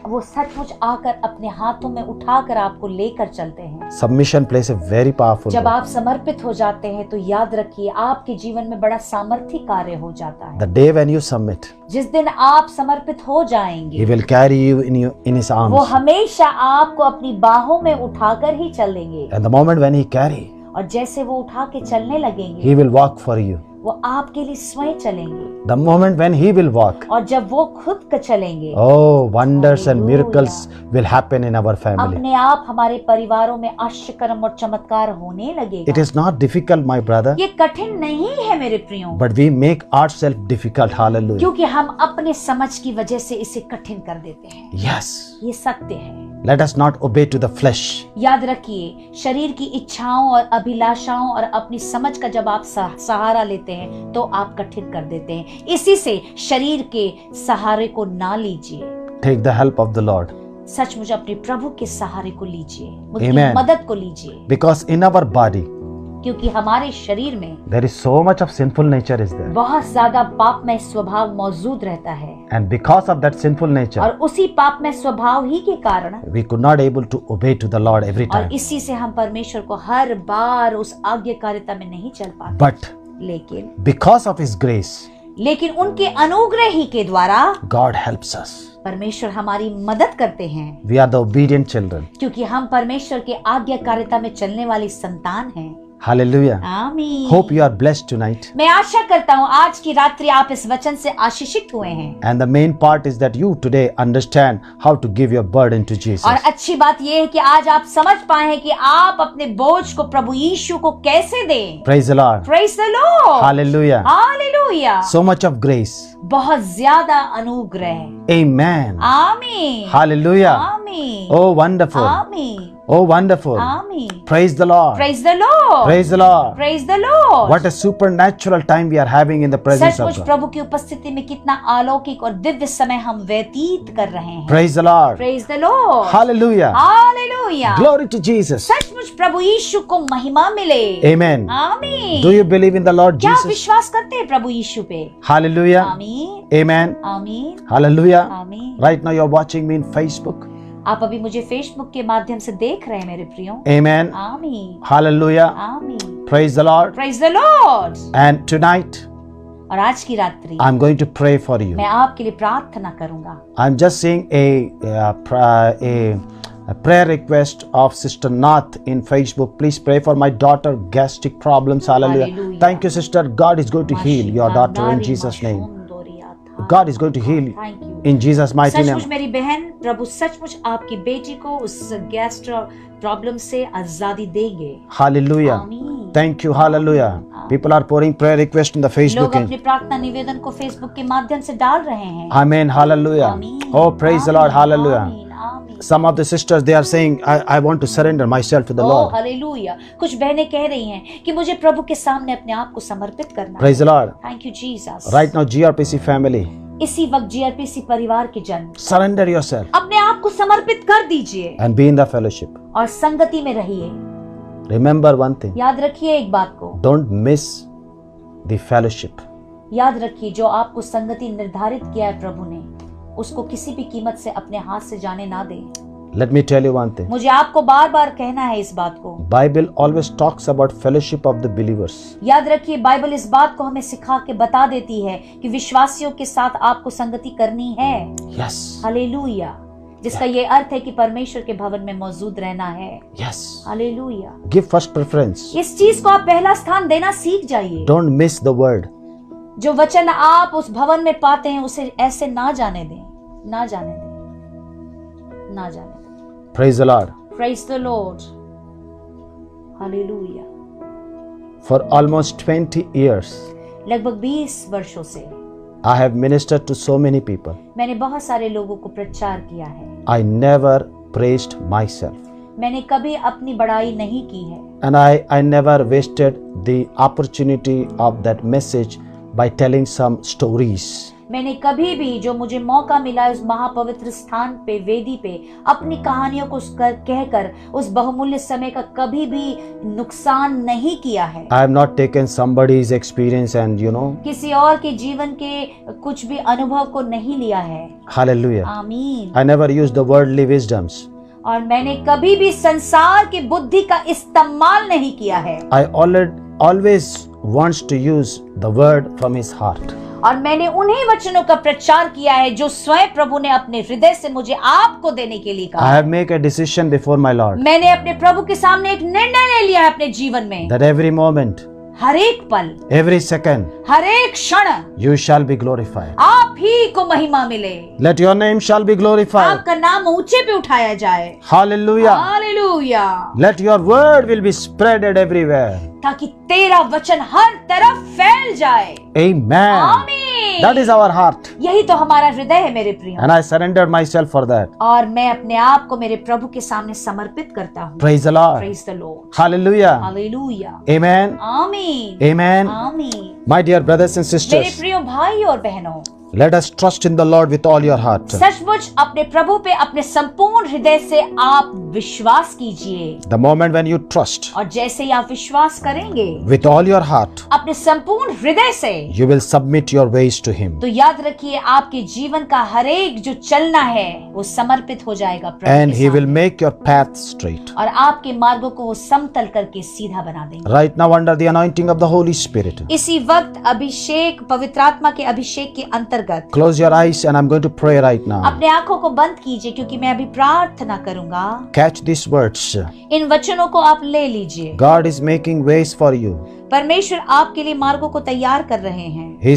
[SPEAKER 1] वो सचमुच आकर अपने हाथों में उठाकर आपको लेकर चलते हैं।
[SPEAKER 2] Submission plays a very powerful
[SPEAKER 1] जब
[SPEAKER 2] role.
[SPEAKER 1] आप समर्पित हो जाते हैं तो याद रखिए आपके जीवन में बड़ा सामर्थ्य कार्य हो जाता है।
[SPEAKER 2] The day when you submit,
[SPEAKER 1] जिस दिन आप समर्पित हो जाएंगे
[SPEAKER 2] He will carry you in His
[SPEAKER 1] वो
[SPEAKER 2] arms.
[SPEAKER 1] हमेशा आपको अपनी बाहों में उठाकर ही चलेंगे
[SPEAKER 2] And the moment when He carry,
[SPEAKER 1] और जैसे वो उठा के चलने लगेंगे
[SPEAKER 2] He will walk for you.
[SPEAKER 1] वो आपके लिए स्वयं चलेंगे
[SPEAKER 2] The moment when He will walk,
[SPEAKER 1] और जब वो खुद का चलेंगे
[SPEAKER 2] oh, wonders and
[SPEAKER 1] Hallelujah.
[SPEAKER 2] miracles will happen in our family.
[SPEAKER 1] अपने आप हमारे परिवारों में आश्चर्यकर्म और चमत्कार होने
[SPEAKER 2] It
[SPEAKER 1] लगेगा।
[SPEAKER 2] is not difficult, my brother,
[SPEAKER 1] ये कठिन नहीं है मेरे प्रियो,
[SPEAKER 2] but we make ourselves difficult. Hallelujah.
[SPEAKER 1] क्योंकि हम अपने समझ की वजह से इसे कठिन कर देते हैं।
[SPEAKER 2] Yes.
[SPEAKER 1] ये सत्य है।
[SPEAKER 2] Let us not obey to the flesh.
[SPEAKER 1] याद रखिए शरीर की इच्छाओं और अभिलाषाओं और अपनी समझ का जब आप सहारा लेते हैं तो आप कठिन कर देते हैं। इसी से शरीर के सहारे को ना लीजिए,
[SPEAKER 2] Take the help of the Lord.
[SPEAKER 1] सचमुच अपने प्रभु के सहारे को लीजिए, उसकी
[SPEAKER 2] Amen.
[SPEAKER 1] मदद को लीजिए,
[SPEAKER 2] Because in our body,
[SPEAKER 1] क्योंकि हमारे शरीर में
[SPEAKER 2] there is so much of sinful nature is there.
[SPEAKER 1] बहुत ज्यादा पापमय स्वभाव मौजूद रहता है
[SPEAKER 2] And because of that sinful nature,
[SPEAKER 1] और उसी पापमय स्वभाव ही के कारण
[SPEAKER 2] we could not able to obey to the Lord every
[SPEAKER 1] और
[SPEAKER 2] time.
[SPEAKER 1] इसी से हम परमेश्वर को हर बार उस आज्ञाकारिता में नहीं चल पाते।
[SPEAKER 2] But
[SPEAKER 1] लेकिन
[SPEAKER 2] because of His grace,
[SPEAKER 1] उनके अनुग्रह ही के द्वारा
[SPEAKER 2] God helps us.
[SPEAKER 1] परमेश्वर हमारी मदद करते हैं,
[SPEAKER 2] We are the obedient children.
[SPEAKER 1] क्योंकि हम परमेश्वर के आज्ञाकारिता में चलने वाली संतान हैं।
[SPEAKER 2] Hallelujah.
[SPEAKER 1] आमीन।
[SPEAKER 2] Hope you are blessed tonight.
[SPEAKER 1] मैं आशा करता हूँ आज की रात्रि आप इस वचन से आशीषित हुए हैं।
[SPEAKER 2] And the main part is that you today understand how to give your burden to Jesus.
[SPEAKER 1] और अच्छी बात यह है कि आज आप समझ पाए हैं कि आप अपने बोझ को प्रभु यीशु को कैसे दें।
[SPEAKER 2] Praise the Lord.
[SPEAKER 1] Praise the Lord.
[SPEAKER 2] Hallelujah.
[SPEAKER 1] Hallelujah.
[SPEAKER 2] So much of grace.
[SPEAKER 1] बहुत ज्यादा अनुग्रह।
[SPEAKER 2] Amen.
[SPEAKER 1] आमीन।
[SPEAKER 2] Hallelujah.
[SPEAKER 1] आमीन।
[SPEAKER 2] Oh, wonderful.
[SPEAKER 1] आमीन।
[SPEAKER 2] Oh, wonderful.
[SPEAKER 1] आमीन।
[SPEAKER 2] Praise the Lord.
[SPEAKER 1] Praise the Lord.
[SPEAKER 2] Praise the Lord.
[SPEAKER 1] Praise the Lord.
[SPEAKER 2] What a supernatural time we are having in the presence of
[SPEAKER 1] सचमुच
[SPEAKER 2] God.
[SPEAKER 1] प्रभु की उपस्थिति में कितना अलौकिक और दिव्य समय हम व्यतीत कर रहे हैं।
[SPEAKER 2] Praise the Lord.
[SPEAKER 1] Praise the Lord.
[SPEAKER 2] Hallelujah.
[SPEAKER 1] Hallelujah.
[SPEAKER 2] Glory to Jesus.
[SPEAKER 1] सचमुच प्रभु यीशु को महिमा मिले।
[SPEAKER 2] Amen.
[SPEAKER 1] आमीन।
[SPEAKER 2] Do you believe in the Lord
[SPEAKER 1] क्या आप
[SPEAKER 2] Jesus?
[SPEAKER 1] विश्वास करते हैं प्रभु यीशु पे?
[SPEAKER 2] Hallelujah.
[SPEAKER 1] आमीन।
[SPEAKER 2] Amen.
[SPEAKER 1] आमीन।
[SPEAKER 2] Hallelujah.
[SPEAKER 1] आमीन।
[SPEAKER 2] Right now you're watching me in Facebook.
[SPEAKER 1] आप अभी मुझे फेसबुक के माध्यम से देख रहे हैं मेरे प्रियो।
[SPEAKER 2] Amen.
[SPEAKER 1] आमीन।
[SPEAKER 2] Hallelujah.
[SPEAKER 1] आमीन।
[SPEAKER 2] Praise the Lord.
[SPEAKER 1] Praise the Lord.
[SPEAKER 2] And tonight
[SPEAKER 1] और आज की रात्रि
[SPEAKER 2] I'm going to pray for you.
[SPEAKER 1] मैं आपके लिए प्रार्थना करूंगा।
[SPEAKER 2] I'm just seeing a prayer request of Sister Nath in Facebook. Please pray for my daughter gastric problems. Hallelujah.
[SPEAKER 1] Hallelujah.
[SPEAKER 2] Thank you, sister. God is going to heal your daughter in Jesus' name. God is going to heal
[SPEAKER 1] Thank you.
[SPEAKER 2] in Jesus' mighty
[SPEAKER 1] सचमुच
[SPEAKER 2] name.
[SPEAKER 1] मेरी बहन प्रभु सचमुच आपकी बेटी को उस gastro problem से आजादी देंगे।
[SPEAKER 2] Hallelujah.
[SPEAKER 1] आमीन।
[SPEAKER 2] Thank you. Hallelujah. People are pouring prayer request in the Facebook.
[SPEAKER 1] लोग अपनी प्रार्थना निवेदन को फेसबुक के माध्यम से डाल रहे हैं।
[SPEAKER 2] Amen. Hallelujah.
[SPEAKER 1] आमीन।
[SPEAKER 2] Oh, praise the Lord. Hallelujah.
[SPEAKER 1] आमीन, आमीन।
[SPEAKER 2] Some of the sisters, they are saying, I want to surrender myself to the
[SPEAKER 1] oh,
[SPEAKER 2] Lord.
[SPEAKER 1] Hallelujah. कुछ बहनें कह रही हैं कि मुझे प्रभु के सामने अपने आप को समर्पित करना है।
[SPEAKER 2] Praise the Lord.
[SPEAKER 1] Thank you Jesus.
[SPEAKER 2] Right now, GRPC family,
[SPEAKER 1] इसी वक्त जीआरपीसी परिवार के जन
[SPEAKER 2] surrender yourself
[SPEAKER 1] अपने आप को समर्पित कर दीजिए
[SPEAKER 2] and be in the fellowship.
[SPEAKER 1] और संगति में रहिए।
[SPEAKER 2] Remember one thing.
[SPEAKER 1] याद रखिए एक बात को,
[SPEAKER 2] Don't miss the fellowship.
[SPEAKER 1] याद रखिए जो आपको संगति निर्धारित किया है प्रभु ने, उसको किसी भी कीमत से अपने हाथ से जाने ना दे।
[SPEAKER 2] Let me tell you one thing.
[SPEAKER 1] मुझे आपको बार बार कहना है इस बात को।
[SPEAKER 2] Bible always talks about fellowship of the believers.
[SPEAKER 1] याद रखिए बाइबल इस बात को हमें सिखा के बता देती है कि विश्वासियों के साथ आपको संगति करनी है।
[SPEAKER 2] Yes.
[SPEAKER 1] हालेलुया। जिसका ये अर्थ है कि परमेश्वर के भवन में मौजूद रहना है।
[SPEAKER 2] Yes.
[SPEAKER 1] Hallelujah.
[SPEAKER 2] Give first preference.
[SPEAKER 1] इस चीज को आप पहला स्थान देना सीख जाइए।
[SPEAKER 2] Don't miss the word.
[SPEAKER 1] जो वचन आप उस भवन में पाते हैं उसे ऐसे ना जाने दें, ना जाने दें, ना जाने दें।
[SPEAKER 2] Praise the Lord.
[SPEAKER 1] Praise the Lord. Hallelujah.
[SPEAKER 2] For almost 20 years,
[SPEAKER 1] लगभग 20 वर्षों से
[SPEAKER 2] I have ministered to so many people.
[SPEAKER 1] मैंने बहुत सारे लोगों को प्रचार किया है।
[SPEAKER 2] I never praised myself.
[SPEAKER 1] मैंने कभी अपनी बड़ाई नहीं की है
[SPEAKER 2] And I never wasted the opportunity of that message by telling some stories.
[SPEAKER 1] मैंने कभी भी जो मुझे मौका मिला है उस महापवित्र स्थान पे, वेदी पे, अपनी कहानियों को कहकर उस बहुमूल्य समय का कभी भी नुकसान नहीं किया है।
[SPEAKER 2] I have not taken somebody's experience and
[SPEAKER 1] किसी और के जीवन के कुछ भी अनुभव को नहीं लिया है।
[SPEAKER 2] hallelujah.
[SPEAKER 1] आमीन।
[SPEAKER 2] I never used the worldly wisdoms.
[SPEAKER 1] और मैंने कभी भी संसार की बुद्धि का इस्तेमाल नहीं किया है।
[SPEAKER 2] I always wants to use the word from his heart.
[SPEAKER 1] और मैंने उन्हीं वचनों का प्रचार किया है जो स्वयं प्रभु ने अपने हृदय से मुझे आपको देने के लिए
[SPEAKER 2] I
[SPEAKER 1] कहा।
[SPEAKER 2] have made a decision before my Lord
[SPEAKER 1] मैंने अपने प्रभु के सामने एक निर्णय ले लिया है अपने जीवन में,
[SPEAKER 2] that every moment,
[SPEAKER 1] हर एक पल,
[SPEAKER 2] every second,
[SPEAKER 1] हर एक क्षण
[SPEAKER 2] you shall be glorified.
[SPEAKER 1] आप ही को महिमा मिले,
[SPEAKER 2] Let your name shall be glorified.
[SPEAKER 1] आपका नाम ऊंचे पे उठाया जाए।
[SPEAKER 2] Hallelujah.
[SPEAKER 1] Hallelujah.
[SPEAKER 2] Let your word will be spreaded everywhere.
[SPEAKER 1] ताकि तेरा वचन हर तरफ फैल जाए।
[SPEAKER 2] Amen.
[SPEAKER 1] आमीन।
[SPEAKER 2] That is our heart.
[SPEAKER 1] यही तो हमारा हृदय है मेरे प्रिय।
[SPEAKER 2] And I surrendered myself for that.
[SPEAKER 1] और मैं अपने आप को मेरे प्रभु के सामने समर्पित करता हूँ।
[SPEAKER 2] Praise the Lord.
[SPEAKER 1] Praise the Lord.
[SPEAKER 2] Hallelujah.
[SPEAKER 1] Hallelujah.
[SPEAKER 2] Amen.
[SPEAKER 1] आमीन।
[SPEAKER 2] Amen.
[SPEAKER 1] आमीन।
[SPEAKER 2] My dear brothers and
[SPEAKER 1] मेरे
[SPEAKER 2] sisters,
[SPEAKER 1] प्रिय भाई और बहनों,
[SPEAKER 2] let us trust in the Lord with all your heart.
[SPEAKER 1] सचमुच अपने प्रभु पे अपने संपूर्ण हृदय से आप विश्वास कीजिए।
[SPEAKER 2] The moment when you trust
[SPEAKER 1] और जैसे ही आप विश्वास करेंगे
[SPEAKER 2] with all your heart,
[SPEAKER 1] अपने संपूर्ण हृदय से,
[SPEAKER 2] you will submit your ways to Him.
[SPEAKER 1] तो याद रखिए आपके जीवन का हर एक जो चलना है वो समर्पित हो जाएगा प्रभु
[SPEAKER 2] And
[SPEAKER 1] के
[SPEAKER 2] He will
[SPEAKER 1] सामने।
[SPEAKER 2] make your path straight.
[SPEAKER 1] और आपके मार्गों को वो समतल करके सीधा बना देंगे।
[SPEAKER 2] Right now, under the anointing of the Holy Spirit,
[SPEAKER 1] इसी वक्त अभिषेक, पवित्र आत्मा के अभिषेक के अंतर्गत अंतर्गत
[SPEAKER 2] Close your eyes and I'm going to pray right now.
[SPEAKER 1] अपने आंखों को बंद कीजिए, क्योंकि मैं अभी प्रार्थना करूंगा।
[SPEAKER 2] Catch these words.
[SPEAKER 1] इन वचनों को आप ले लीजिए।
[SPEAKER 2] God is making ways for you.
[SPEAKER 1] परमेश्वर आपके लिए मार्गों को तैयार कर रहे हैं।
[SPEAKER 2] He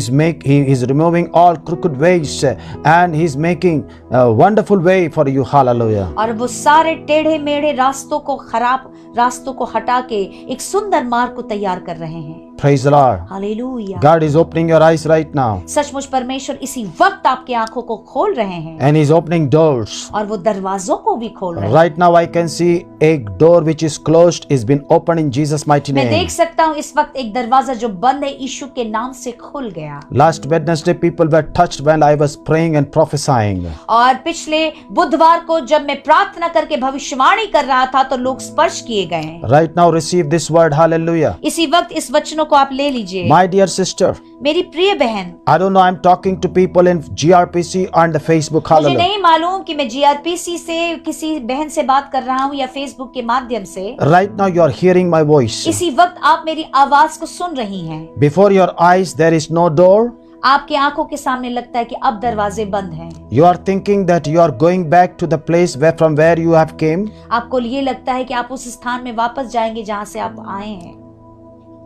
[SPEAKER 2] is removing all crooked ways and He's making a wonderful way for you. Hallelujah.
[SPEAKER 1] और वो सारे टेढ़े मेढ़े रास्तों को, खराब रास्तों को हटा के एक सुंदर मार्ग को तैयार कर रहे हैं।
[SPEAKER 2] Praise the Lord.
[SPEAKER 1] Hallelujah.
[SPEAKER 2] God is opening your eyes right now.
[SPEAKER 1] सचमुच परमेश्वर इसी वक्त आपकी आंखों को खोल रहे हैं
[SPEAKER 2] And He's opening doors.
[SPEAKER 1] और वो दरवाजों को भी खोल रहे हैं।
[SPEAKER 2] Right now I can see a door which is closed is been opened in Jesus' mighty
[SPEAKER 1] मैं
[SPEAKER 2] name.
[SPEAKER 1] देख सकता हूँ इस वक्त एक दरवाजा जो बंद है यीशु के नाम से खुल गया।
[SPEAKER 2] Last Wednesday people were touched when I was praying and prophesying.
[SPEAKER 1] और पिछले बुधवार को जब मैं प्रार्थना करके भविष्यवाणी कर रहा था तो लोग स्पर्श किए गए।
[SPEAKER 2] Right now receive this word. Hallelujah.
[SPEAKER 1] इसी वक्त इस वचनों को आप ले लीजिए।
[SPEAKER 2] My dear sister,
[SPEAKER 1] मेरी प्रिय बहन,
[SPEAKER 2] I don't know, I'm talking to people in GRPC and the Facebook.
[SPEAKER 1] मुझे
[SPEAKER 2] Hallelujah.
[SPEAKER 1] नहीं मालूम कि मैं GRPC से किसी बहन से बात कर रहा हूँ या फेसबुक के माध्यम से।
[SPEAKER 2] Right now you are hearing my voice.
[SPEAKER 1] इसी वक्त आप मेरी आवाज को सुन रही हैं।
[SPEAKER 2] Before your eyes there is no door.
[SPEAKER 1] आपकी आंखों के सामने लगता है कि अब दरवाजे बंद हैं।
[SPEAKER 2] You are thinking that you are going back to the place from where you have came.
[SPEAKER 1] आपको ये लगता है कि आप उस स्थान में वापस जाएंगे जहाँ से आप आए हैं।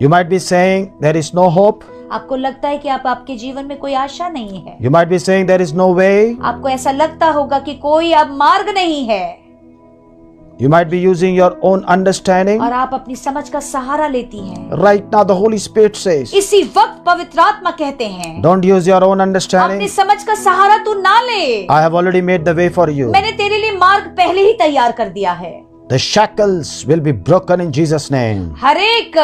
[SPEAKER 2] You might be saying there is no hope.
[SPEAKER 1] आपको लगता है कि आपके जीवन में कोई आशा नहीं है।
[SPEAKER 2] You might be saying there is no way.
[SPEAKER 1] आपको ऐसा लगता होगा कि कोई अब मार्ग नहीं है।
[SPEAKER 2] You might be using your own understanding.
[SPEAKER 1] और आप अपनी समझ का सहारा लेती हैं।
[SPEAKER 2] Right now the Holy Spirit says,
[SPEAKER 1] इसी वक्त पवित्र आत्मा कहते हैं,
[SPEAKER 2] don't use your own
[SPEAKER 1] अपनी
[SPEAKER 2] understanding.
[SPEAKER 1] समझ का सहारा तू ना ले।
[SPEAKER 2] I have already made the way for you.
[SPEAKER 1] मैंने तेरे लिए मार्ग पहले ही तैयार कर दिया है।
[SPEAKER 2] The shackles will be broken in Jesus' name.
[SPEAKER 1] हर एक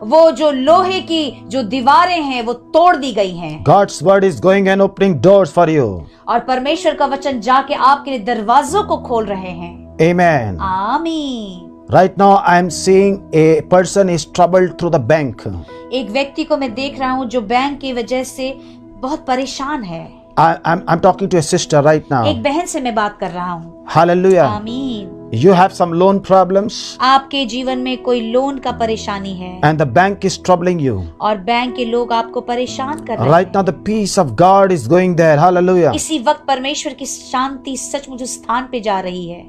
[SPEAKER 1] वो जो लोहे की जो दीवारें हैं वो तोड़ दी गई हैं।
[SPEAKER 2] God's word is going and opening doors for you.
[SPEAKER 1] और परमेश्वर का वचन जाके आपके लिए दरवाजों को खोल रहे हैं।
[SPEAKER 2] Amen.
[SPEAKER 1] आमीन।
[SPEAKER 2] Right now I am seeing a person is troubled through the bank.
[SPEAKER 1] एक व्यक्ति को मैं देख रहा हूँ जो बैंक की वजह से बहुत परेशान है।
[SPEAKER 2] I'm talking to a sister right now.
[SPEAKER 1] एक बहन से मैं बात कर रहा हूँ।
[SPEAKER 2] Hallelujah.
[SPEAKER 1] आमीन।
[SPEAKER 2] You have some loan problems
[SPEAKER 1] आपके जीवन में कोई लोन का परेशानी है
[SPEAKER 2] and the bank is troubling you.
[SPEAKER 1] और बैंक के लोग आपको परेशान कर रहे
[SPEAKER 2] Right now the peace of God is going there. Hallelujah.
[SPEAKER 1] हैं। इसी वक्त परमेश्वर की शांति सचमुच उस स्थान पे जा रही है।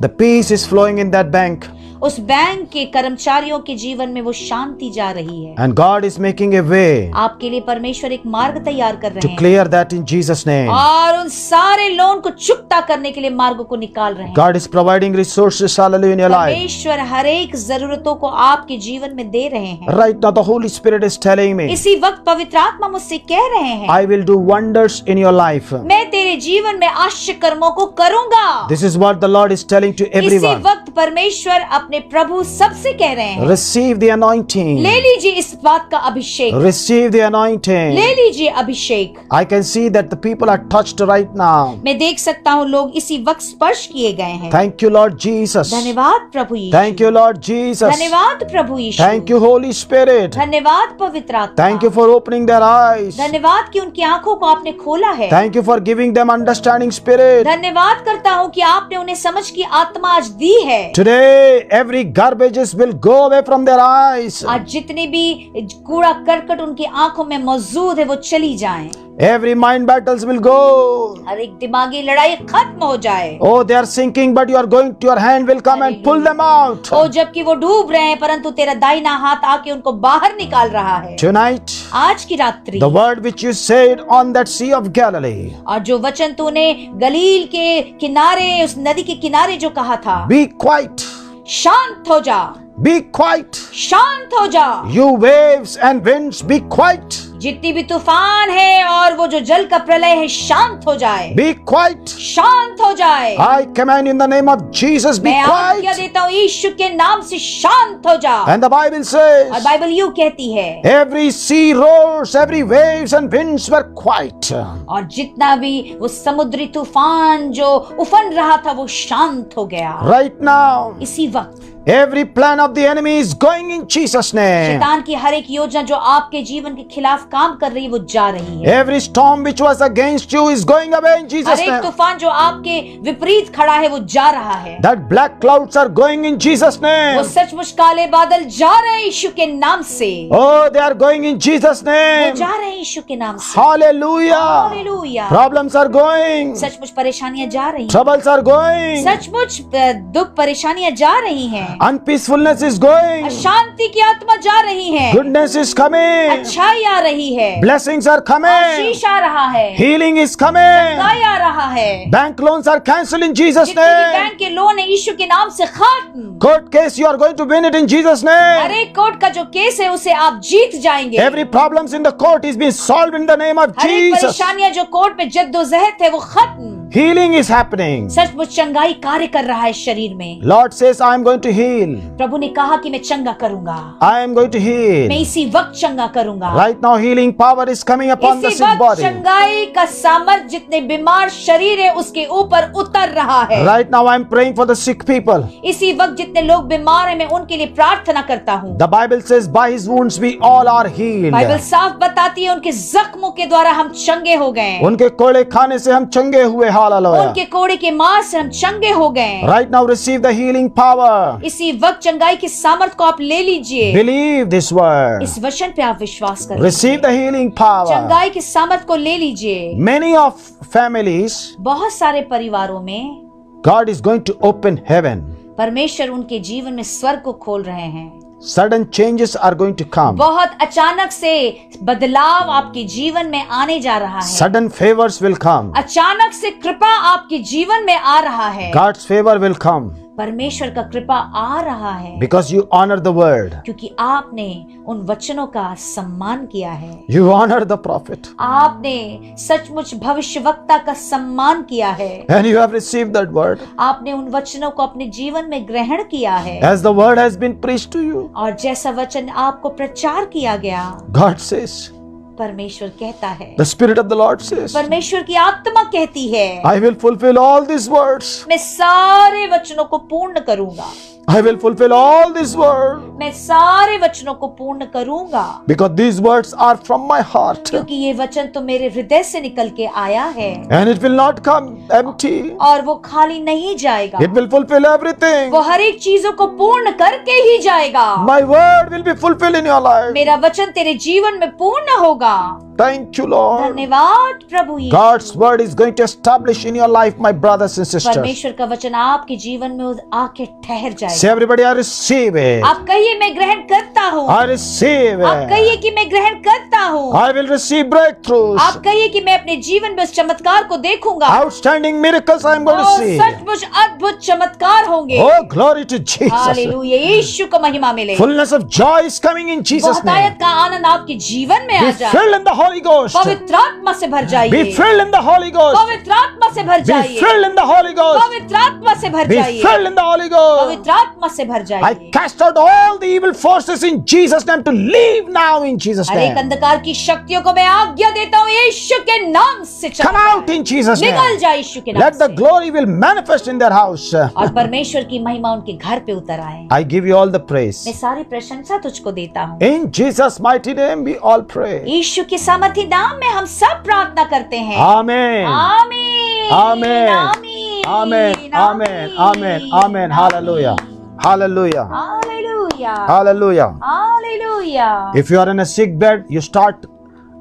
[SPEAKER 2] The peace is flowing in that bank.
[SPEAKER 1] उस बैंक के कर्मचारियों के जीवन में वो शांति जा रही है।
[SPEAKER 2] And God is making a way
[SPEAKER 1] आपके लिए परमेश्वर एक मार्ग तैयार कर
[SPEAKER 2] to
[SPEAKER 1] रहे हैं
[SPEAKER 2] clear that in Jesus' name.
[SPEAKER 1] और उन सारे लोन को चुकता करने के लिए मार्गों को निकाल रहे हैं।
[SPEAKER 2] God is providing resources, hallelujah, in your life.
[SPEAKER 1] परमेश्वर हर एक जरूरतों को आपके जीवन में दे रहे हैं।
[SPEAKER 2] Right now the Holy Spirit is telling me,
[SPEAKER 1] इसी वक्त पवित्र आत्मा मुझसे कह रहे हैं,
[SPEAKER 2] I will do wonders in your life.
[SPEAKER 1] मैं तेरे जीवन में आश्चर्य कर्मों को करूंगा।
[SPEAKER 2] This is what the Lord is telling to
[SPEAKER 1] इसी
[SPEAKER 2] everyone.
[SPEAKER 1] वक्त परमेश्वर अपने प्रभु सबसे कह रहे हैं,
[SPEAKER 2] Receive the anointing.
[SPEAKER 1] ले लीजिए इस बात का अभिषेक,
[SPEAKER 2] Receive the anointing.
[SPEAKER 1] ले लीजिए अभिषेक।
[SPEAKER 2] I can see that the people are touched right now.
[SPEAKER 1] मैं देख सकता हूँ लोग इसी वक्त स्पर्श किए गए हैं।
[SPEAKER 2] Thank you, Lord Jesus.
[SPEAKER 1] धन्यवाद प्रभु यीशु।
[SPEAKER 2] Thank you, Lord Jesus.
[SPEAKER 1] धन्यवाद प्रभु यीशु।
[SPEAKER 2] Thank you, Holy Spirit.
[SPEAKER 1] धन्यवाद पवित्र आत्मा।
[SPEAKER 2] Thank you for opening their eyes.
[SPEAKER 1] धन्यवाद कि उनकी आंखों को आपने खोला है।
[SPEAKER 2] Thank you for giving them understanding spirit.
[SPEAKER 1] धन्यवाद करता हूँ कि आपने उन्हें समझ की आत्मा आज दी है।
[SPEAKER 2] Today, every garbages will go away from their eyes.
[SPEAKER 1] आज जितने भी कूड़ा करकट उनकी आंखों में मौजूद है वो चली जाएं।
[SPEAKER 2] Every mind battles will go.
[SPEAKER 1] हर एक दिमागी लड़ाई खत्म हो जाए।
[SPEAKER 2] Oh, they are sinking, but your hand will come and pull them out.
[SPEAKER 1] ओ जबकि वो डूब रहे हैं परंतु तेरा दाहिना हाथ आके उनको बाहर निकाल रहा है।
[SPEAKER 2] Tonight,
[SPEAKER 1] आज की रात्रि
[SPEAKER 2] the word which you said on that Sea of Galilee,
[SPEAKER 1] और जो वचन तूने गलील के किनारे उस नदी के किनारे जो कहा था,
[SPEAKER 2] be quiet,
[SPEAKER 1] शांत हो जा,
[SPEAKER 2] be quiet.
[SPEAKER 1] शांत हो जा।
[SPEAKER 2] You waves and winds, be quiet.
[SPEAKER 1] जितनी भी तूफान है और वो जो जल का प्रलय है शांत हो जाए,
[SPEAKER 2] Be quiet.
[SPEAKER 1] शांत हो जाए।
[SPEAKER 2] I command in the name of Jesus, be
[SPEAKER 1] मैं आज्ञा
[SPEAKER 2] quiet.
[SPEAKER 1] देता हूँ यीशु के नाम से शांत हो जा।
[SPEAKER 2] And the Bible
[SPEAKER 1] और
[SPEAKER 2] says,
[SPEAKER 1] बाइबल यूं कहती है,
[SPEAKER 2] every sea roars, every waves and winds were quiet.
[SPEAKER 1] और जितना भी वो समुद्री तूफान जो उफन रहा था वो शांत हो गया।
[SPEAKER 2] Right now,
[SPEAKER 1] इसी वक्त
[SPEAKER 2] every plan of the enemy is going in Jesus' name.
[SPEAKER 1] शैतान की हर एक योजना जो आपके जीवन के खिलाफ काम कर रही है वो जा रही है।
[SPEAKER 2] Every storm which was against you is going away in Jesus'
[SPEAKER 1] हर एक
[SPEAKER 2] name.
[SPEAKER 1] तूफान जो आपके विपरीत खड़ा है वो जा रहा है।
[SPEAKER 2] That black clouds are going in Jesus'
[SPEAKER 1] वो
[SPEAKER 2] name.
[SPEAKER 1] सचमुच काले बादल जा रहे हैं यीशु के नाम से।
[SPEAKER 2] Oh, they are going in Jesus'
[SPEAKER 1] वो
[SPEAKER 2] name.
[SPEAKER 1] जा रहे हैं यीशु के नाम से।
[SPEAKER 2] Hallelujah.
[SPEAKER 1] Hallelujah.
[SPEAKER 2] Problems are going.
[SPEAKER 1] सचमुच परेशानियां जा रही हैं।
[SPEAKER 2] Troubles are going.
[SPEAKER 1] सचमुच दुख परेशानियां जा रही हैं।
[SPEAKER 2] Unpeacefulness is going.
[SPEAKER 1] अशांति की आत्मा जा रही है।
[SPEAKER 2] Goodness is coming.
[SPEAKER 1] अच्छाई आ रही है।
[SPEAKER 2] Blessings are coming.
[SPEAKER 1] आशीष आ रहा है।
[SPEAKER 2] Healing is coming.
[SPEAKER 1] चंगाई आ रहा है।
[SPEAKER 2] Bank loans are cancelled in Jesus'
[SPEAKER 1] जितने भी
[SPEAKER 2] name.
[SPEAKER 1] बैंक के लोन है यीशु के नाम से खत्म।
[SPEAKER 2] Court case, you are going to win it in Jesus' name.
[SPEAKER 1] हर एक कोर्ट का जो केस है उसे आप जीत जाएंगे।
[SPEAKER 2] Every problems in the court is being solved in the name of
[SPEAKER 1] हर एक
[SPEAKER 2] Jesus.
[SPEAKER 1] परेशानियां जो कोर्ट में जद्दोजहद है वो खत्म।
[SPEAKER 2] Healing is happening.
[SPEAKER 1] सचमुच चंगाई कार्य कर रहा है शरीर में।
[SPEAKER 2] Lord says, I am going to heal.
[SPEAKER 1] प्रभु ने कहा कि मैं चंगा करूंगा।
[SPEAKER 2] I am going to
[SPEAKER 1] मैं
[SPEAKER 2] heal.
[SPEAKER 1] इसी वक्त चंगा करूंगा।
[SPEAKER 2] Right now, healing power is coming upon the
[SPEAKER 1] इसी
[SPEAKER 2] sick
[SPEAKER 1] वक्त
[SPEAKER 2] body.
[SPEAKER 1] चंगाई का सामर्थ जितने बीमार शरीर है उसके ऊपर उतर रहा है।
[SPEAKER 2] Right now, I am praying for the sick people.
[SPEAKER 1] इसी वक्त जितने लोग बीमार हैं मैं उनके लिए प्रार्थना करता हूँ।
[SPEAKER 2] The Bible says, by his wounds we all are healed.
[SPEAKER 1] Bible साफ बताती है उनके जख्मों के द्वारा हम चंगे हो गए।
[SPEAKER 2] उनके कोड़े खाने से हम चंगे हुए. Hallelujah.
[SPEAKER 1] उनके कोड़े के मार से हम चंगे हो गए।
[SPEAKER 2] Right now, receive the healing power.
[SPEAKER 1] इसी वक्त चंगाई की सामर्थ को आप ले लीजिए।
[SPEAKER 2] Believe this word.
[SPEAKER 1] इस वचन पे आप विश्वास करें।
[SPEAKER 2] Receive the healing power.
[SPEAKER 1] चंगाई की सामर्थ को ले लीजिए।
[SPEAKER 2] Many of families,
[SPEAKER 1] बहुत सारे परिवारों में
[SPEAKER 2] God is going to open heaven.
[SPEAKER 1] परमेश्वर उनके जीवन में स्वर्ग को खोल रहे हैं।
[SPEAKER 2] Sudden changes are going to come.
[SPEAKER 1] बहुत अचानक से बदलाव आपके जीवन में आने जा रहा है।
[SPEAKER 2] Sudden favors will come.
[SPEAKER 1] अचानक से कृपा आपके जीवन में आ रहा है।
[SPEAKER 2] God's favor will come
[SPEAKER 1] परमेश्वर का कृपा आ रहा है
[SPEAKER 2] because you honor the word.
[SPEAKER 1] क्योंकि आपने उन वचनों का सम्मान किया है।
[SPEAKER 2] You honor the prophet.
[SPEAKER 1] आपने सचमुच भविष्यवक्ता का सम्मान किया है।
[SPEAKER 2] And you have received that word.
[SPEAKER 1] आपने उन वचनों को अपने जीवन में ग्रहण किया है।
[SPEAKER 2] As the word has been preached to you,
[SPEAKER 1] और जैसा वचन आपको प्रचार किया गया,
[SPEAKER 2] God says,
[SPEAKER 1] परमेश्वर कहता है,
[SPEAKER 2] the Spirit of the Lord says,
[SPEAKER 1] परमेश्वर की आत्मा कहती है,
[SPEAKER 2] I will fulfill all these words.
[SPEAKER 1] मैं सारे वचनों को पूर्ण करूंगा।
[SPEAKER 2] I will fulfill all these words
[SPEAKER 1] मैं सारे वचनों को पूर्ण करूंगा
[SPEAKER 2] because these words are from my heart
[SPEAKER 1] क्योंकि ये वचन तो मेरे हृदय से निकल के आया है
[SPEAKER 2] and it will not come empty.
[SPEAKER 1] और वो खाली नहीं जाएगा।
[SPEAKER 2] It will fulfill everything.
[SPEAKER 1] वो हर एक चीजों को पूर्ण करके ही जाएगा।
[SPEAKER 2] My word will be fulfilled in your life.
[SPEAKER 1] मेरा वचन तेरे जीवन में पूर्ण होगा।
[SPEAKER 2] Thank you, Lord.
[SPEAKER 1] धन्यवाद प्रभु यीशु।
[SPEAKER 2] God's word is going to establish in your life, my brothers and sisters.
[SPEAKER 1] परमेश्वर का वचन आपके जीवन में आके ठहर जाएगा।
[SPEAKER 2] Say everybody, I receive it.
[SPEAKER 1] आप कहिए मैं ग्रहण करता हूँ।
[SPEAKER 2] I receive
[SPEAKER 1] आप
[SPEAKER 2] it.
[SPEAKER 1] कहिए कि मैं ग्रहण करता हूँ।
[SPEAKER 2] I will receive breakthroughs.
[SPEAKER 1] आप कहिए कि मैं अपने जीवन में उस चमत्कार को देखूंगा।
[SPEAKER 2] Outstanding miracles I am going to see.
[SPEAKER 1] सचमुच अद्भुत चमत्कार होंगे।
[SPEAKER 2] Oh, glory to Jesus.
[SPEAKER 1] Hallelujah, Yeshu को महिमा मिले।
[SPEAKER 2] Fullness of joy is coming in Jesus'
[SPEAKER 1] बहुतायत
[SPEAKER 2] name.
[SPEAKER 1] का आनंद आपके जीवन में आ
[SPEAKER 2] Be
[SPEAKER 1] जाए।
[SPEAKER 2] filled in the Holy Ghost.
[SPEAKER 1] पवित्र आत्मा से भर
[SPEAKER 2] Be
[SPEAKER 1] जाइए।
[SPEAKER 2] filled in the Holy Ghost.
[SPEAKER 1] पवित्र आत्मा से भर
[SPEAKER 2] Be
[SPEAKER 1] जाइए।
[SPEAKER 2] filled in the Holy Ghost.
[SPEAKER 1] पवित्र आत्मा से भर
[SPEAKER 2] Be
[SPEAKER 1] जाइए।
[SPEAKER 2] filled in the Holy Ghost.
[SPEAKER 1] पवित्र आत्मा से भर
[SPEAKER 2] I
[SPEAKER 1] जाइए।
[SPEAKER 2] cast out all the evil forces in Jesus' name to leave now in Jesus'
[SPEAKER 1] हर एक
[SPEAKER 2] name.
[SPEAKER 1] अंधकार की शक्तियों को मैं आज्ञा देता हूँ यीशु के नाम से चला
[SPEAKER 2] Come out in Jesus'
[SPEAKER 1] निकल
[SPEAKER 2] name.
[SPEAKER 1] जाए यीशु के नाम
[SPEAKER 2] Let the
[SPEAKER 1] से।
[SPEAKER 2] glory will manifest in their house.
[SPEAKER 1] और परमेश्वर की महिमा उनके घर पे उतर आए।
[SPEAKER 2] I give you all the praise.
[SPEAKER 1] मैं सारी प्रशंसा तुझको देता हूँ।
[SPEAKER 2] In Jesus' mighty name we all pray.
[SPEAKER 1] यीशु के सामर्थी नाम में हम सब प्रार्थना करते हैं।
[SPEAKER 2] Amen.
[SPEAKER 1] आमीन।
[SPEAKER 2] Amen.
[SPEAKER 1] आमीन।
[SPEAKER 2] Amen. Amen. Amen. Amen. Hallelujah. Hallelujah.
[SPEAKER 1] Hallelujah.
[SPEAKER 2] Hallelujah.
[SPEAKER 1] Hallelujah.
[SPEAKER 2] If you are in a sick bed, you start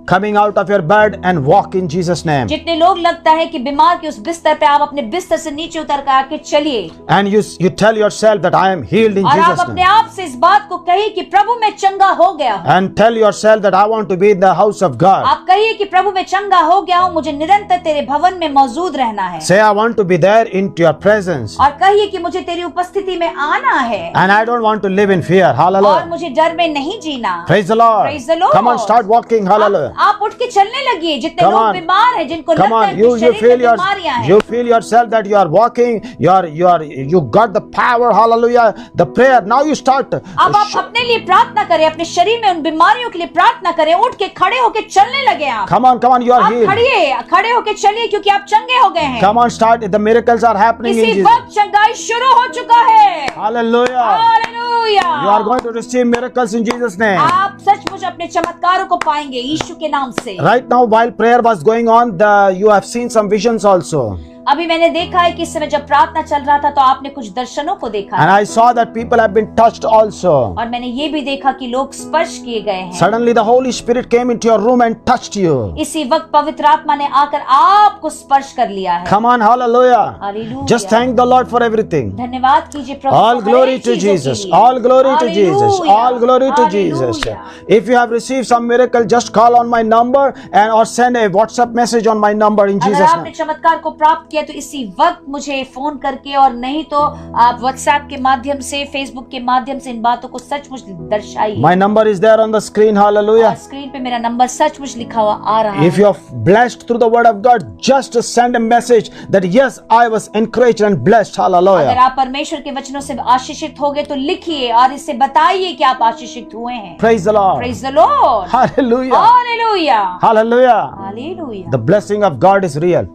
[SPEAKER 2] coming out of your bed and walk in Jesus' name.
[SPEAKER 1] जितने लोग लगता है कि बीमार के उस बिस्तर पे आप अपने बिस्तर से नीचे उतर कर आके चलिए
[SPEAKER 2] And you tell yourself that I am healed in
[SPEAKER 1] और आप
[SPEAKER 2] Jesus'
[SPEAKER 1] अपने
[SPEAKER 2] name.
[SPEAKER 1] आप से इस बात को कहिए कि प्रभु मैं चंगा हो गया हूँ।
[SPEAKER 2] And tell yourself that I want to be in the house of God.
[SPEAKER 1] आप कहिए कि प्रभु मैं चंगा हो गया हूँ, मुझे निरंतर तेरे भवन में मौजूद रहना है।
[SPEAKER 2] Say I want to be there into your presence.
[SPEAKER 1] और कहिए कि मुझे तेरी उपस्थिति में आना है
[SPEAKER 2] And I don't want to live in fear.
[SPEAKER 1] और
[SPEAKER 2] Hallelujah.
[SPEAKER 1] मुझे डर में नहीं जीना।
[SPEAKER 2] Praise the Lord.
[SPEAKER 1] Praise the Lord.
[SPEAKER 2] Come on, start walking. Hallelujah.
[SPEAKER 1] आप उठ के चलने लगिए। जितने
[SPEAKER 2] Come
[SPEAKER 1] लोग
[SPEAKER 2] on.
[SPEAKER 1] बीमार हैं, जिनको
[SPEAKER 2] Come
[SPEAKER 1] लगता है
[SPEAKER 2] on,
[SPEAKER 1] कि
[SPEAKER 2] you
[SPEAKER 1] शरीर
[SPEAKER 2] feel
[SPEAKER 1] में बीमारियां हैं,
[SPEAKER 2] you feel yourself that you are walking, you got the power, hallelujah, the prayer. Now you start.
[SPEAKER 1] अब आप अपने लिए प्रार्थना करें, अपने शरीर में उन बीमारियों के लिए प्रार्थना करें, उठ के खड़े होके चलने लगे आप।
[SPEAKER 2] Come on, you are
[SPEAKER 1] आप
[SPEAKER 2] healed.
[SPEAKER 1] खड़े होके चलिए क्योंकि आप चंगे हो गए हैं।
[SPEAKER 2] Come on, start. The miracles are happening in
[SPEAKER 1] इसी
[SPEAKER 2] Jesus.
[SPEAKER 1] वक्त चंगाई शुरू हो चुका है।
[SPEAKER 2] Hallelujah.
[SPEAKER 1] Hallelujah.
[SPEAKER 2] You are going to receive miracles in Jesus' name.
[SPEAKER 1] आप सचमुच अपने चमत्कारों को पाएंगे यीशु के नाम से।
[SPEAKER 2] Right now, while prayer was going on, you have seen some visions also.
[SPEAKER 1] अभी मैंने देखा है कि इस समय जब प्रार्थना चल रहा था तो आपने कुछ दर्शनों को देखा
[SPEAKER 2] And I saw that people have been touched also.
[SPEAKER 1] और मैंने ये भी देखा कि लोग स्पर्श किए गए हैं।
[SPEAKER 2] Suddenly the Holy Spirit came into your room and touched you.
[SPEAKER 1] इसी वक्त पवित्र आत्मा ने आकर आपको स्पर्श कर लिया है।
[SPEAKER 2] Come on, hallelujah.
[SPEAKER 1] Hallelujah.
[SPEAKER 2] Just thank the Lord for everything.
[SPEAKER 1] धन्यवाद कीजिए प्रभु
[SPEAKER 2] All
[SPEAKER 1] को
[SPEAKER 2] glory
[SPEAKER 1] हर
[SPEAKER 2] to
[SPEAKER 1] चीजों के
[SPEAKER 2] Jesus.
[SPEAKER 1] लिए।
[SPEAKER 2] All glory to Jesus.
[SPEAKER 1] Hallelujah.
[SPEAKER 2] All glory to Jesus.
[SPEAKER 1] Hallelujah.
[SPEAKER 2] If you have received some miracle, just call on my number and or send a WhatsApp message on my number in
[SPEAKER 1] अगर
[SPEAKER 2] Jesus'
[SPEAKER 1] आपने
[SPEAKER 2] name.
[SPEAKER 1] चमत्कार को प्राप्त किया तो इसी वक्त मुझे फोन करके और नहीं तो आप व्हाट्सएप के माध्यम से फेसबुक के माध्यम से इन बातों को सचमुच दर्शाइए।
[SPEAKER 2] My number is there on the screen. Hallelujah.
[SPEAKER 1] Screen पे मेरा नंबर सचमुच लिखा हुआ आ रहा है।
[SPEAKER 2] If you are blessed through the word of God, just send a message that yes, I was encouraged and blessed.
[SPEAKER 1] अगर
[SPEAKER 2] Hallelujah.
[SPEAKER 1] आप परमेश्वर के वचनों से आशीषित हो गए तो लिखिए और इससे बताइए कि आप आशीषित हुए हैं।
[SPEAKER 2] Praise the Lord.
[SPEAKER 1] Praise the Lord.
[SPEAKER 2] Hallelujah.
[SPEAKER 1] Hallelujah.
[SPEAKER 2] Hallelujah.
[SPEAKER 1] Hallelujah.
[SPEAKER 2] The blessing of God is real.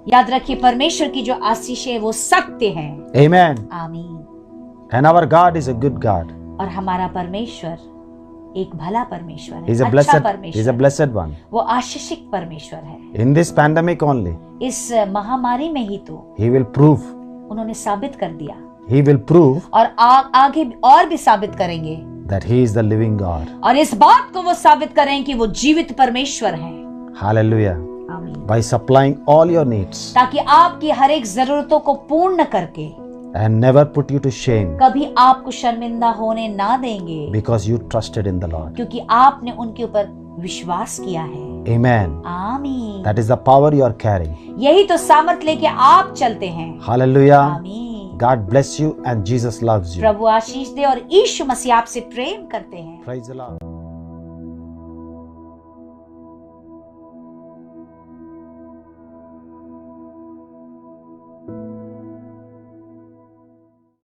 [SPEAKER 1] याद रखिए परमेश्वर की जो आशीष है वो सत्य है।
[SPEAKER 2] Amen.
[SPEAKER 1] आमीन।
[SPEAKER 2] And our God is a good God.
[SPEAKER 1] और हमारा परमेश्वर एक भला परमेश्वर है,
[SPEAKER 2] He's a
[SPEAKER 1] अच्छा
[SPEAKER 2] blessed,
[SPEAKER 1] परमेश्वर,
[SPEAKER 2] he's a blessed one.
[SPEAKER 1] वो आशीषित परमेश्वर है।
[SPEAKER 2] In this pandemic only,
[SPEAKER 1] इस महामारी में ही तो
[SPEAKER 2] He will prove.
[SPEAKER 1] उन्होंने साबित कर दिया
[SPEAKER 2] He will prove
[SPEAKER 1] और आगे और भी साबित करेंगे
[SPEAKER 2] that He is the living God.
[SPEAKER 1] और इस बात को वो साबित करें कि वो जीवित परमेश्वर है।
[SPEAKER 2] Hallelujah.
[SPEAKER 1] आमीन।
[SPEAKER 2] By supplying all your needs
[SPEAKER 1] ताकि आपकी हर एक जरूरतों को पूर्ण करके
[SPEAKER 2] and never put you to shame
[SPEAKER 1] कभी आपको शर्मिंदा होने ना देंगे,
[SPEAKER 2] because you trusted in the Lord.
[SPEAKER 1] क्योंकि आपने उनके ऊपर विश्वास किया है।
[SPEAKER 2] Amen.
[SPEAKER 1] आमीन।
[SPEAKER 2] That is the power you are carrying.
[SPEAKER 1] यही तो सामर्थ लेके आप चलते हैं।
[SPEAKER 2] Hallelujah.
[SPEAKER 1] आमीन।
[SPEAKER 2] God bless you and Jesus loves you.
[SPEAKER 1] प्रभु आशीष दे और यीशु मसीह आपसे प्रेम करते हैं।
[SPEAKER 2] Praise the Lord.